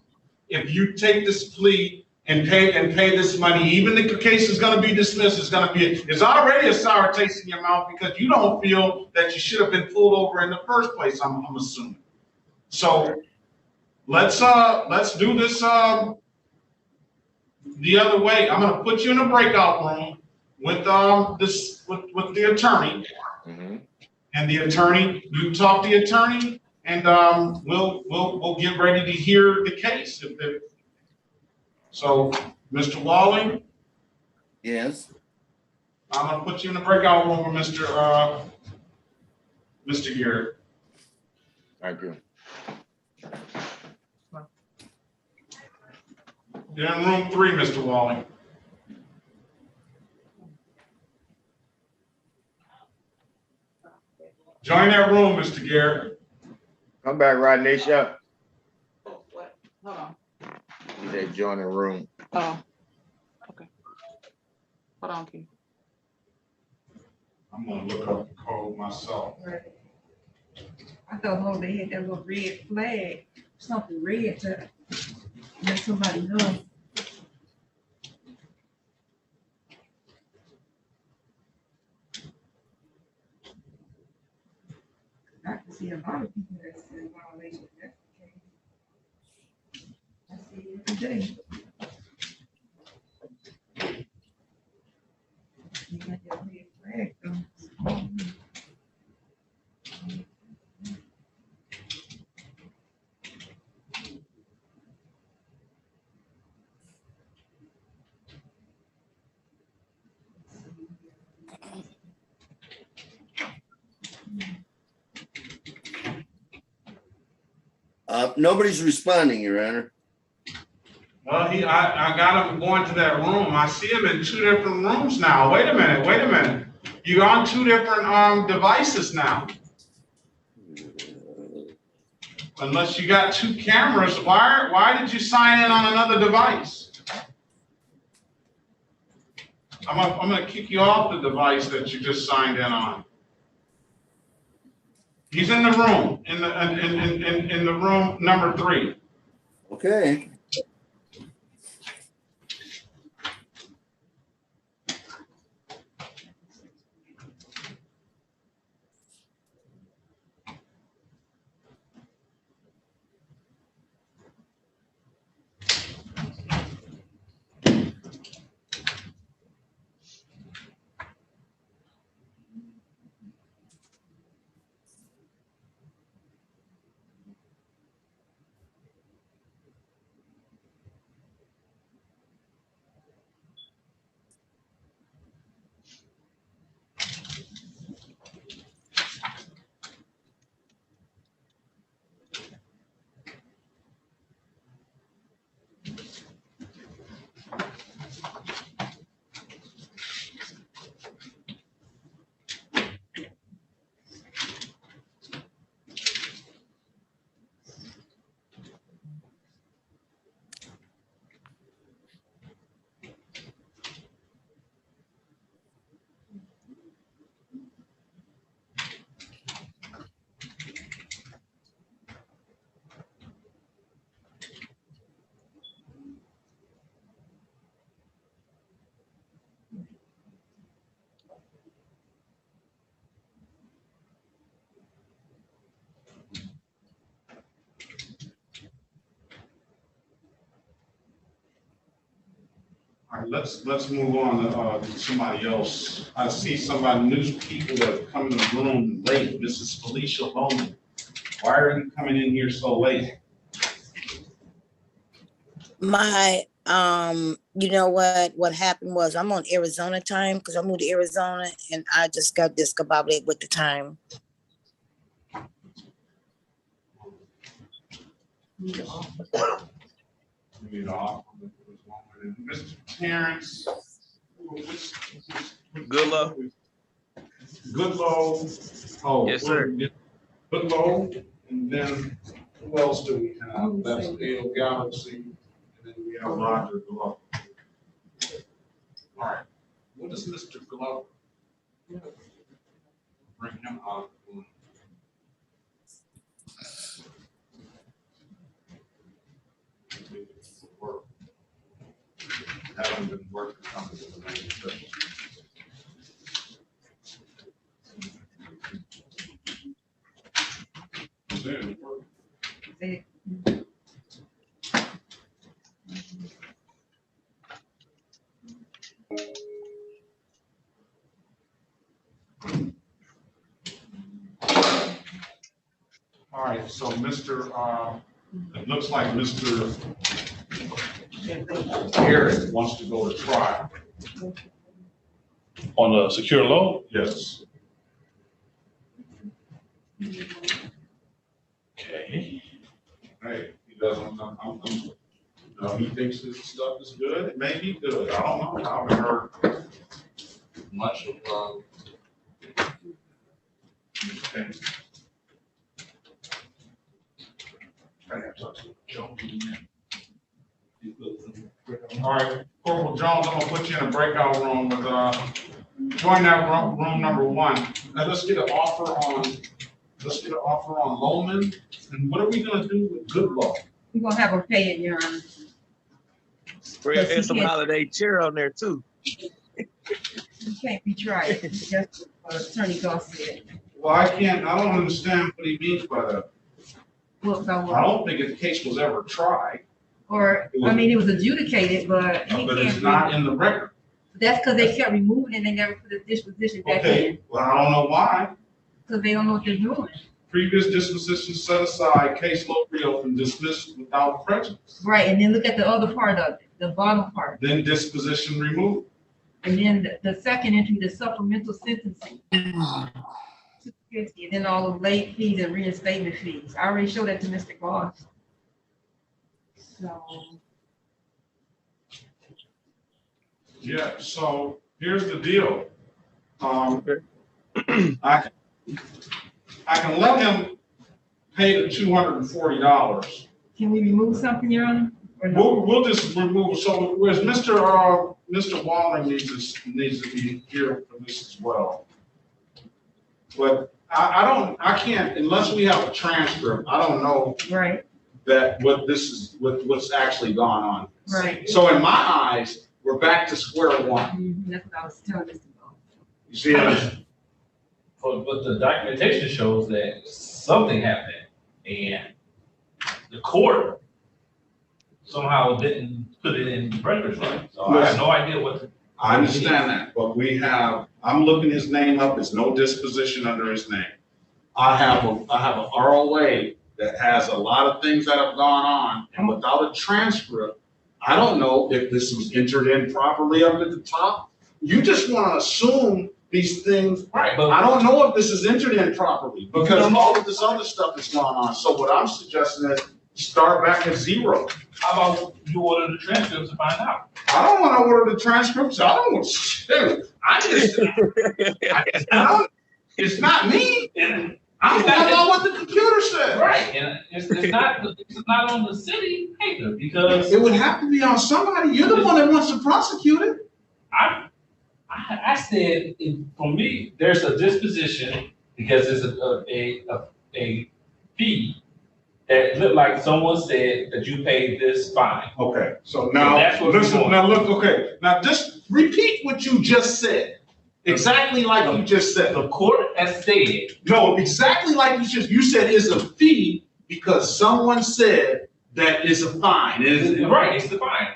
Speaker 2: if you take this plea and pay this money. Even if the case is going to be dismissed, it's already a sour taste in your mouth because you don't feel that you should have been pulled over in the first place. I'm assuming. So let's do this the other way. I'm going to put you in a breakout room with with the attorney, and the attorney. You talk to the attorney, and we'll get ready to hear the case. So, Mr. Walling?
Speaker 4: Yes.
Speaker 2: I'm gonna put you in the breakout room with Mr. Garrett.
Speaker 9: Thank you.
Speaker 2: You're in room 3, Mr. Walling. Join that room, Mr. Garrett.
Speaker 9: Come back, right, Nisha.
Speaker 1: What? Hold on.
Speaker 9: You said join the room.
Speaker 1: Oh, okay. Hold on, Keith.
Speaker 2: I'm gonna look up the code myself.
Speaker 5: I don't know, they had that little red flag, something red to let somebody know. I can see a lot of people that's in violation of that case. I see it every day. You got that red flag though.
Speaker 4: Nobody's responding, Your Honor.
Speaker 2: Well, I got him going to that room. I see him in 2 different rooms now. Wait a minute. You're on 2 different devices now. Unless you got 2 cameras, why did you sign in on another device? I'm gonna kick you off the device that you just signed in on. He's in the room, in the room number 3.
Speaker 4: Okay.
Speaker 2: All right, let's move on to somebody else. I see somebody, new people that have come in the room late. Mrs. Felicia Lowman. Why are you coming in here so late?
Speaker 3: My, you know what happened was I'm on Arizona time because I moved to Arizona and I just got discombobulated with the time.
Speaker 2: Mr. Terrence.
Speaker 11: Goodlow.
Speaker 2: Goodlow. Oh,
Speaker 11: yes, sir.
Speaker 2: Goodlow, and then who else do we have? That's Ale Galaxy, and then we have Roger Glow. All right, what is Mr. Glow? Bring him out. Haven't been working on the manuscript. All right, so Mr. It looks like Mr. Eric wants to go to trial.
Speaker 6: On a secure loan?
Speaker 2: Yes.
Speaker 6: Okay.
Speaker 2: Hey, he doesn't, he thinks this stuff is good. It may be good. I don't know. I haven't heard much of, okay. I have to talk to Joe. All right, Corporal Jones, I'm gonna put you in a breakout room with, join that room number 1. Now let's get an offer on Lowman. And what are we gonna do with Goodlow?
Speaker 5: We're gonna have her pay it, Your Honor.
Speaker 11: There's some holiday cheer on there too.
Speaker 5: You can't be tried. That's what Attorney Goss said.
Speaker 2: Well, I don't understand what he means by that.
Speaker 5: What about what?
Speaker 2: I don't think the case was ever tried.
Speaker 5: Or, I mean, it was adjudicated, but he
Speaker 2: But
Speaker 5: can't.
Speaker 2: it's not in the record.
Speaker 5: That's because they kept removing it and they never put a disposition back in.
Speaker 2: Okay, well, I don't know why.
Speaker 5: Because they don't know what they're doing.
Speaker 2: Previous disposition set aside, case law reopened, dismissed without prejudice.
Speaker 5: Right, and then look at the other part of it, the bottom part.
Speaker 2: Then disposition removed.
Speaker 5: And then the second entry, the supplemental sentencing. 250, and then all the late fees and reinstatement fees. I already showed that to Mr. Goss. So.
Speaker 2: Yeah, so here's the deal. I can let him pay the $240.
Speaker 5: Can we remove something, Your Honor? Or no?
Speaker 2: We'll just remove, so whereas Mr. Walner needs to be here for this as well. But I can't, unless we have a transcript, I don't know.
Speaker 5: Right.
Speaker 2: That what's actually gone on.
Speaker 5: Right.
Speaker 2: So in my eyes, we're back to square one.
Speaker 5: That's what I was telling Mr. Goss.
Speaker 2: You see it?
Speaker 17: But the documentation shows that something happened and the court somehow didn't put it in records right. So I have no idea what.
Speaker 2: I understand that, but I'm looking his name up. There's no disposition under his name. I have an ROA that has a lot of things that have gone on, and without a transcript, I don't know if this was entered in properly up at the top. You just want to assume these things.
Speaker 17: Right. But
Speaker 2: I don't know if this is entered in properly because all of this other stuff is going on. So what I'm suggesting is start back at 0.
Speaker 17: How about you order the transcripts to find out?
Speaker 2: I don't want to order the transcripts. I don't want shit. It's not me. I'm going on what the computer said.
Speaker 17: Right, and it's not on the city either because
Speaker 2: it would have to be on somebody. You're the one that wants to prosecute it.
Speaker 17: I said, for me, there's a disposition because it's a fee that looked like someone said that you paid this fine.
Speaker 2: Okay, so now listen. Now look. Okay, now just repeat what you just said. Exactly like you just said.
Speaker 17: The court has said.
Speaker 2: No, exactly like you said it's a fee because someone said that is a fine.
Speaker 17: Right, it's the fine.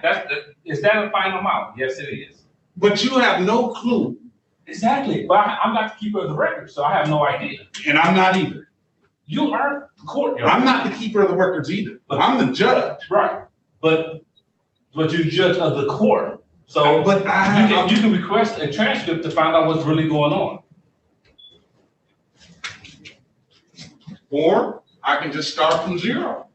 Speaker 17: Is that a fine amount? Yes, it is.
Speaker 2: But you have no clue.
Speaker 17: Exactly, but I'm not the keeper of the record, so I have no idea.
Speaker 2: And I'm not either.
Speaker 17: You are the court.
Speaker 2: I'm not the keeper of the records either, but I'm the judge.
Speaker 17: Right, but you're judge of the court. So
Speaker 2: but
Speaker 17: you can request a transcript to find out what's really going on.
Speaker 2: Or I can just start from zero.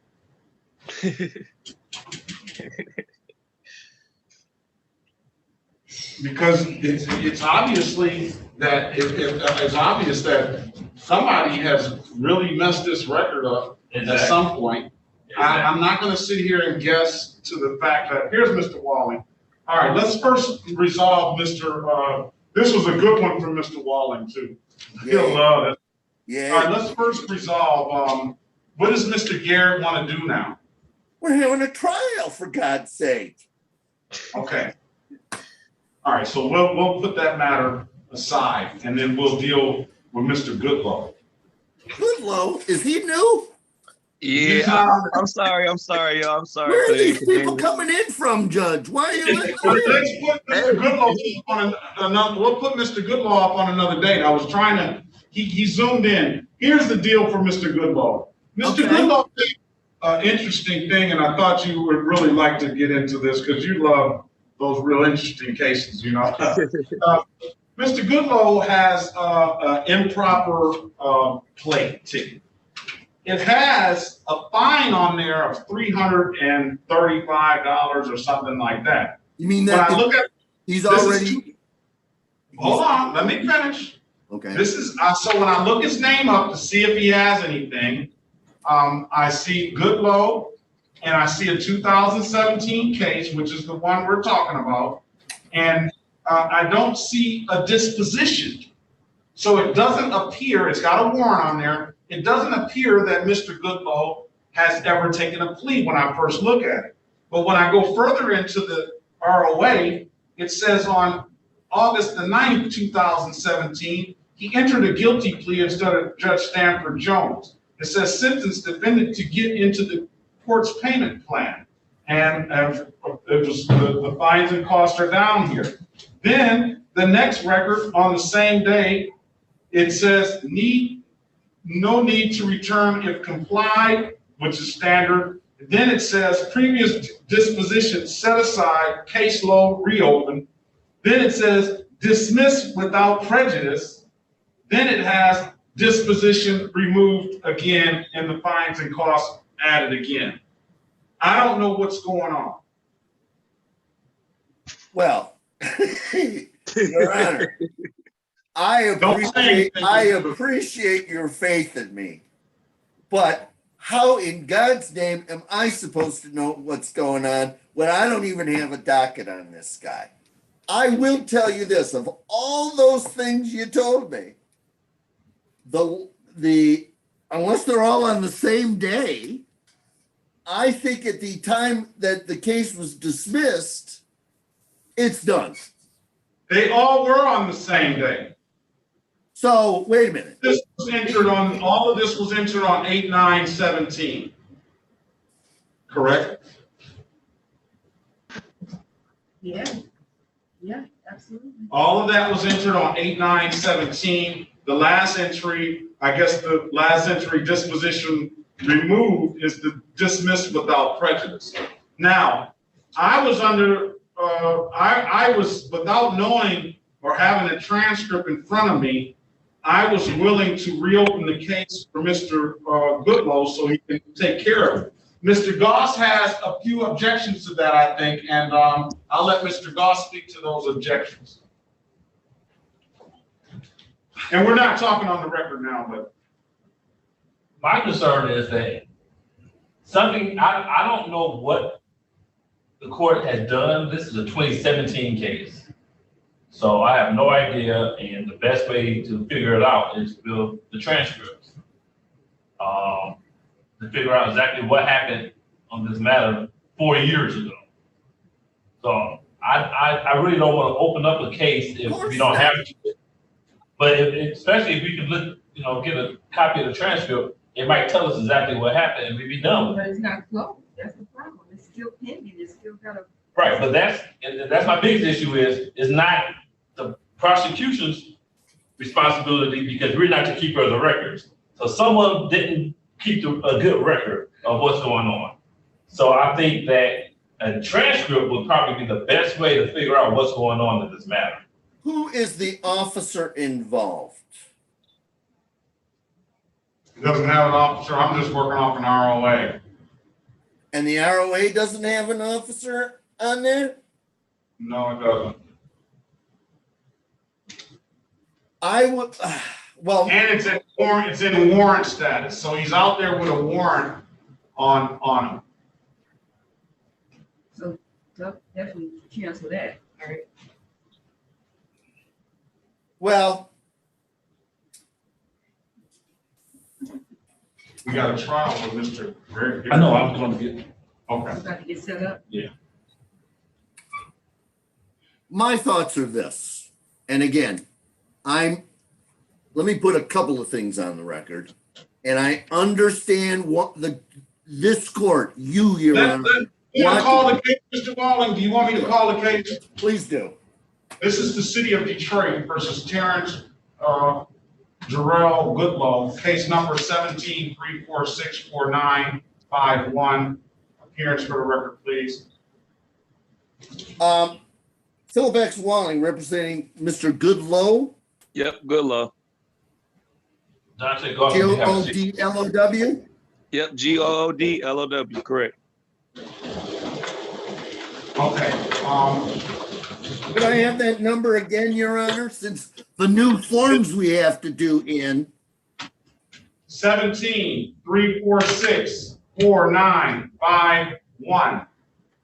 Speaker 2: Because it's obviously that it's obvious that somebody has really messed this record up at some point. I'm not going to sit here and guess to the fact that here's Mr. Walling. All right, let's first resolve Mr. This was a good one from Mr. Walling too. He'll love it.
Speaker 4: Yeah.
Speaker 2: All right, let's first resolve. What does Mr. Garrett want to do now?
Speaker 4: We're having a trial, for God's sake.
Speaker 2: Okay. All right, so we'll put that matter aside, and then we'll deal with Mr. Goodlow.
Speaker 4: Goodlow, is he new?
Speaker 11: Yeah, I'm sorry, y'all. I'm sorry.
Speaker 4: Where are these people coming in from, Judge? Why are you letting them in?
Speaker 2: Let's put Mr. Goodlow on another. We'll put Mr. Goodlow up on another date. I was trying to. He zoomed in. Here's the deal for Mr. Goodlow. Mr. Goodlow did an interesting thing, and I thought you would really like to get into this because you love those real interesting cases, you know. Mr. Goodlow has an improper plate ticket. It has a fine on there of $335 or something like that.
Speaker 4: You mean that
Speaker 2: when I look at
Speaker 4: he's already?
Speaker 2: Hold on, let me finish.
Speaker 4: Okay.
Speaker 2: This is so when I look his name up to see if he has anything, I see Goodlow, and I see a 2017 case, which is the one we're talking about, and I don't see a disposition. So it doesn't appear, it's got a warrant on there, it doesn't appear that Mr. Goodlow has ever taken a plea when I first look at it. But when I go further into the ROA, it says on August the 9th, 2017, he entered a guilty plea instead of Judge Stanford Jones. It says sentence defendant to get into the court's payment plan. And it was the fines and costs are down here. Then the next record on the same day, it says no need to return if complied, which is standard. Then it says previous disposition set aside, case law reopened. Then it says dismissed without prejudice. Then it has disposition removed again and the fines and costs added again. I don't know what's going on.
Speaker 4: Well, Your Honor, I appreciate your faith in me, but how in God's name am I supposed to know what's going on when I don't even have a docket on this guy? I will tell you this, of all those things you told me, the unless they're all on the same day, I think at the time that the case was dismissed, it's done.
Speaker 2: They all were on the same day.
Speaker 4: So wait a minute.
Speaker 2: This was entered on, all of this was entered on 8/9/17. Correct?
Speaker 5: Yeah, absolutely.
Speaker 2: All of that was entered on 8/9/17. The last entry, I guess the last entry disposition removed is the dismissed without prejudice. Now, I was under, I was, without knowing or having a transcript in front of me, I was willing to reopen the case for Mr. Goodlow so he can take care of it. Mr. Goss has a few objections to that, I think, and I'll let Mr. Goss speak to those objections. And we're not talking on the record now, but.
Speaker 17: My concern is that something, I don't know what the court has done. This is a 2017 case. So I have no idea, and the best way to figure it out is to build the transcripts. To figure out exactly what happened on this matter 4 years ago. So I really don't want to open up a case if we don't have to. But especially if we can look, get a copy of the transcript, it might tell us exactly what happened and we'd be done with it.
Speaker 5: But it's not closed. That's the problem. It's still pending. It's still gotta.
Speaker 17: Right, but that's my biggest issue is not the prosecution's responsibility because we're not the keeper of the records. So someone didn't keep a good record of what's going on. So I think that a transcript would probably be the best way to figure out what's going on in this matter.
Speaker 4: Who is the officer involved?
Speaker 2: He doesn't have an officer. I'm just working off an ROA.
Speaker 4: And the ROA doesn't have an officer on there?
Speaker 2: No, it doesn't.
Speaker 4: I would, well.
Speaker 2: And it's in warrant status. So he's out there with a warrant on him.
Speaker 5: So definitely cancel that. All right.
Speaker 4: Well.
Speaker 2: We got a trial with Mr. Greg.
Speaker 17: I know, I was going to get.
Speaker 2: Okay.
Speaker 5: About to get set up.
Speaker 17: Yeah.
Speaker 4: My thoughts are this, and again, let me put a couple of things on the record, and I understand what this court, Your Honor.
Speaker 2: You want to call the case, Mr. Walling? Do you want me to call the case?
Speaker 4: Please do.
Speaker 2: This is the city of Detroit versus Terrence Jarrell Goodlow, case number 17-3464951. Appearance for the record, please.
Speaker 4: Philip X. Walling representing Mr. Goodlow.
Speaker 11: Yep, Goodlow.
Speaker 4: Goodlow?
Speaker 11: Yep, Goodlow, correct.
Speaker 2: Okay.
Speaker 4: Could I have that number again, Your Honor, since the new forms we have to do in
Speaker 2: 17-346-4951.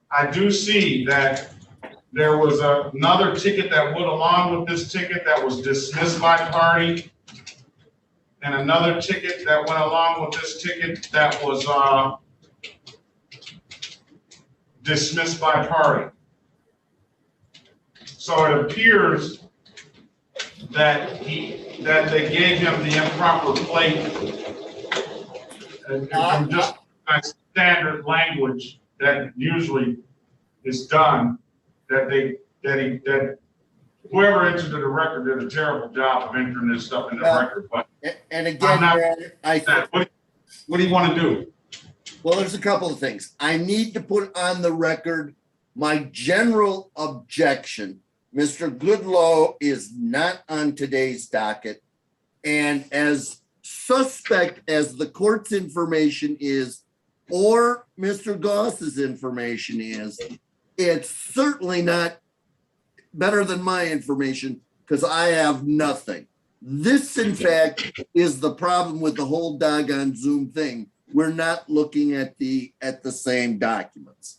Speaker 2: I do see that there was another ticket that went along with this ticket that was dismissed by party, and another ticket that went along with this ticket that was dismissed by party. So it appears that they gave him the improper plate, and from just standard language that usually is done, that whoever entered the record did a terrible job of entering this stuff in the record. But
Speaker 4: and again,
Speaker 2: what do you want to do?
Speaker 4: Well, there's a couple of things. I need to put on the record my general objection. Mr. Goodlow is not on today's docket. And as suspect as the court's information is, or Mr. Goss's information is, it's certainly not better than my information because I have nothing. This, in fact, is the problem with the whole doggone Zoom thing. We're not looking at the same documents.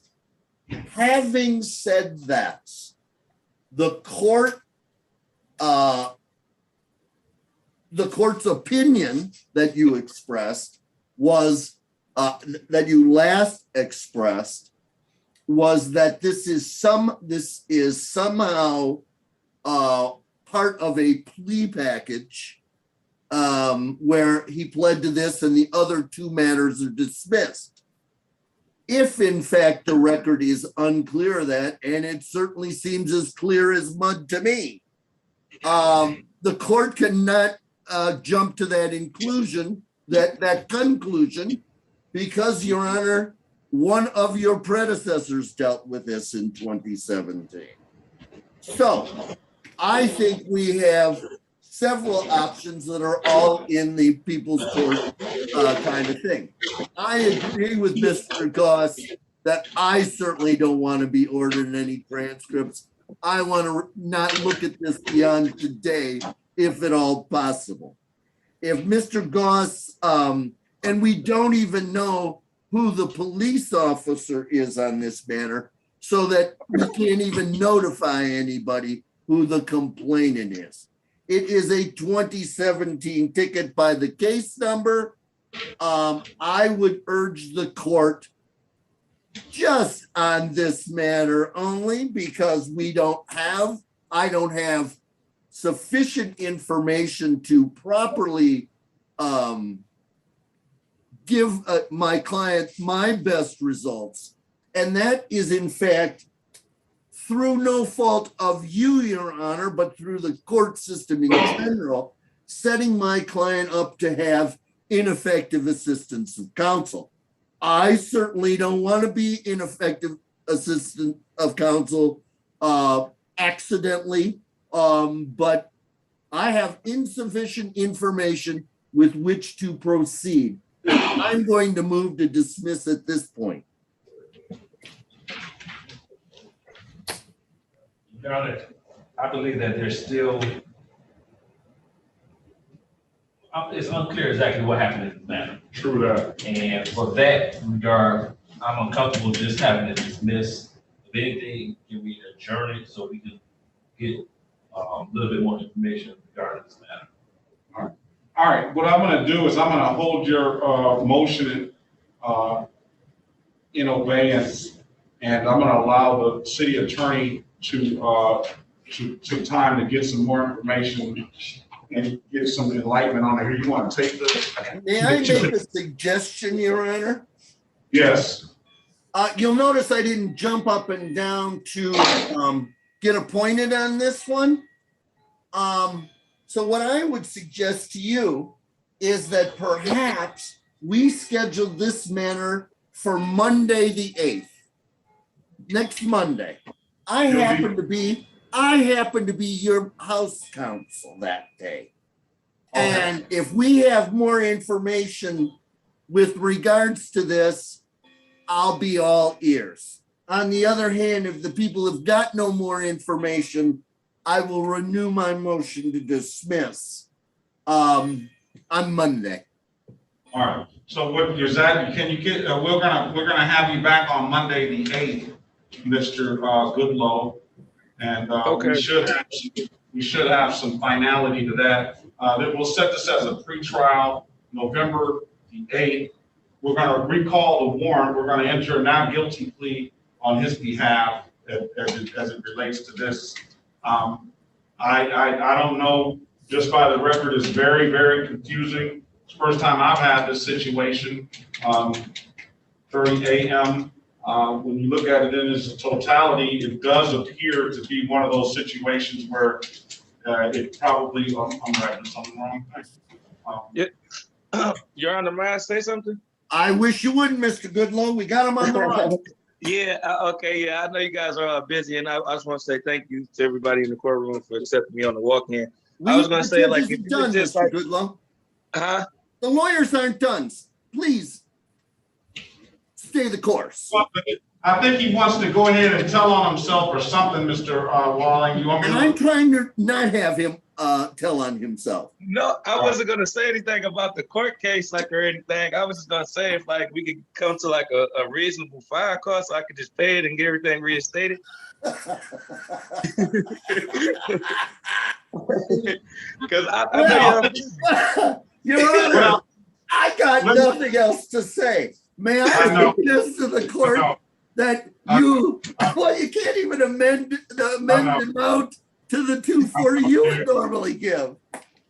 Speaker 4: Having said that, the court's opinion that you expressed was that you last expressed was that this is somehow part of a plea package where he pled to this and the other two matters are dismissed. If in fact the record is unclear of that, and it certainly seems as clear as mud to me, the court cannot jump to that conclusion, because, Your Honor, one of your predecessors dealt with this in 2017. So I think we have several options that are all in the people's court kind of thing. I agree with Mr. Goss that I certainly don't want to be ordering any transcripts. I want to not look at this beyond today, if at all possible. If Mr. Goss, and we don't even know who the police officer is on this matter, so that we can't even notify anybody who the complainant is. It is a 2017 ticket by the case number. I would urge the court just on this matter only, because I don't have sufficient information to properly give my client my best results. And that is in fact, through no fault of you, Your Honor, but through the court system in general, setting my client up to have ineffective assistance of counsel. I certainly don't want to be ineffective assistant of counsel accidentally, but I have insufficient information with which to proceed. I'm going to move to dismiss at this point.
Speaker 17: Got it. I believe that there's still, it's unclear exactly what happened in the matter.
Speaker 2: True that.
Speaker 17: And for that regard, I'm uncomfortable just having to dismiss. If anything, can we adjourn it so we can get a little bit more information regarding this matter?
Speaker 2: All right, what I'm gonna do is I'm gonna hold your motion in obeyance, and I'm gonna allow the city attorney to time to get some more information and get some enlightenment on it. Here, you wanna take this?
Speaker 4: May I make a suggestion, Your Honor?
Speaker 2: Yes.
Speaker 4: You'll notice I didn't jump up and down to get appointed on this one. So what I would suggest to you is that perhaps we schedule this matter for Monday the 8th, next Monday. I happen to be your house counsel that day. And if we have more information with regards to this, I'll be all ears. On the other hand, if the people have got no more information, I will renew my motion to dismiss on Monday.
Speaker 2: All right. So what is that? Can you get? We're gonna have you back on Monday the 8th, Mr. Goodlow, and we should have some finality to that. Then we'll set this as a pretrial, November the 8th. We're gonna recall the warrant. We're gonna enter a not guilty plea on his behalf as it relates to this. I don't know, just by the record, it's very, very confusing. It's the first time I've had this situation, 30 a.m. When you look at it in its totality, it does appear to be one of those situations where it probably, I'm writing something wrong.
Speaker 11: Your Honor, may I say something?
Speaker 4: I wish you wouldn't, Mr. Goodlow. We got him on the run.
Speaker 11: Yeah, okay, yeah, I know you guys are busy, and I just want to say thank you to everybody in the courtroom for accepting me on the walk-in. I was going to say, like, if you
Speaker 4: done,
Speaker 11: just
Speaker 4: Mr. Goodlow. The lawyers aren't done. Please stay the course.
Speaker 2: Well, I think he wants to go ahead and tell on himself or something, Mr. Walling. You want me
Speaker 4: and I'm trying to not have him tell on himself.
Speaker 11: No, I wasn't going to say anything about the court case, like, or anything. I was just going to say if, like, we could come to, like, a reasonable fine cost, so I could just pay it and get everything reinstated. Because
Speaker 4: I got nothing else to say. May I suggest to the court that you can't even amend the amount to the 240 you would normally give.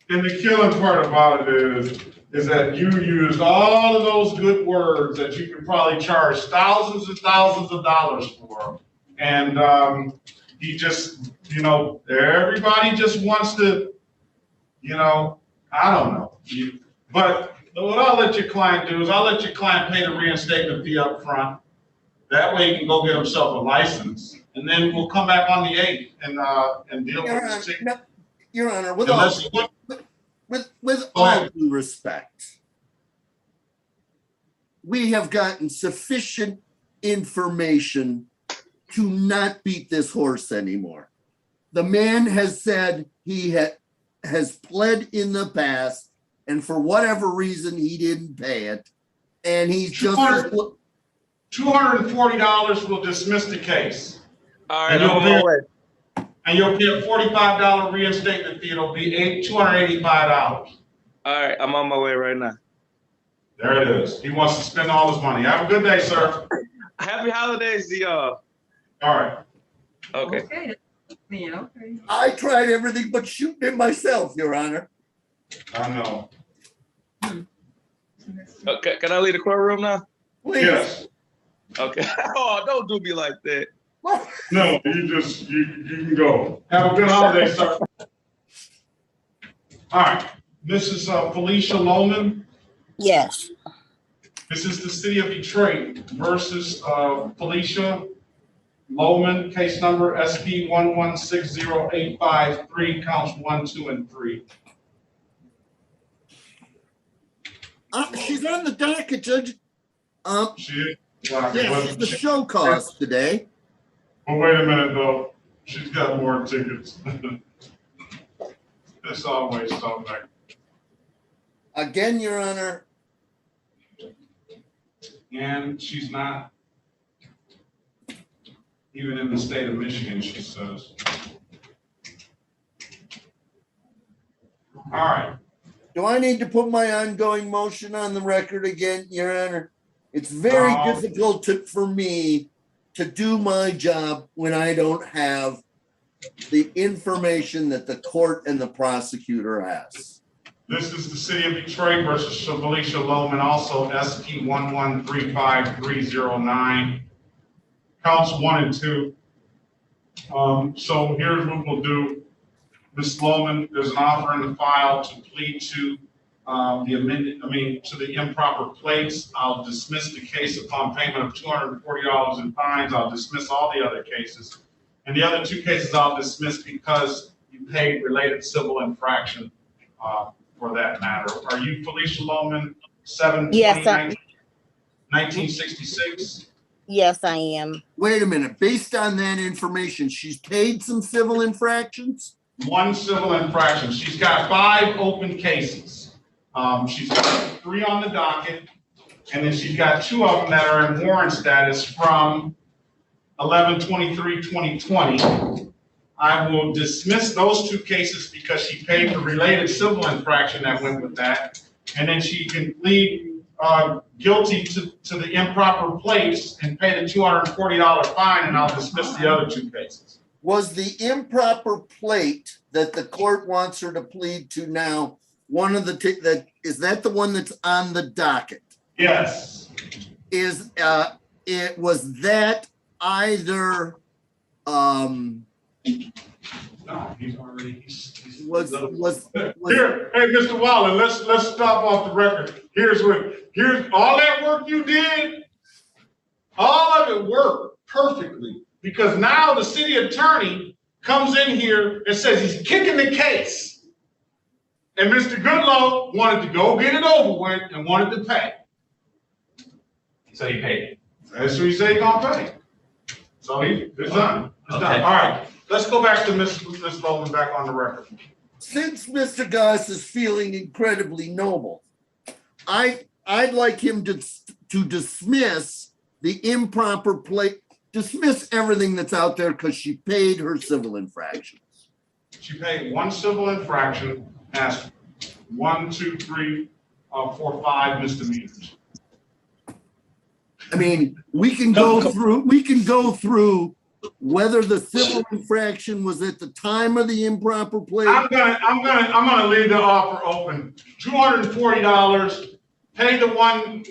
Speaker 2: And the killing part about it is that you used all of those good words that you can probably charge thousands and thousands of dollars for. And he just, everybody just wants to, I don't know. But what I'll let your client do is I'll let your client pay the reinstatement fee up front. That way he can go get himself a license. And then we'll come back on the 8th and deal with this.
Speaker 4: Your Honor, with all due respect, we have gotten sufficient information to not beat this horse anymore. The man has said he has pled in the past, and for whatever reason, he didn't pay it. And he's just
Speaker 2: $240 will dismiss the case.
Speaker 11: All right, I'm on my way.
Speaker 2: And you'll pay a $45 reinstatement fee. It'll be $285.
Speaker 11: All right, I'm on my way right now.
Speaker 2: There it is. He wants to spend all his money. Have a good day, sir.
Speaker 11: Happy holidays to y'all.
Speaker 2: All right.
Speaker 11: Okay.
Speaker 4: I tried everything but shooting it myself, Your Honor.
Speaker 2: I know.
Speaker 11: Okay, can I leave the courtroom now?
Speaker 4: Please.
Speaker 2: Yes.
Speaker 11: Okay. Oh, don't do me like that.
Speaker 2: No, you can go. Have a good holiday, sir. All right, Mrs. Felicia Lowman.
Speaker 3: Yes.
Speaker 2: This is the city of Detroit versus Felicia Lowman, case number SP 1160853, counts 1, 2, and 3.
Speaker 4: She's on the docket, Judge.
Speaker 2: She
Speaker 4: Yeah, she's the show cause today.
Speaker 2: Well, wait a minute, though. She's got more tickets. There's always something.
Speaker 4: Again, Your Honor.
Speaker 2: And she's not even in the state of Michigan, she says. All right.
Speaker 4: Do I need to put my ongoing motion on the record again, Your Honor? It's very difficult for me to do my job when I don't have the information that the court and the prosecutor has.
Speaker 2: This is the city of Detroit versus Felicia Lowman, also SP 1135309, counts 1 and 2. So here's what we'll do. Ms. Lowman, there's an offer in the file to plead to to the improper plates. I'll dismiss the case upon payment of $240 in fines. I'll dismiss all the other cases. And the other 2 cases I'll dismiss because you paid related civil infraction for that matter. Are you Felicia Lowman, 7/20/1966?
Speaker 3: Yes, I am.
Speaker 4: Wait a minute. Based on that information, she's paid some civil infractions?
Speaker 2: 1 civil infraction. She's got 5 open cases. She's got 3 on the docket, and then she's got 2 of them that are in warrant status from 11/23/2020. I will dismiss those 2 cases because she paid the related civil infraction that went with that, and then she can plead guilty to the improper plates and pay the $240 fine, and I'll dismiss the other 2 cases.
Speaker 4: Was the improper plate that the court wants her to plead to now one of the is that the one that's on the docket?
Speaker 2: Yes.
Speaker 4: Was that either
Speaker 2: No, he's already here. Hey, Mr. Waller, let's stop off the record. Here's all that work you did. All of it worked perfectly because now the city attorney comes in here and says he's kicking the case. And Mr. Goodlow wanted to go get it over with and wanted to pay.
Speaker 17: So he paid.
Speaker 2: That's what he said he's gonna pay. So it's done. It's done. All right. Let's go back to Ms. Lowman back on the record.
Speaker 4: Since Mr. Goss is feeling incredibly noble, I'd like him to dismiss the improper plate, dismiss everything that's out there because she paid her civil infractions.
Speaker 2: She paid 1 civil infraction, has 1, 2, 3, 4, 5 misdemeanors.
Speaker 4: I mean, we can go through whether the civil infraction was at the time of the improper plate.
Speaker 2: I'm gonna leave the offer open. $240, pay the one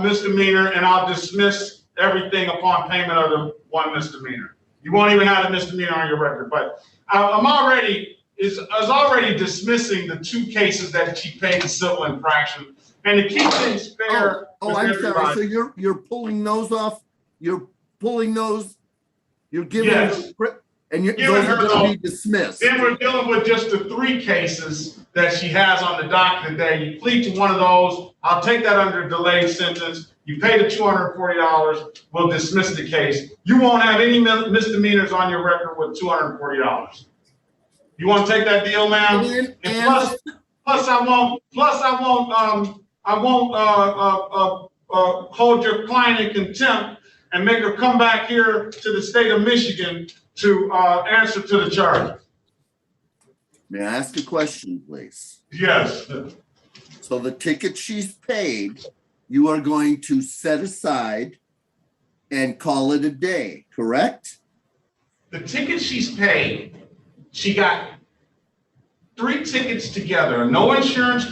Speaker 2: misdemeanor, and I'll dismiss everything upon payment of the 1 misdemeanor. You won't even have a misdemeanor on your record, but I'm already dismissing the 2 cases that she paid civil infraction. And to keep things fair.
Speaker 4: I'm sorry. So you're pulling those off. You're pulling those. You're giving
Speaker 2: yes.
Speaker 4: And those are going to be dismissed.
Speaker 2: Then we're dealing with just the 3 cases that she has on the docket today. You plead to one of those. I'll take that under delayed sentence. You pay the $240. We'll dismiss the case. You won't have any misdemeanors on your record with $240. You want to take that deal, ma'am? And plus I won't hold your client in contempt and make her come back here to the state of Michigan to answer to the charges.
Speaker 4: May I ask a question, please?
Speaker 2: Yes.
Speaker 4: So the ticket she's paid, you are going to set aside and call it a day, correct?
Speaker 2: The ticket she's paid, she got three tickets together, no insurance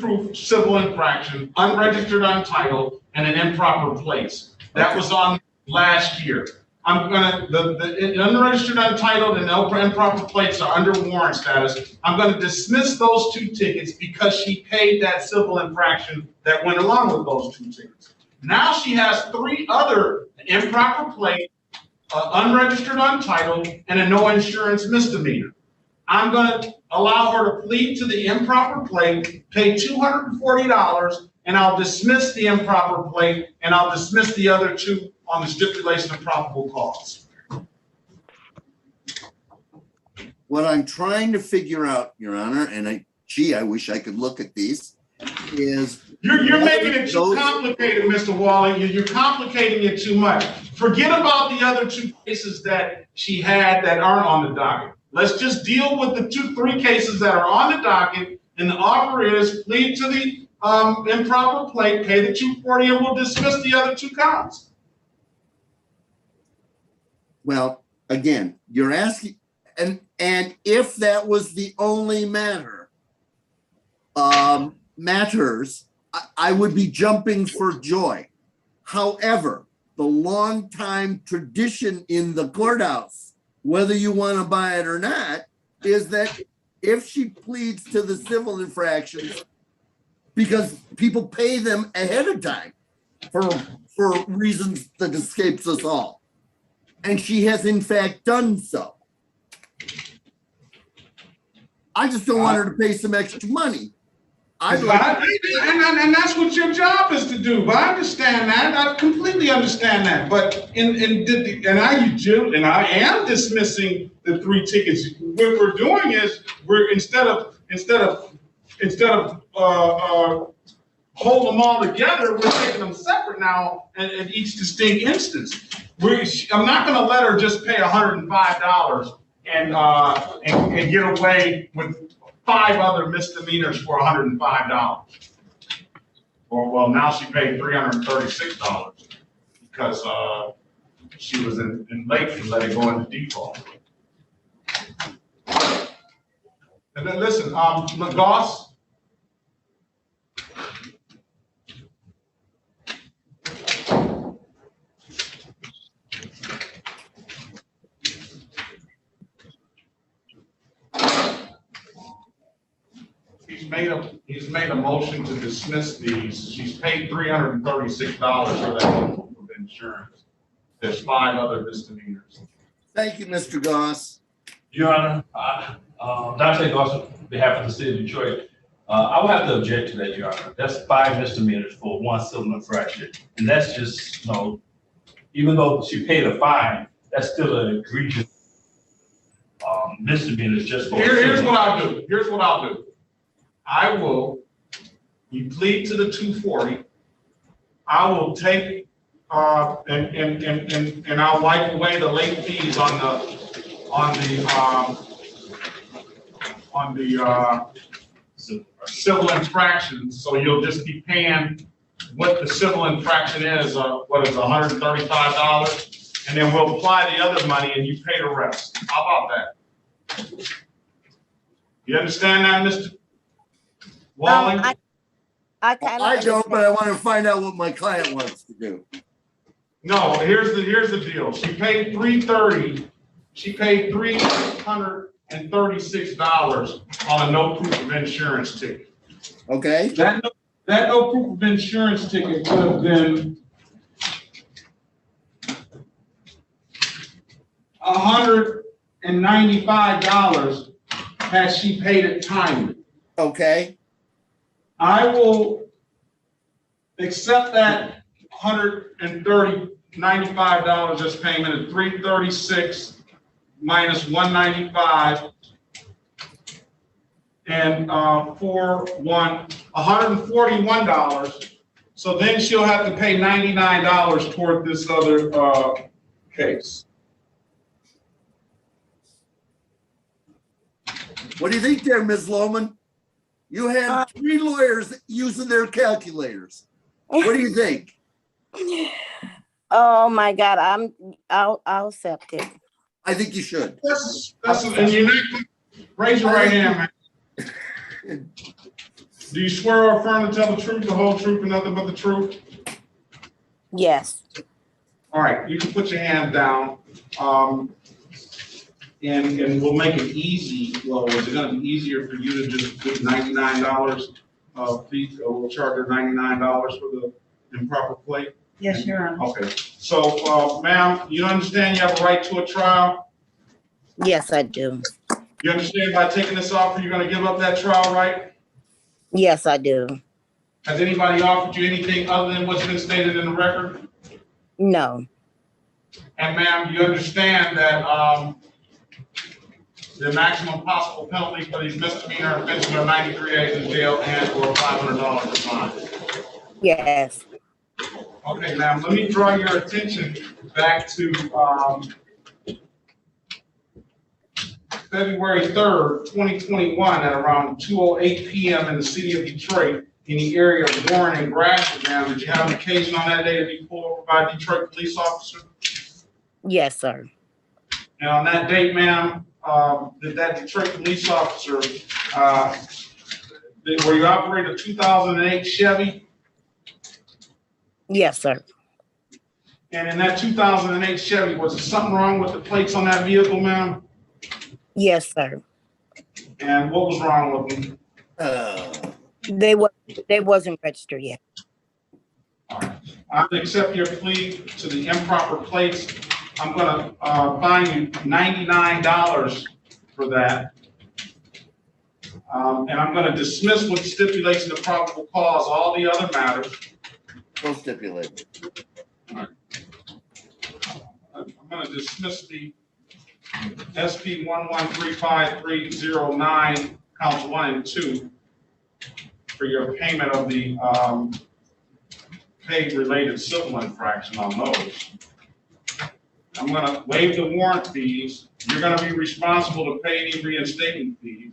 Speaker 2: proof, civil infraction, unregistered, untitled, and an improper place. That was on last year. I'm gonna, the unregistered, untitled, and improper plates are under warrant status. I'm gonna dismiss those two tickets because she paid that civil infraction that went along with those two tickets. Now she has three other improper plates, unregistered, untitled, and a no insurance misdemeanor. I'm gonna allow her to plead to the improper plate, pay $240, and I'll dismiss the improper plate, and I'll dismiss the other two on the stipulation of probable cause.
Speaker 4: What I'm trying to figure out, Your Honor, and I wish I could look at these, is
Speaker 2: you're making it too complicated, Mr. Wally. You're complicating it too much. Forget about the other two cases that she had that aren't on the docket. Let's just deal with the three cases that are on the docket, and the offer is plead to the improper plate, pay the $240, and we'll dismiss the other two counts.
Speaker 4: Well, again, you're asking, and if that was the only matters, I would be jumping for joy. However, the longtime tradition in the courthouse, whether you want to buy it or not, is that if she pleads to the civil infractions, because people pay them ahead of time for reasons that escapes us all. And she has in fact done so. I just don't want her to pay some extra money.
Speaker 2: And that's what your job is to do. But I understand that. I completely understand that. But I am dismissing the three tickets. What we're doing is we're instead of hold them all together, we're taking them separate now in each distinct instance. I'm not going to let her just pay $105 and get away with 5 other misdemeanors for $105. Or well, now she paid $336 because she was in late and let it go into default. And then listen, Goss. He's made a motion to dismiss these. She's paid $336 for that of insurance. There's 5 other misdemeanors.
Speaker 4: Thank you, Mr. Goss.
Speaker 17: Your Honor, Dante Goss, on behalf of the city of Detroit, I would have to object to that, Your Honor. That's 5 misdemeanors for 1 civil infraction. And that's just, even though she paid a fine, that's still an egregious misdemeanor just for
Speaker 2: Here's what I'll do. You plead to the $240. I will take and I'll wipe away the late fees on the civil infractions. So you'll just be paying what the civil infraction is. What is $135, and then we'll apply the other money and you pay the rest. How about that? You understand that, Mr. Walling?
Speaker 3: I
Speaker 4: don't, but I want to find out what my client wants to do.
Speaker 2: No, here's the deal. She paid $330. She paid $336 on a no proof of insurance ticket.
Speaker 4: Okay.
Speaker 2: That no proof of insurance ticket would have been $195 had she paid it timely.
Speaker 4: Okay.
Speaker 2: I will accept that $95 as payment of $336 minus $195 and $141. So then she'll have to pay $99 toward this other case.
Speaker 4: What do you think there, Ms. Lowman? You had 3 lawyers using their calculators. What do you think?
Speaker 3: Oh my God, I'll accept it.
Speaker 4: I think you should.
Speaker 2: And Raise your right hand, man. Do you swear or affirm to tell the truth, the whole truth, and nothing but the truth?
Speaker 3: Yes.
Speaker 2: All right, you can put your hand down. And we'll make it easy. Well, is it gonna be easier for you to just put $99 fee, we'll charge her $99 for the improper plate?
Speaker 5: Yes, Your Honor.
Speaker 2: Okay, so, ma'am, you understand you have a right to a trial?
Speaker 3: Yes, I do.
Speaker 2: You understand by taking this offer, you're gonna give up that trial right?
Speaker 3: Yes, I do.
Speaker 2: Has anybody offered you anything other than what's been stated in the record?
Speaker 3: No.
Speaker 2: And ma'am, you understand that, the maximum possible penalty for these misdemeanor offenses are 93 days in jail and or $500 fine?
Speaker 3: Yes.
Speaker 2: Okay, ma'am, let me draw your attention back to February 3rd, 2021 at around 2:08 p.m. in the city of Detroit in the area of Warren and Gratiot. Ma'am, did you have an occasion on that day to be pulled over by a Detroit police officer?
Speaker 3: Yes, sir.
Speaker 2: And on that date, ma'am, did that Detroit police officer, were you operating a 2008 Chevy?
Speaker 3: Yes, sir.
Speaker 2: And in that 2008 Chevy, was there something wrong with the plates on that vehicle, ma'am?
Speaker 3: Yes, sir.
Speaker 2: And what was wrong with them?
Speaker 3: They wasn't registered yet.
Speaker 2: I accept your plea to the improper plates. I'm gonna fine you $99 for that. And I'm gonna dismiss with stipulation of probable cause all the other matters.
Speaker 4: So stipulated.
Speaker 2: I'm gonna dismiss the SP 1135309 counts 1 and 2 for your payment of the pay-related civil infraction on those. I'm gonna waive the warrant fees. You're gonna be responsible to pay any reinstatement fees.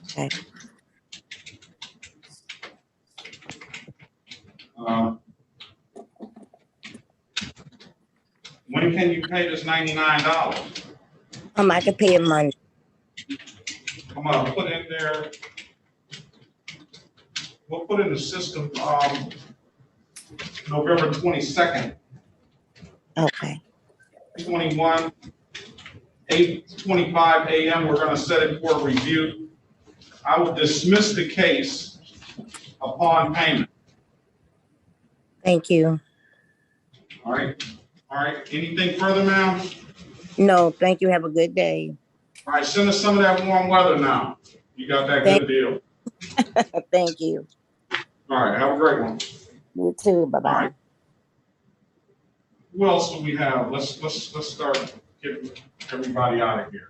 Speaker 3: Okay.
Speaker 2: When can you pay this $99?
Speaker 3: I could pay it Monday.
Speaker 2: I'm gonna put in there, we'll put in the system, November 22nd.
Speaker 3: Okay.
Speaker 2: 21, 8:25 a.m. We're gonna set it for review. I will dismiss the case upon payment.
Speaker 3: Thank you.
Speaker 2: All right. All right. Anything further, ma'am?
Speaker 3: No, thank you. Have a good day.
Speaker 2: All right. Send us some of that warm weather now. You got that good deal.
Speaker 3: Thank you.
Speaker 2: All right. Have a great one.
Speaker 3: You too. Bye-bye.
Speaker 2: All right. Who else do we have? Let's start getting everybody out of here.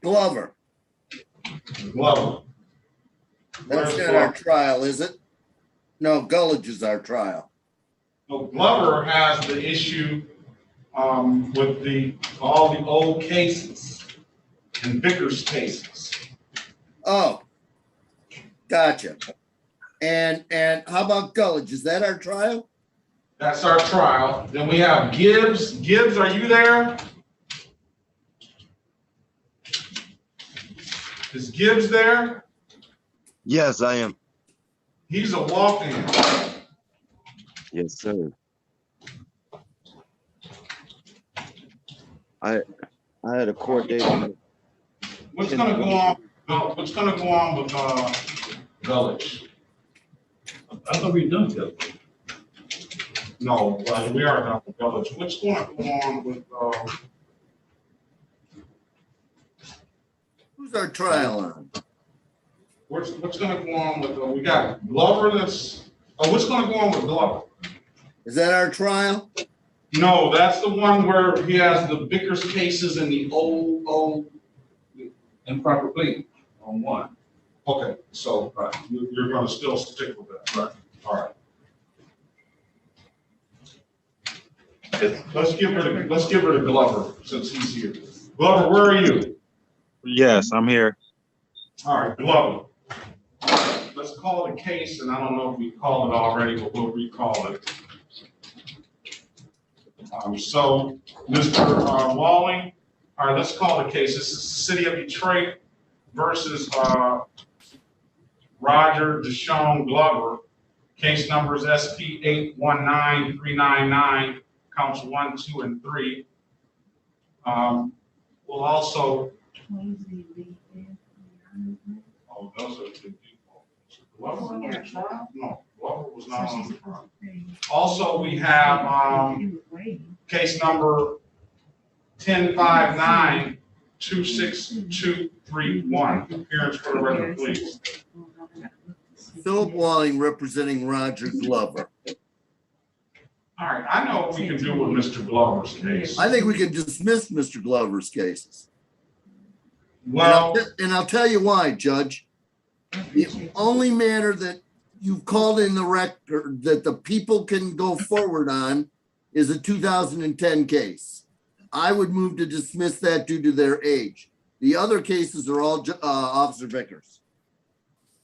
Speaker 4: Glover.
Speaker 2: Glover.
Speaker 4: That's not our trial, is it? No, Gullidge is our trial.
Speaker 2: So Glover has the issue with all the old cases and Vickers cases.
Speaker 4: Oh, gotcha. And how about Gullidge? Is that our trial?
Speaker 2: That's our trial. Then we have Gibbs. Gibbs, are you there? Is Gibbs there?
Speaker 7: Yes, I am.
Speaker 2: He's a walk-in.
Speaker 7: Yes, sir. I had a court date on
Speaker 2: What's gonna go on? No, what's gonna go on with Gullidge?
Speaker 6: I thought we were done with that.
Speaker 2: No, we are done with Gullidge. What's gonna go on with
Speaker 4: who's our trial on?
Speaker 2: what's gonna go on with we got Glover that's what's gonna go on with Glover?
Speaker 4: Is that our trial?
Speaker 2: No, that's the one where he has the Vickers cases and the old
Speaker 17: Improper plea on one.
Speaker 2: Okay, so you're gonna still stick with that, right? All right. Let's give her to Glover since he's here. Glover, where are you?
Speaker 22: Yes, I'm here.
Speaker 2: All right, Glover. Let's call the case, and I don't know if we called it already, but we'll recall it. So, Mr. Walling, All right, let's call the case. This is the City of Detroit versus Roger Deshaun Glover. Case number is SP 819399, counts 1, 2, and 3. We'll also. Oh, those are the defaults. Glover was on the trial? No, Glover was not on the trial. Also, we have case number 1059-26231. Appearance for the record, please.
Speaker 4: Philip Walling representing Roger Glover.
Speaker 2: All right, I know what we can do with Mr. Glover's case.
Speaker 4: I think we can dismiss Mr. Glover's cases.
Speaker 2: Well,
Speaker 4: and I'll tell you why, Judge. The only manner that you've called in the record that the people can go forward on is a 2010 case. I would move to dismiss that due to their age. The other cases are all Officer Vickers.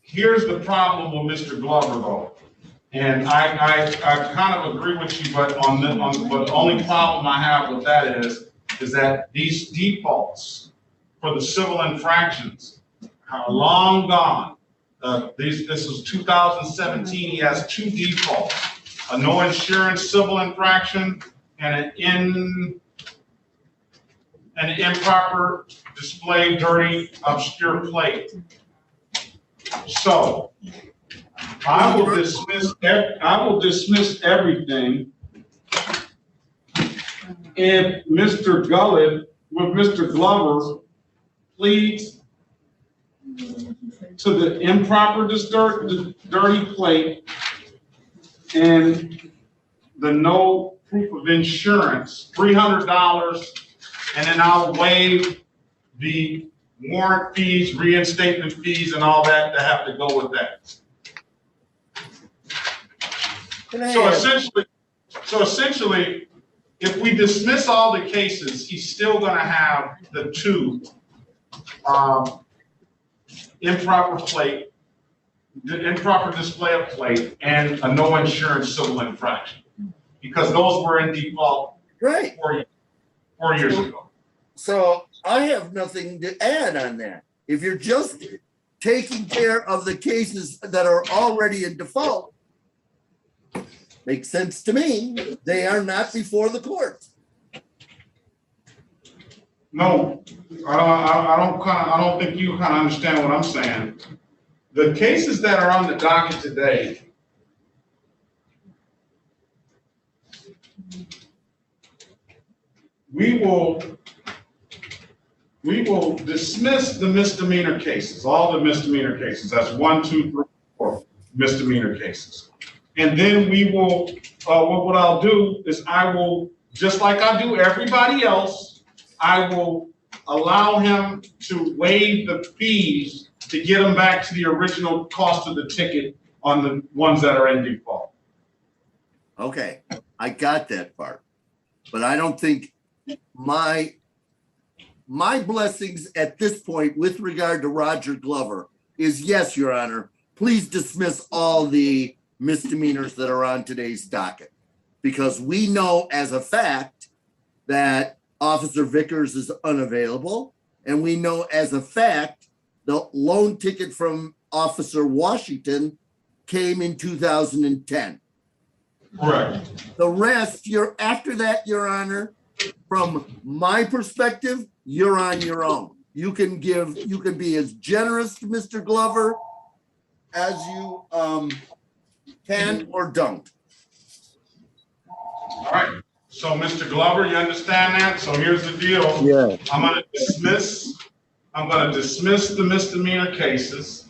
Speaker 2: Here's the problem with Mr. Glover, though. And I kind of agree with you, but but the only problem I have with that is that these defaults for the civil infractions are long gone. This is 2017. He has 2 defaults: a no insurance civil infraction and an improper display, dirty, obscure plate. So I will dismiss everything if Mr. Glover pleads to the improper dirty plate and the no proof of insurance, $300, and then I'll waive the warrant fees, reinstatement fees, and all that have to go with that. So essentially, if we dismiss all the cases, he's still going to have the 2 improper plate, the improper display of plate, and a no insurance civil infraction, because those were in default 4 years ago.
Speaker 4: So I have nothing to add on that. If you're just taking care of the cases that are already in default, makes sense to me. They are not before the court.
Speaker 2: No, I don't think you kind of understand what I'm saying. The cases that are on the docket today, we will dismiss the misdemeanor cases, all the misdemeanor cases. That's 1, 2, 3, 4 misdemeanor cases. And then we will, what I'll do is I will, just like I do everybody else, I will allow him to waive the fees to get him back to the original cost of the ticket on the ones that are in default.
Speaker 4: Okay, I got that part. But I don't think my blessings at this point with regard to Roger Glover is yes, Your Honor, please dismiss all the misdemeanors that are on today's docket, because we know as a fact that Officer Vickers is unavailable, and we know as a fact the loan ticket from Officer Washington came in 2010.
Speaker 2: Correct.
Speaker 4: The rest, after that, Your Honor, from my perspective, you're on your own. You can be as generous to Mr. Glover as you can or don't.
Speaker 2: All right. So, Mr. Glover, you understand that? So here's the deal.
Speaker 7: Yeah.
Speaker 2: I'm going to dismiss the misdemeanor cases.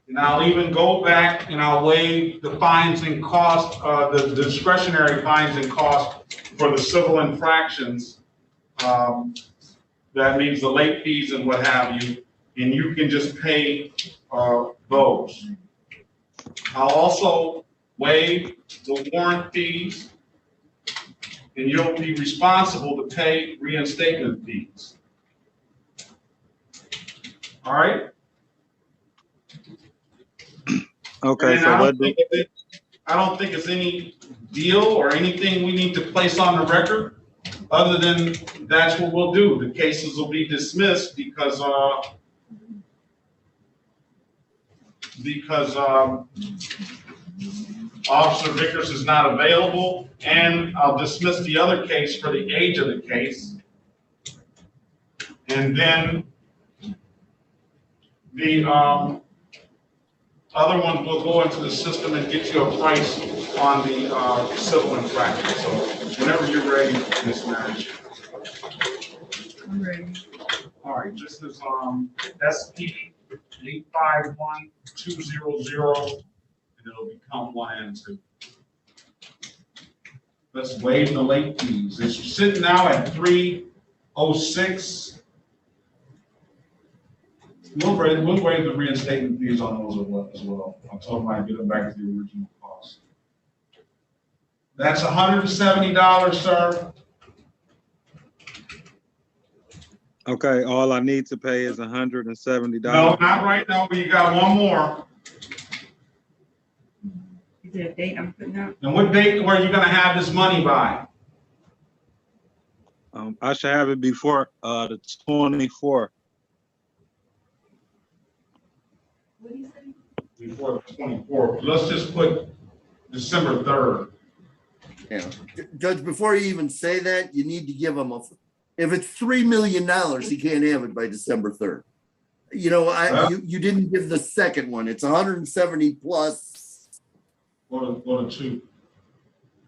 Speaker 2: And I'll even go back and I'll waive the fines and cost, the discretionary fines and costs for the civil infractions. That means the late fees and what have you, and you can just pay those. I'll also waive the warrant fees, and you'll be responsible to pay reinstatement fees. All right?
Speaker 22: Okay,
Speaker 2: And
Speaker 22: so
Speaker 2: I
Speaker 22: what
Speaker 2: don't think it's any deal or anything we need to place on the record, other than that's what we'll do. The cases will be dismissed because Officer Vickers is not available, and I'll dismiss the other case for the age of the case. And then the other one will go into the system and get you a price on the civil infraction. So whenever you're ready, Ms. Marriage.
Speaker 5: I'm ready.
Speaker 2: All right, this is SP 851200, and it'll become 1 and 2. Let's waive the late fees. It's sitting now at 306. We'll waive the reinstatement fees on those as well. I told them I'd get them back to the original cost. That's $170, sir.
Speaker 22: Okay, all I need to pay is $170.
Speaker 2: No, not right now, but you got one more.
Speaker 5: Is there a date I'm putting out?
Speaker 2: And what date were you gonna have this money by?
Speaker 22: I should have it before the 24th.
Speaker 5: What do you say?
Speaker 2: Before the 24th. Let's just put December 3rd.
Speaker 4: Yeah, Judge, before you even say that, you need to give him if it's $3 million, he can't have it by December 3rd. You know, you didn't give the second one. It's 170 plus.
Speaker 2: Go to 2.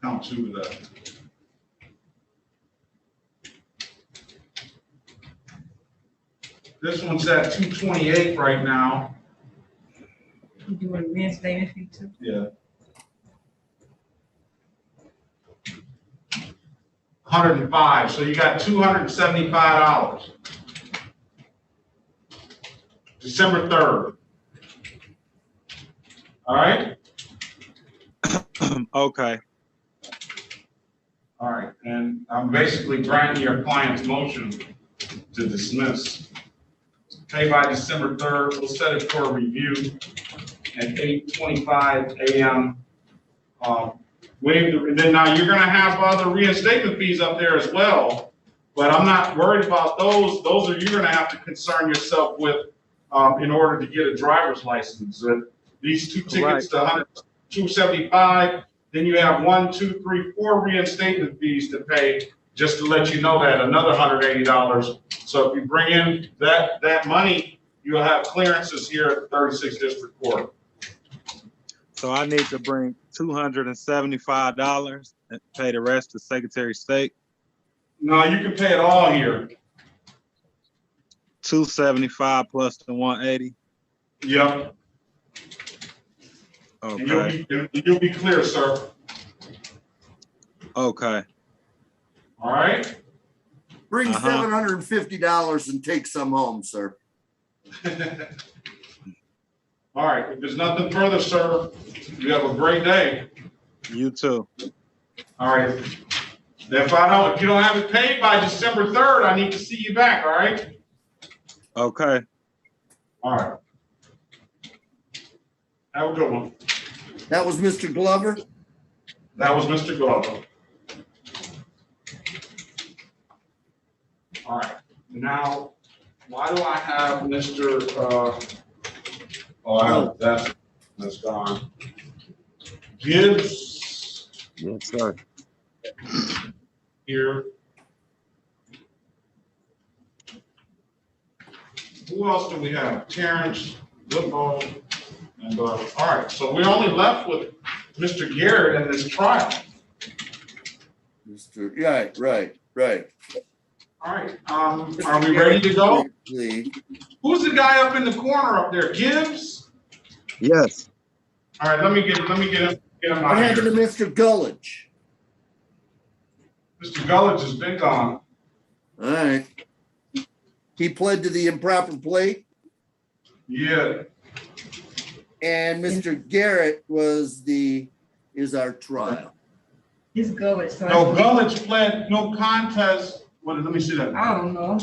Speaker 2: Count 2 of that. This one's at 228 right now.
Speaker 5: You doing reinstatement fee too?
Speaker 2: Yeah. 105, so you got $275. December 3rd. All right?
Speaker 22: Okay.
Speaker 2: All right, and I'm basically granting your client's motion to dismiss. Pay by December 3rd, we'll set it for a review at 8:25 a.m. And then now you're gonna have other reinstatement fees up there as well, but I'm not worried about those. Those are, you're gonna have to concern yourself with in order to get a driver's license. These 2 tickets to $275, then you have 1, 2, 3, 4 reinstatement fees to pay, just to let you know that, another $180. So if you bring in that money, you'll have clearances here at the 36th District Court.
Speaker 22: So I need to bring $275 and pay the rest to Secretary of State.
Speaker 2: No, you can pay it all here.
Speaker 22: $275 plus the $180.
Speaker 2: Yep.
Speaker 22: Okay.
Speaker 2: And you'll be clear, sir.
Speaker 22: Okay.
Speaker 2: All right.
Speaker 4: Bring $750 and take some home, sir.
Speaker 2: All right. If there's nothing further, sir, you have a great day.
Speaker 22: You too.
Speaker 2: All right. If you don't have it paid by December 3rd, I need to see you back. All right.
Speaker 22: Okay.
Speaker 2: All right. Have a good one.
Speaker 4: That was Mr. Glover?
Speaker 2: That was Mr. Glover. All right. Now, why do I have Mr. That's gone. Gibbs.
Speaker 7: Yes, sir.
Speaker 2: Here. Who else do we have? Terrence, Woodball, and all right. So we're only left with Mr. Garrett in this trial.
Speaker 4: Right.
Speaker 2: All right. Are we ready to go? Who's the guy up in the corner up there? Gibbs?
Speaker 7: Yes.
Speaker 2: All right. Let me get him
Speaker 4: What
Speaker 2: out
Speaker 4: happened to
Speaker 2: here.
Speaker 4: Mr. Gullidge?
Speaker 2: Mr. Gullidge has been gone.
Speaker 4: All right. He pled to the improper plea.
Speaker 2: Yeah.
Speaker 4: And Mr. Garrett is our trial.
Speaker 5: It's Gullidge. So
Speaker 2: No, Gullidge pled no contest What, let me see that.
Speaker 5: I don't know.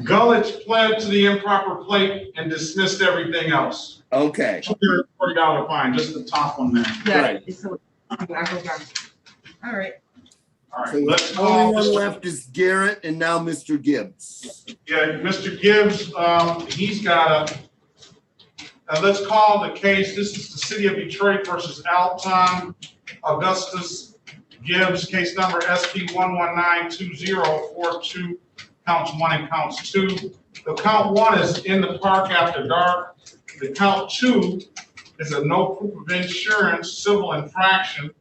Speaker 2: Gullich pled to the improper plate and dismissed everything else.
Speaker 4: Okay.
Speaker 2: $240 fine, just the top one there.
Speaker 5: Yeah,
Speaker 4: Right.
Speaker 5: it's so, I go down. All right.
Speaker 2: All right,
Speaker 4: So
Speaker 2: let's
Speaker 4: the only
Speaker 2: call
Speaker 4: one
Speaker 2: Mr.
Speaker 4: left is Garrett and now Mr. Gibbs.
Speaker 2: Yeah, Mr. Gibbs, he's got let's call the case, this is the City of Detroit versus Alton Augustus Gibbs, case number SP 1192042, counts 1 and counts 2. The count 1 is in the park after dark. The count 2 is a no proof of insurance civil infraction.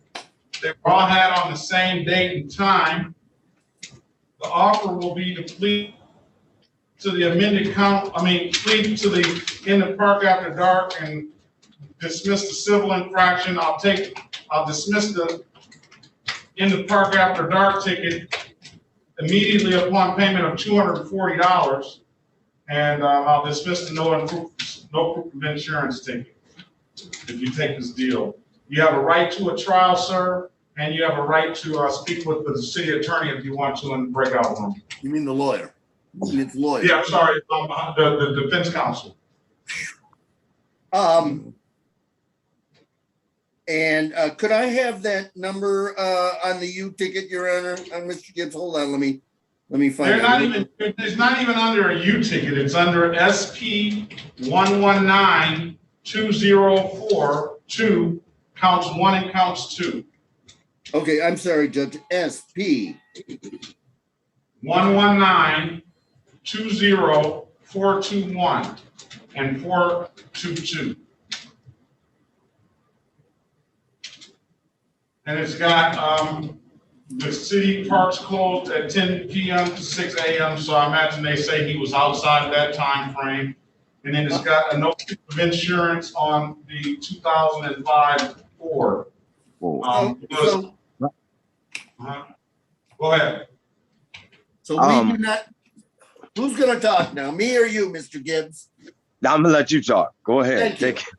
Speaker 2: They were all had on the same date and time. The offer will be to plead to the amended count, plead to the in the park after dark and dismiss the civil infraction. I'll dismiss the in the park after dark ticket immediately upon payment of $240, and I'll dismiss the no proof of insurance ticket if you take this deal. You have a right to a trial, sir, and you have a right to speak with the city attorney if you want to in the breakout room.
Speaker 4: You mean the lawyer? It's lawyer.
Speaker 2: Yeah, I'm sorry, the defense counsel.
Speaker 4: And could I have that number on the U ticket, Your Honor? Mr. Gibbs, hold on, let me find it.
Speaker 2: It's not even under a U ticket, it's under SP 1192042, counts 1 and counts 2.
Speaker 4: Okay, I'm sorry, Judge. SP
Speaker 2: 1192041 and 422. And it's got the city parks closed at 10 p.m. to 6 a.m. So I imagine they say he was outside that time frame. And then it's got a no proof of insurance on the 2005 Ford. Go ahead.
Speaker 4: So we do not. Who's going to talk now? Me or you, Mr. Gibbs?
Speaker 12: I'm gonna let you talk. Go ahead.
Speaker 4: Thank
Speaker 12: you.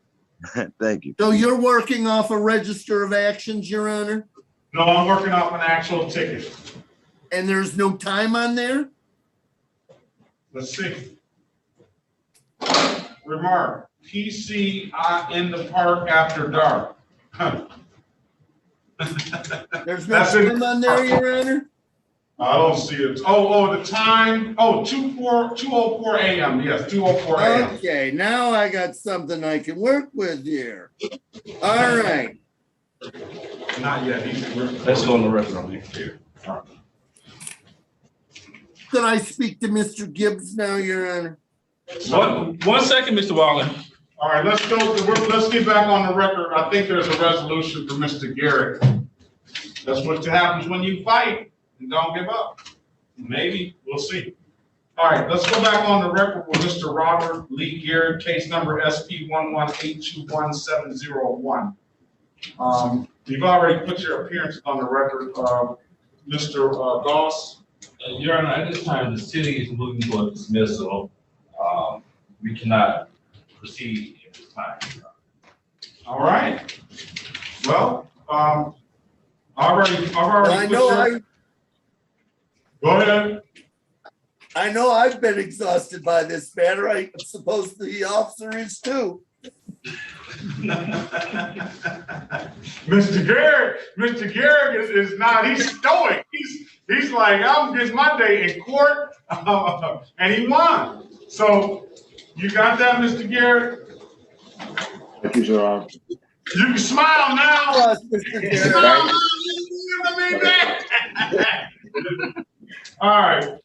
Speaker 12: Thank you.
Speaker 4: So you're working off a register of actions, Your Honor?
Speaker 2: No, I'm working off an actual ticket.
Speaker 4: And there's no time on there?
Speaker 2: Let's see. Remark, PC in the park after dark.
Speaker 4: There's no time on there, Your Honor?
Speaker 2: I don't see it. The time. 2:04 a.m. Yes, 2:04 a.m.
Speaker 4: Okay, now I got something I can work with here. All right.
Speaker 2: Not yet.
Speaker 17: Let's go on the record on here.
Speaker 4: Could I speak to Mr. Gibbs now, Your Honor?
Speaker 17: One second, Mr. Wallen.
Speaker 2: All right, let's go. Let's get back on the record. I think there's a resolution for Mr. Garrett. That's what happens when you fight and don't give up. Maybe. We'll see. All right, let's go back on the record with Mr. Robert Lee Garrett, case number SP 1182171. You've already put your appearances on the record, Mr. Goss.
Speaker 17: Your Honor, at this time, the city is moving for dismissal. We cannot proceed at this time.
Speaker 2: All right. Well, I've already. Go ahead.
Speaker 4: I know I've been exhausted by this matter. I suppose the officer is too.
Speaker 2: Mr. Garrett is not. He's stoic. He's like, I'm getting my day in court, and he won. So you got that, Mr. Garrett?
Speaker 9: Thank you, sir.
Speaker 2: You can smile now.
Speaker 4: Yes, Mr. Garrett.
Speaker 2: Smile now. All right.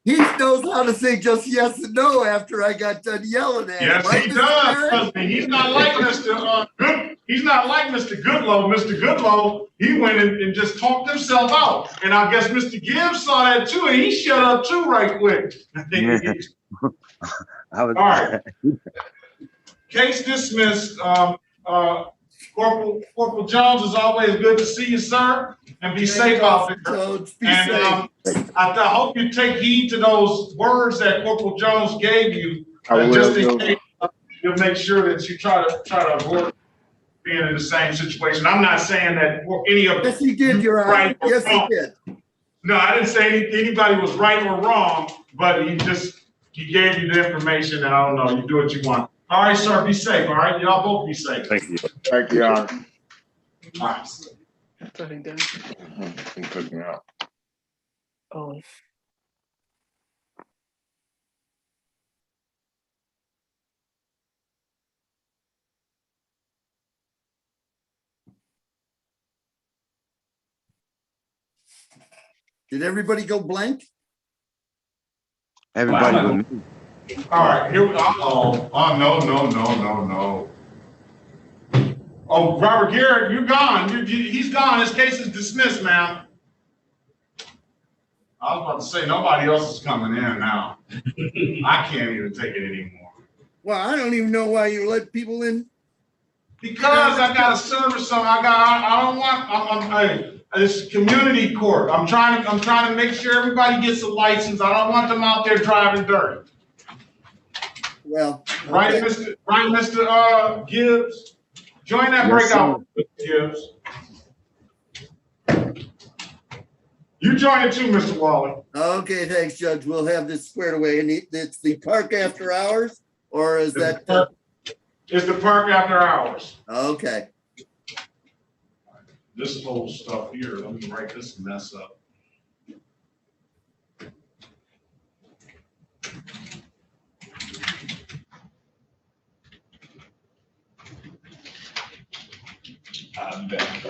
Speaker 4: He knows how to say just yes and no after I got done yelling at him.
Speaker 2: Yes,
Speaker 4: right,
Speaker 2: he
Speaker 4: Mr.
Speaker 2: does.
Speaker 4: Garrett?
Speaker 2: He's not like Mr. He's not like Mr. Goodlow. Mr. Goodlow, he went and just talked himself out. And I guess Mr. Gibbs saw that too, and he shut up too right quick. All right. Case dismissed. Corporal Jones, is always good to see you, sir, and be safe out there. And I hope you take heed to those words that Corporal Jones gave you, just in case you'll make sure that you try to avoid being in the same situation. I'm not saying that any of
Speaker 4: Yes, he did, Your Honor.
Speaker 2: right or
Speaker 4: Yes, he
Speaker 2: wrong.
Speaker 4: did.
Speaker 2: No, I didn't say anybody was right or wrong, but he gave you the information, and I don't know, you do what you want. All right, sir, be safe, all right? Y'all both be safe.
Speaker 18: Thank you.
Speaker 9: Thank you, Your Honor.
Speaker 2: All right.
Speaker 1: That's what he did.
Speaker 9: He took me out.
Speaker 1: Oh.
Speaker 4: Did everybody go blank?
Speaker 12: Everybody but me.
Speaker 2: All right, here we go. Oh, no. Oh, Robert Garrett, you're gone. He's gone. His case is dismissed, ma'am. I was about to say, nobody else is coming in now. I can't even take it anymore.
Speaker 4: Well, I don't even know why you let people in.
Speaker 2: Because I got a service, so I don't want, hey, it's community court. I'm trying to make sure everybody gets a license. I don't want them out there driving dirty.
Speaker 4: Well, okay.
Speaker 2: Right, Mr. Gibbs? Join that
Speaker 12: Yes,
Speaker 2: breakout, Gibbs. You join it too, Mr. Waller.
Speaker 4: Okay, thanks, Judge. We'll have this squared away. And it's the park after hours, or is that?
Speaker 2: It's the park after hours.
Speaker 4: Okay.
Speaker 2: This whole stuff here, let me write this mess up. I'm back.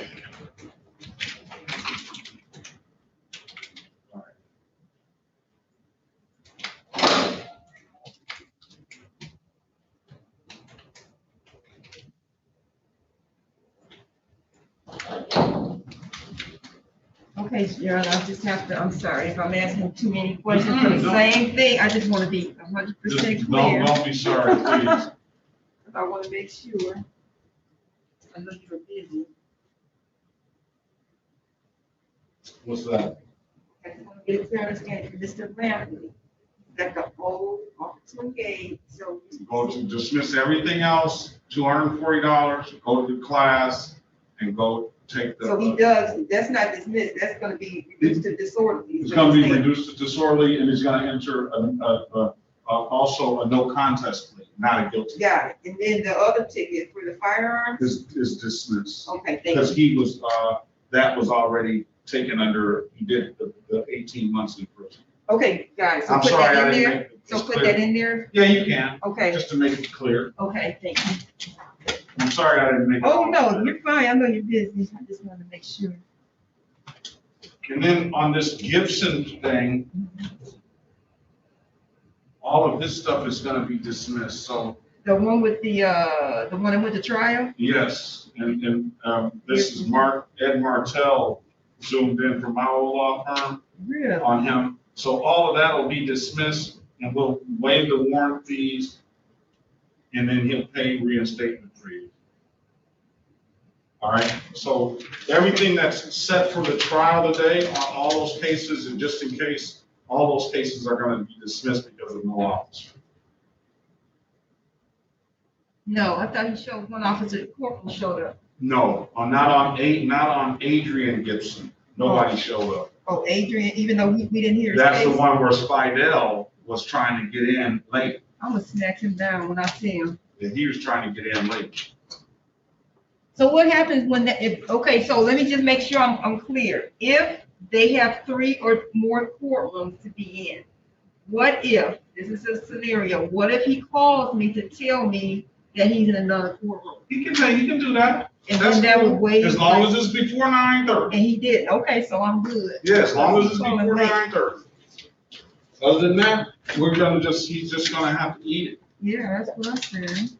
Speaker 5: Okay, Sharon, I just have to, I'm sorry if I'm asking too many questions for the same thing. I just want to be 100% clear.
Speaker 2: Don't be sorry, please.
Speaker 5: I want to make sure. I know you're busy.
Speaker 2: What's that?
Speaker 5: I just want to get a clear understanding from Mr. Bradley. That the whole offer to engage, so.
Speaker 2: Go to dismiss everything else, $240, go to the class and go take the.
Speaker 5: So he does, that's not dismissed, that's gonna be reduced to disorderly.
Speaker 2: It's gonna be reduced to disorderly and he's gonna enter also a no contest plea, not a guilty.
Speaker 5: Got it, and then the other ticket for the firearms?
Speaker 2: Is dismissed.
Speaker 5: Okay, thank
Speaker 2: Because
Speaker 5: you.
Speaker 2: he was, that was already taken under, he did the 18 months in prison.
Speaker 5: Okay, got it, so
Speaker 2: I'm
Speaker 5: put
Speaker 2: sorry,
Speaker 5: that
Speaker 2: I
Speaker 5: in
Speaker 2: didn't
Speaker 5: there,
Speaker 2: make it
Speaker 5: so put
Speaker 2: clear.
Speaker 5: that in there?
Speaker 2: Yeah, you can.
Speaker 5: Okay.
Speaker 2: Just to make it clear.
Speaker 5: Okay, thank you.
Speaker 2: I'm sorry I didn't make it.
Speaker 5: Oh, no, you're fine, I know you're busy, I just wanted to make sure.
Speaker 2: And then on this Gibson thing, all of this stuff is gonna be dismissed, so.
Speaker 5: The one with the one that went to trial?
Speaker 2: Yes, and this is Ed Martell zoomed in from my old law firm.
Speaker 5: Really?
Speaker 2: On him. So all of that will be dismissed and we'll waive the warrant fees and then he'll pay reinstatement fees. All right, so everything that's set for the trial today, on all those cases, and just in case, all those cases are gonna be dismissed because of no officer.
Speaker 5: No, I thought he showed one officer, the corporal showed up.
Speaker 2: No, not on Adrian Gibson. Nobody showed up.
Speaker 5: Oh, Adrian, even though we didn't hear his
Speaker 2: That's
Speaker 5: case?
Speaker 2: the one where Spidell was trying to get in late.
Speaker 5: I'm gonna smack him down when I see him.
Speaker 2: And he was trying to get in late.
Speaker 5: So what happens when okay, so let me just make sure I'm clear. If they have 3 or more courtrooms to be in, what if, this is a scenario, what if he calls me to tell me that he's in another courtroom?
Speaker 2: He can do that.
Speaker 5: And
Speaker 2: That's
Speaker 5: then that
Speaker 2: cool.
Speaker 5: would waive.
Speaker 2: As long as it's before 9:30.
Speaker 5: And he did, okay, so I'm good.
Speaker 2: Yeah, as long as it's
Speaker 5: Calling
Speaker 2: before
Speaker 5: late.
Speaker 2: 9:30. Other than that, he's just gonna have to eat it.
Speaker 5: Yeah, that's what I said.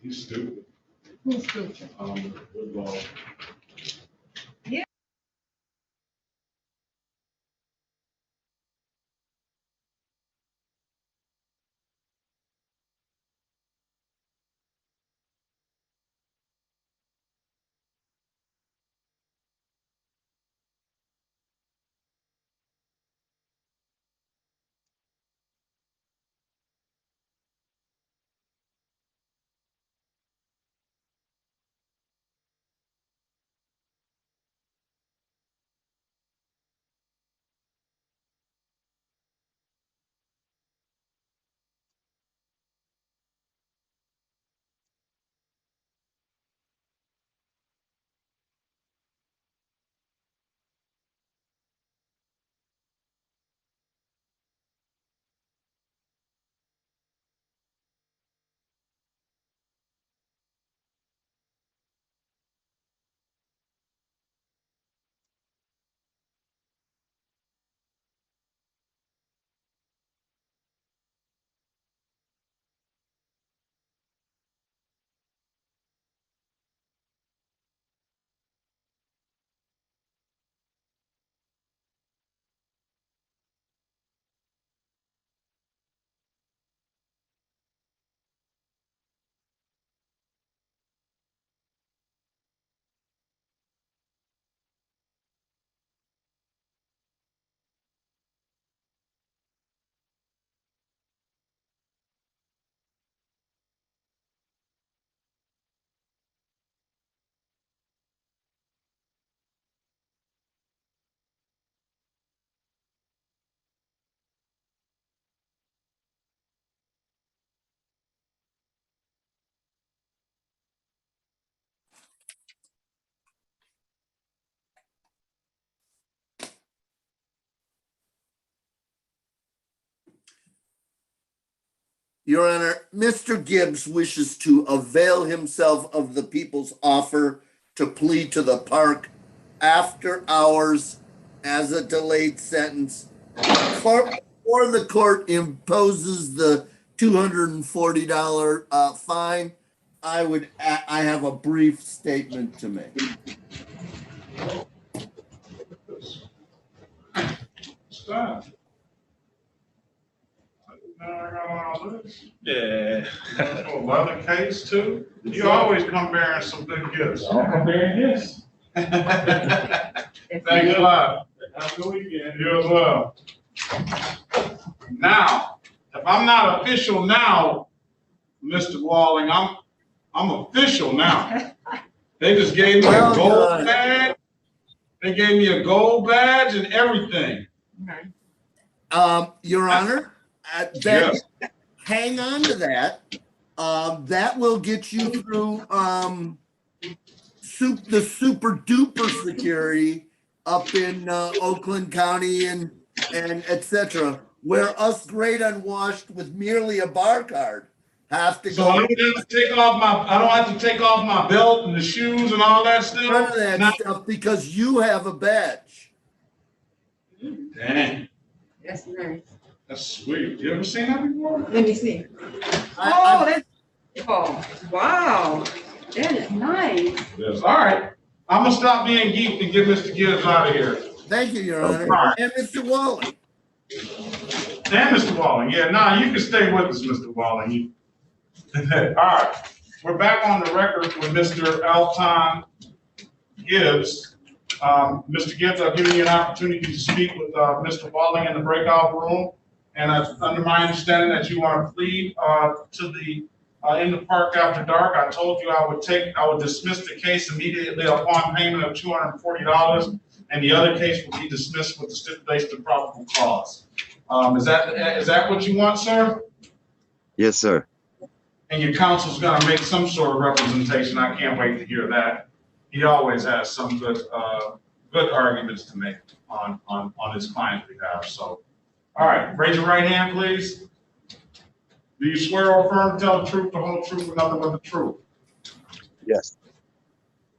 Speaker 2: He's stupid.
Speaker 5: Who's stupid?
Speaker 2: Football.
Speaker 4: Your Honor, Mr. Gibbs wishes to avail himself of the people's offer to plead to the park after hours as a delayed sentence. Or the court imposes the $240 fine. I have a brief statement to make.
Speaker 2: Stop. Now I got all this.
Speaker 6: Yeah.
Speaker 2: Another case too? You always come bearing some good gifts.
Speaker 6: I'm come bearing gifts.
Speaker 2: Thank you a lot.
Speaker 6: Have a good weekend.
Speaker 2: You as well. Now, if I'm not official now, Mr. Walling, I'm official now. They just gave me a gold badge. They gave me a gold badge and everything.
Speaker 4: Your Honor,
Speaker 2: Yes.
Speaker 4: hang on to that. That will get you through the super duper security up in Oakland County and et cetera, where us great unwashed with merely a bar card have to
Speaker 2: So
Speaker 4: go.
Speaker 2: I don't have to take off my belt and the shoes and all that stuff.
Speaker 4: None of that stuff because you have a badge.
Speaker 2: Dang,
Speaker 5: That's nice.
Speaker 2: that's sweet. You ever seen that before?
Speaker 5: Let me see.
Speaker 4: I-
Speaker 5: Oh, wow. That is nice.
Speaker 2: Yes. All right. I'm gonna stop being geeked and get Mr. Gibbs out of here.
Speaker 4: Thank you, Your Honor.
Speaker 2: All right.
Speaker 4: And Mr. Walling.
Speaker 2: And Mr. Walling. Yeah, nah, you can stay with us, Mr. Walling. All right. We're back on the record with Mr. Elton Gibbs. Mr. Gibbs, I've given you an opportunity to speak with Mr. Walling in the breakout room. And under my understanding that you want to plead to the in the park after dark. I told you I would dismiss the case immediately upon payment of $240, and the other case will be dismissed with the stipulation of probable cause. Is that what you want, sir?
Speaker 12: Yes, sir.
Speaker 2: And your counsel's gonna make some sort of representation. I can't wait to hear that. He always has some good arguments to make on his client's behalf. So, all right, raise your right hand, please. Do you swear or affirm to tell the truth, the whole truth, and nothing but the truth?
Speaker 12: Yes.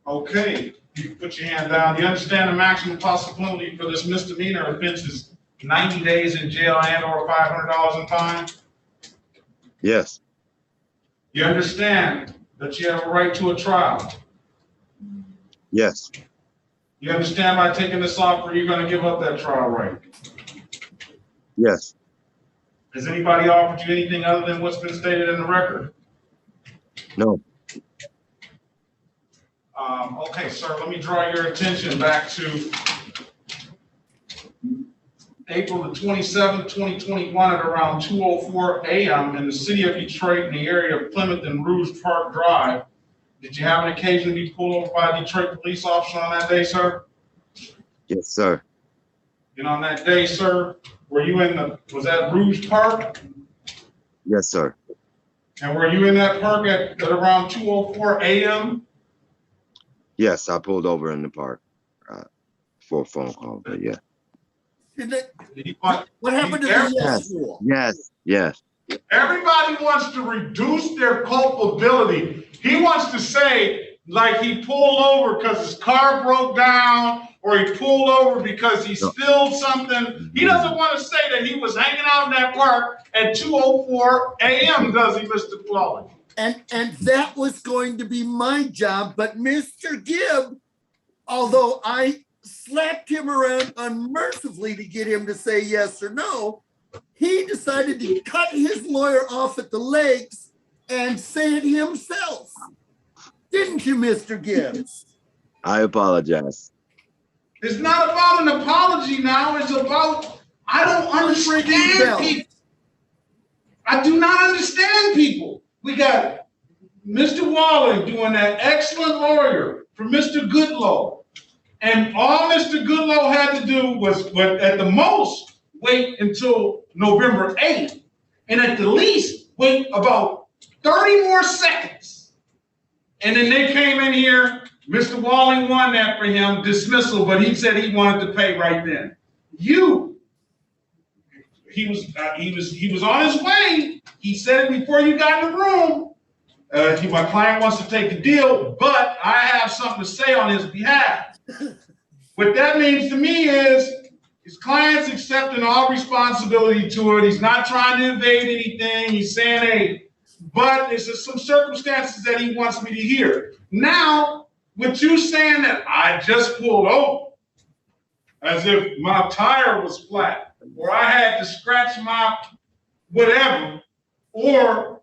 Speaker 2: Okay, you can put your hand down. You understand the maximum possibility for this misdemeanor offense is 90 days in jail and or $500 in fine?
Speaker 12: Yes.
Speaker 2: You understand that you have a right to a trial?
Speaker 12: Yes.
Speaker 2: You understand by taking this offer, you're gonna give up that trial right?
Speaker 12: Yes.
Speaker 2: Has anybody offered you anything other than what's been stated in the record?
Speaker 12: No.
Speaker 2: Okay, sir, let me draw your attention back to April the 27th, 2021 at around 2:04 a.m. in the city of Detroit in the area of Plymouth and Rouge Park Drive. Did you have an occasion to be pulled over by a Detroit police officer on that day, sir?
Speaker 12: Yes, sir.
Speaker 2: And on that day, sir, were you was that Rouge Park?
Speaker 12: Yes, sir.
Speaker 2: And were you in that park at around 2:04 a.m.?
Speaker 12: Yes, I pulled over in the park for a phone call, but yeah.
Speaker 4: What happened to the yes rule?
Speaker 12: Yes, yes.
Speaker 2: Everybody wants to reduce their culpability. He wants to say, like, he pulled over because his car broke down, or he pulled over because he spilled something. He doesn't want to say that he was hanging out in that park at 2:04 a.m., does he, Mr. Flawley?
Speaker 4: And that was going to be my job, but Mr. Gibb, although I slapped him around unmercifully to get him to say yes or no, he decided to cut his lawyer off at the legs and say it himself. Didn't you, Mr. Gibbs?
Speaker 12: I apologize.
Speaker 2: It's not about an apology now. It's about, I don't understand people. I do not understand people. We got Mr. Waller doing that excellent lawyer for Mr. Goodlow. And all Mr. Goodlow had to do was, at the most, wait until November 8th. And at the least, wait about 30 more seconds. And then they came in here. Mr. Walling won that for him, dismissal, but he said he wanted to pay right then. He was on his way. He said it before you got in the room. My client wants to take the deal, but I have something to say on his behalf. What that means to me is his client's accepting all responsibility to it. He's not trying to evade anything. He's saying, hey, but there's just some circumstances that he wants me to hear. Now, with you saying that I just pulled over as if my tire was flat, or I had to scratch my whatever, or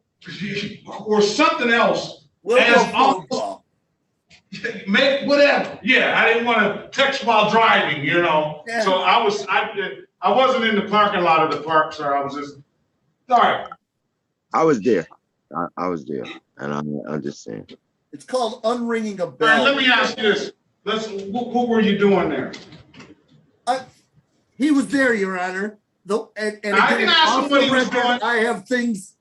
Speaker 2: something else. Make whatever. Yeah, I didn't want to text while driving, you know. Yeah. So I wasn't in the parking lot of the park, sir. I was just sorry.
Speaker 12: I was there. I was there, and I'm just saying.
Speaker 4: It's called unringing a bell.
Speaker 2: All right, let me ask you this. What were you doing there?
Speaker 4: He was there, Your Honor. And
Speaker 2: I can ask him what he was doing.
Speaker 4: I have things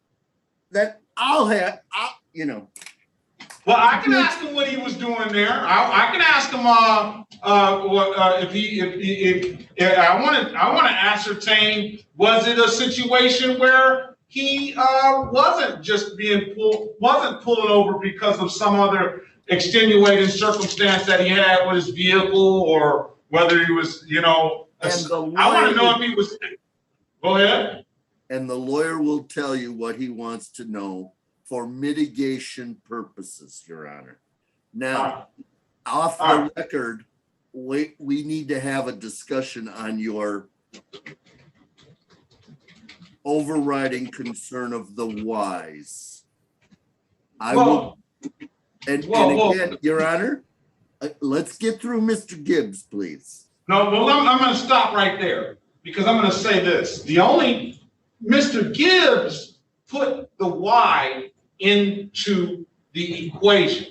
Speaker 4: that I'll have,
Speaker 2: Well, I can ask him what he was doing there. I can ask him if I want to ascertain, was it a situation where he wasn't just wasn't pulling over because of some other extenuating circumstance that he had with his vehicle, or whether he was, I want to know if he was. Go ahead.
Speaker 4: And the lawyer will tell you what he wants to know for mitigation purposes, Your Honor. Now, off the record, we need to have a discussion on your overriding concern of the whys. Again, Your Honor, let's get through Mr. Gibbs, please.
Speaker 2: No, well, I'm going to stop right there, because I'm going to say this. Mr. Gibbs put the why into the equation.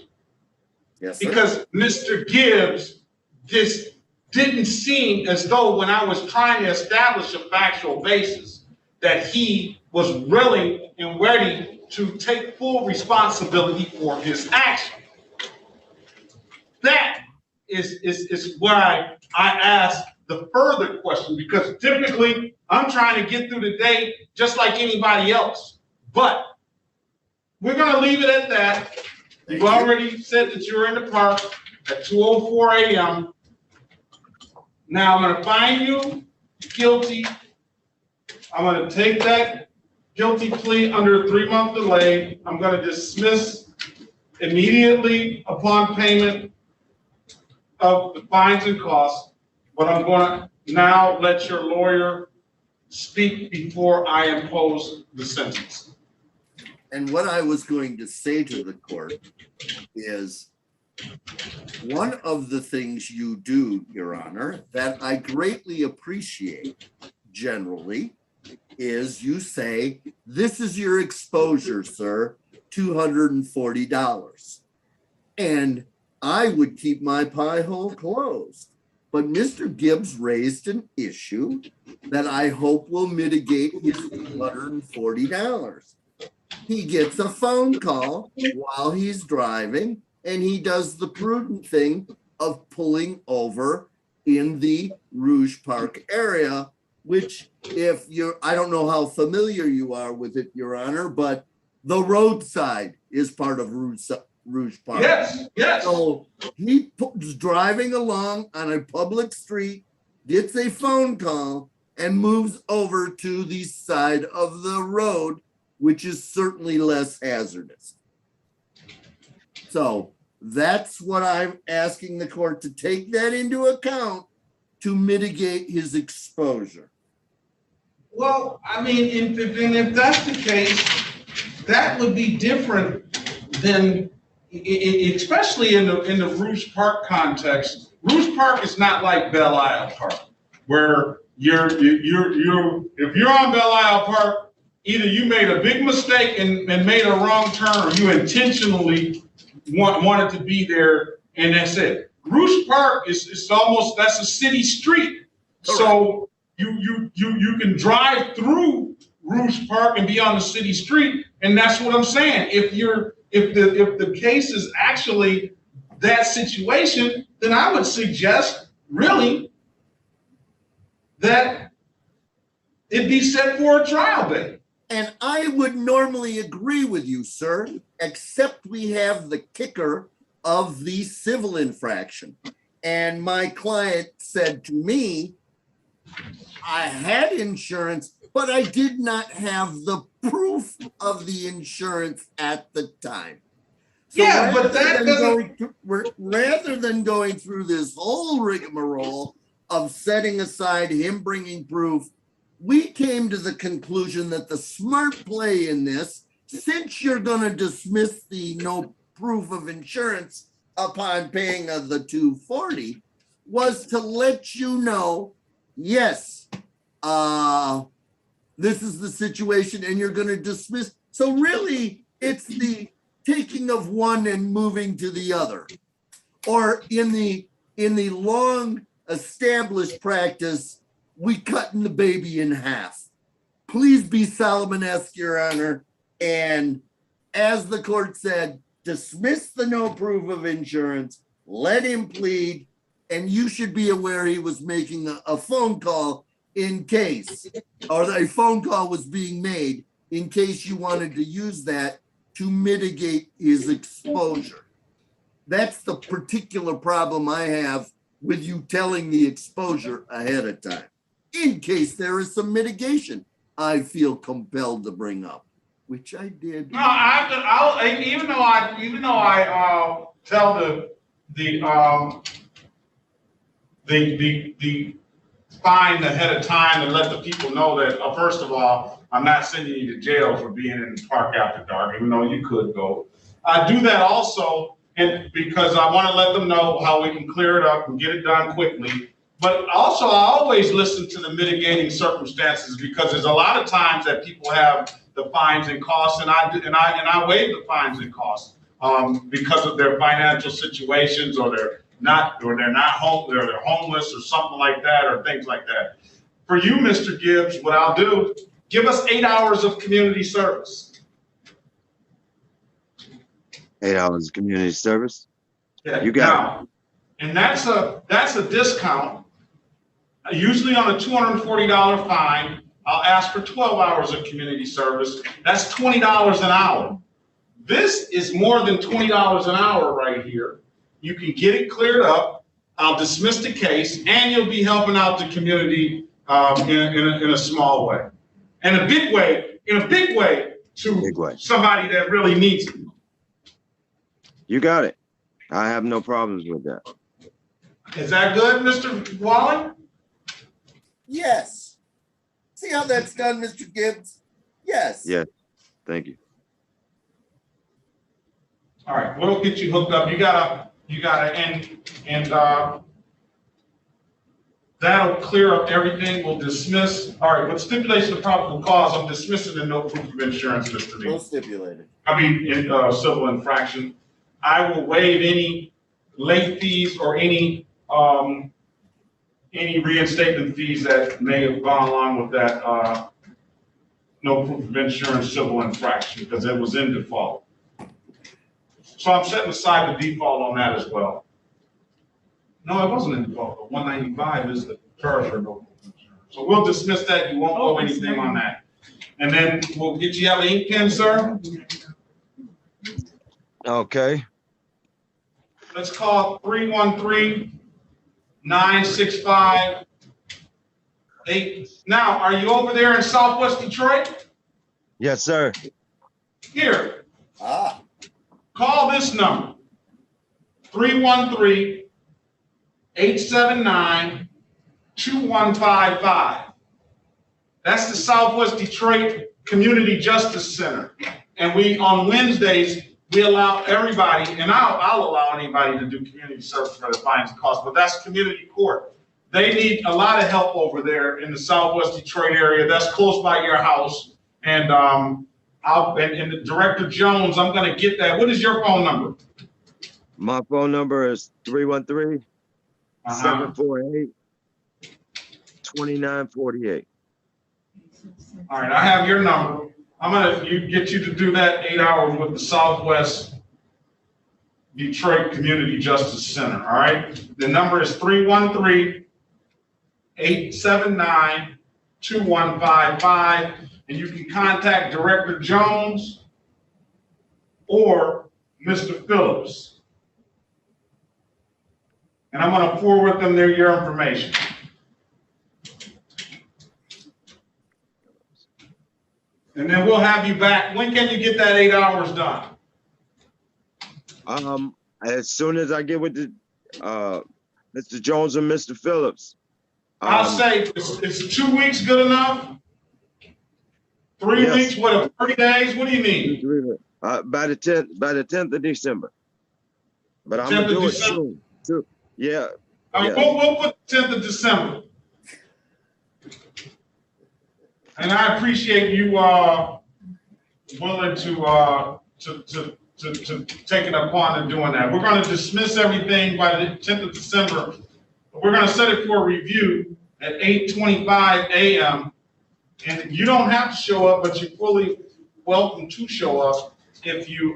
Speaker 4: Yes, sir.
Speaker 2: Because Mr. Gibbs, this didn't seem as though, when I was trying to establish a factual basis, that he was willing and ready to take full responsibility for his action. That is why I asked the further question, because typically I'm trying to get through the day just like anybody else. But we're going to leave it at that. You've already said that you're in the park at 2:04 a.m. Now I'm going to find you guilty. I'm going to take that guilty plea under a 3-month delay. I'm going to dismiss immediately upon payment of the fines and costs, but I'm going to now let your lawyer speak before I impose the sentence.
Speaker 4: And what I was going to say to the court is one of the things you do, Your Honor, that I greatly appreciate generally is you say, this is your exposure, sir, $240. And I would keep my pie hole closed. But Mr. Gibbs raised an issue that I hope will mitigate his $240. He gets a phone call while he's driving, and he does the prudent thing of pulling over in the Rouge Park area, which if you're, I don't know how familiar you are with it, Your Honor, but the roadside is part of Rouge Park.
Speaker 2: Yes, yes.
Speaker 4: So he was driving along on a public street, gets a phone call, and moves over to the side of the road, which is certainly less hazardous. So that's what I'm asking the court to take that into account to mitigate his exposure.
Speaker 2: Well, I mean, if that's the case, that would be different than, especially in the Rouge Park context. Rouge Park is not like Belle Isle Park, where if you're on Belle Isle Park, either you made a big mistake and made a wrong turn, or you intentionally wanted to be there, and that's it. Rouge Park is almost, that's a city street. Correct. So you can drive through Rouge Park and be on the city street, and that's what I'm saying. If the case is actually that situation, then I would suggest really that it be set for a trial date.
Speaker 4: And I would normally agree with you, sir, except we have the kicker of the civil infraction. And my client said to me, I had insurance, but I did not have the proof of the insurance at the time. So
Speaker 2: yeah, but that doesn't...
Speaker 4: rather than going through this whole rigmarole of setting aside him bringing proof, we came to the conclusion that the smart play in this, since you're going to dismiss the no proof of insurance upon paying of the $240, was to let you know, yes, this is the situation and you're going to dismiss. So really, it's the taking of one and moving to the other. Or in the long established practice, we cutting the baby in half. Please be Solomon-esque, Your Honor. And as the court said, dismiss the no proof of insurance, let him plead, and you should be aware he was making a phone call in case, or a phone call was being made in case you wanted to use that to mitigate his exposure. That's the particular problem I have with you telling the exposure ahead of time. In case there is some mitigation, I feel compelled to bring up, which I did.
Speaker 2: No, even though I tell the fine ahead of time and let the people know that first of all, I'm not sending you to jail for being in the park after dark, even though you could go. I do that also, and because I want to let them know how we can clear it up and get it done quickly. But also, I always listen to the mitigating circumstances, because there's a lot of times that people have the fines and costs, and I waive the fines and costs because of their financial situations, or they're homeless or something like that, or things like that. For you, Mr. Gibbs, what I'll do, give us 8 hours of community service.
Speaker 12: 8 hours of community service?
Speaker 2: Yeah,
Speaker 12: you got it.
Speaker 2: And that's a discount. Usually on a $240 fine, I'll ask for 12 hours of community service. That's $20 an hour. This is more than $20 an hour right here. You can get it cleared up. I'll dismiss the case, and you'll be helping out the community in a small way, and a big way, to somebody that really needs it.
Speaker 12: You got it. I have no problems with that.
Speaker 2: Is that good, Mr. Wallen?
Speaker 4: Yes. See how that's done, Mr. Gibbs? Yes.
Speaker 12: Yes. Thank you.
Speaker 2: All right, we'll get you hooked up. You gotta, and that'll clear up everything. We'll dismiss. All right, with stipulation of probable cause, I'm dismissing the no proof of insurance, Mr.
Speaker 4: No
Speaker 2: Lee.
Speaker 4: stipulated.
Speaker 2: I mean, in civil infraction. I will waive any late fees or any reinstatement fees that may have gone along with that no proof of insurance civil infraction because it was in default. So I'm setting aside the default on that as well. No, it wasn't in default, but 195 is the charge for no proof of insurance. So we'll dismiss that. You won't owe anything on that. And then we'll get you out an ink pen, sir.
Speaker 12: Okay.
Speaker 2: Let's call 313-965-8. Now, are you over there in Southwest Detroit?
Speaker 12: Yes, sir.
Speaker 2: Here. Call this number. 313-879-2155. That's the Southwest Detroit Community Justice Center. And we, on Wednesdays, we allow everybody, and I'll allow anybody to do community service for the fines and costs, but that's community court. They need a lot of help over there in the Southwest Detroit area. That's close by your house. And and Director Jones, I'm gonna get that. What is your phone number?
Speaker 12: My phone number is 313-748-2948.
Speaker 2: All right, I have your number. I'm gonna get you to do that 8 hours with the Southwest Detroit Community Justice Center, all right? The number is 313-879-2155, and you can contact Director Jones or Mr. Phillips. And I'm gonna forward them your information. And then we'll have you back. When can you get that 8 hours done?
Speaker 12: As soon as I get with the Mr. Jones and Mr. Phillips.
Speaker 2: I'll say, is 2 weeks good enough? 3 weeks, what, 30 days? What do you mean?
Speaker 12: By the 10th of December. But I'm gonna do it soon. Yeah.
Speaker 2: I mean, we'll put the 10th of December. And I appreciate you willing to take it upon and doing that. We're going to dismiss everything by the 10th of December. We're going to set it for a review at 8:25 a.m. And you don't have to show up, but you're fully welcome to show up if you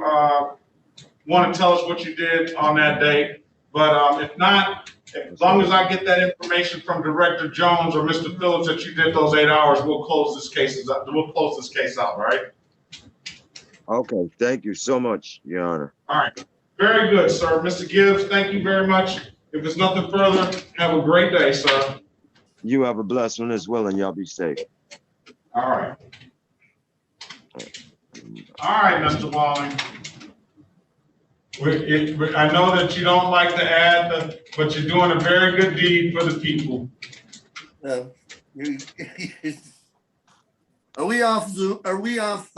Speaker 2: want to tell us what you did on that day. But if not, as long as I get that information from Director Jones or Mr. Phillips that you did those 8 hours, we'll close this case out. We'll close this case out, all right?
Speaker 12: Okay, thank you so much, Your Honor.
Speaker 2: All right, very good, sir. Mr. Gibbs, thank you very much. If there's nothing further, have a great day, sir.
Speaker 12: You have a blessed one as well, and y'all be safe.
Speaker 2: All right. All right, Mr. Walling. I know that you don't like to add, but you're doing a very good deed for the people.
Speaker 4: Are we off Zoom? Are we off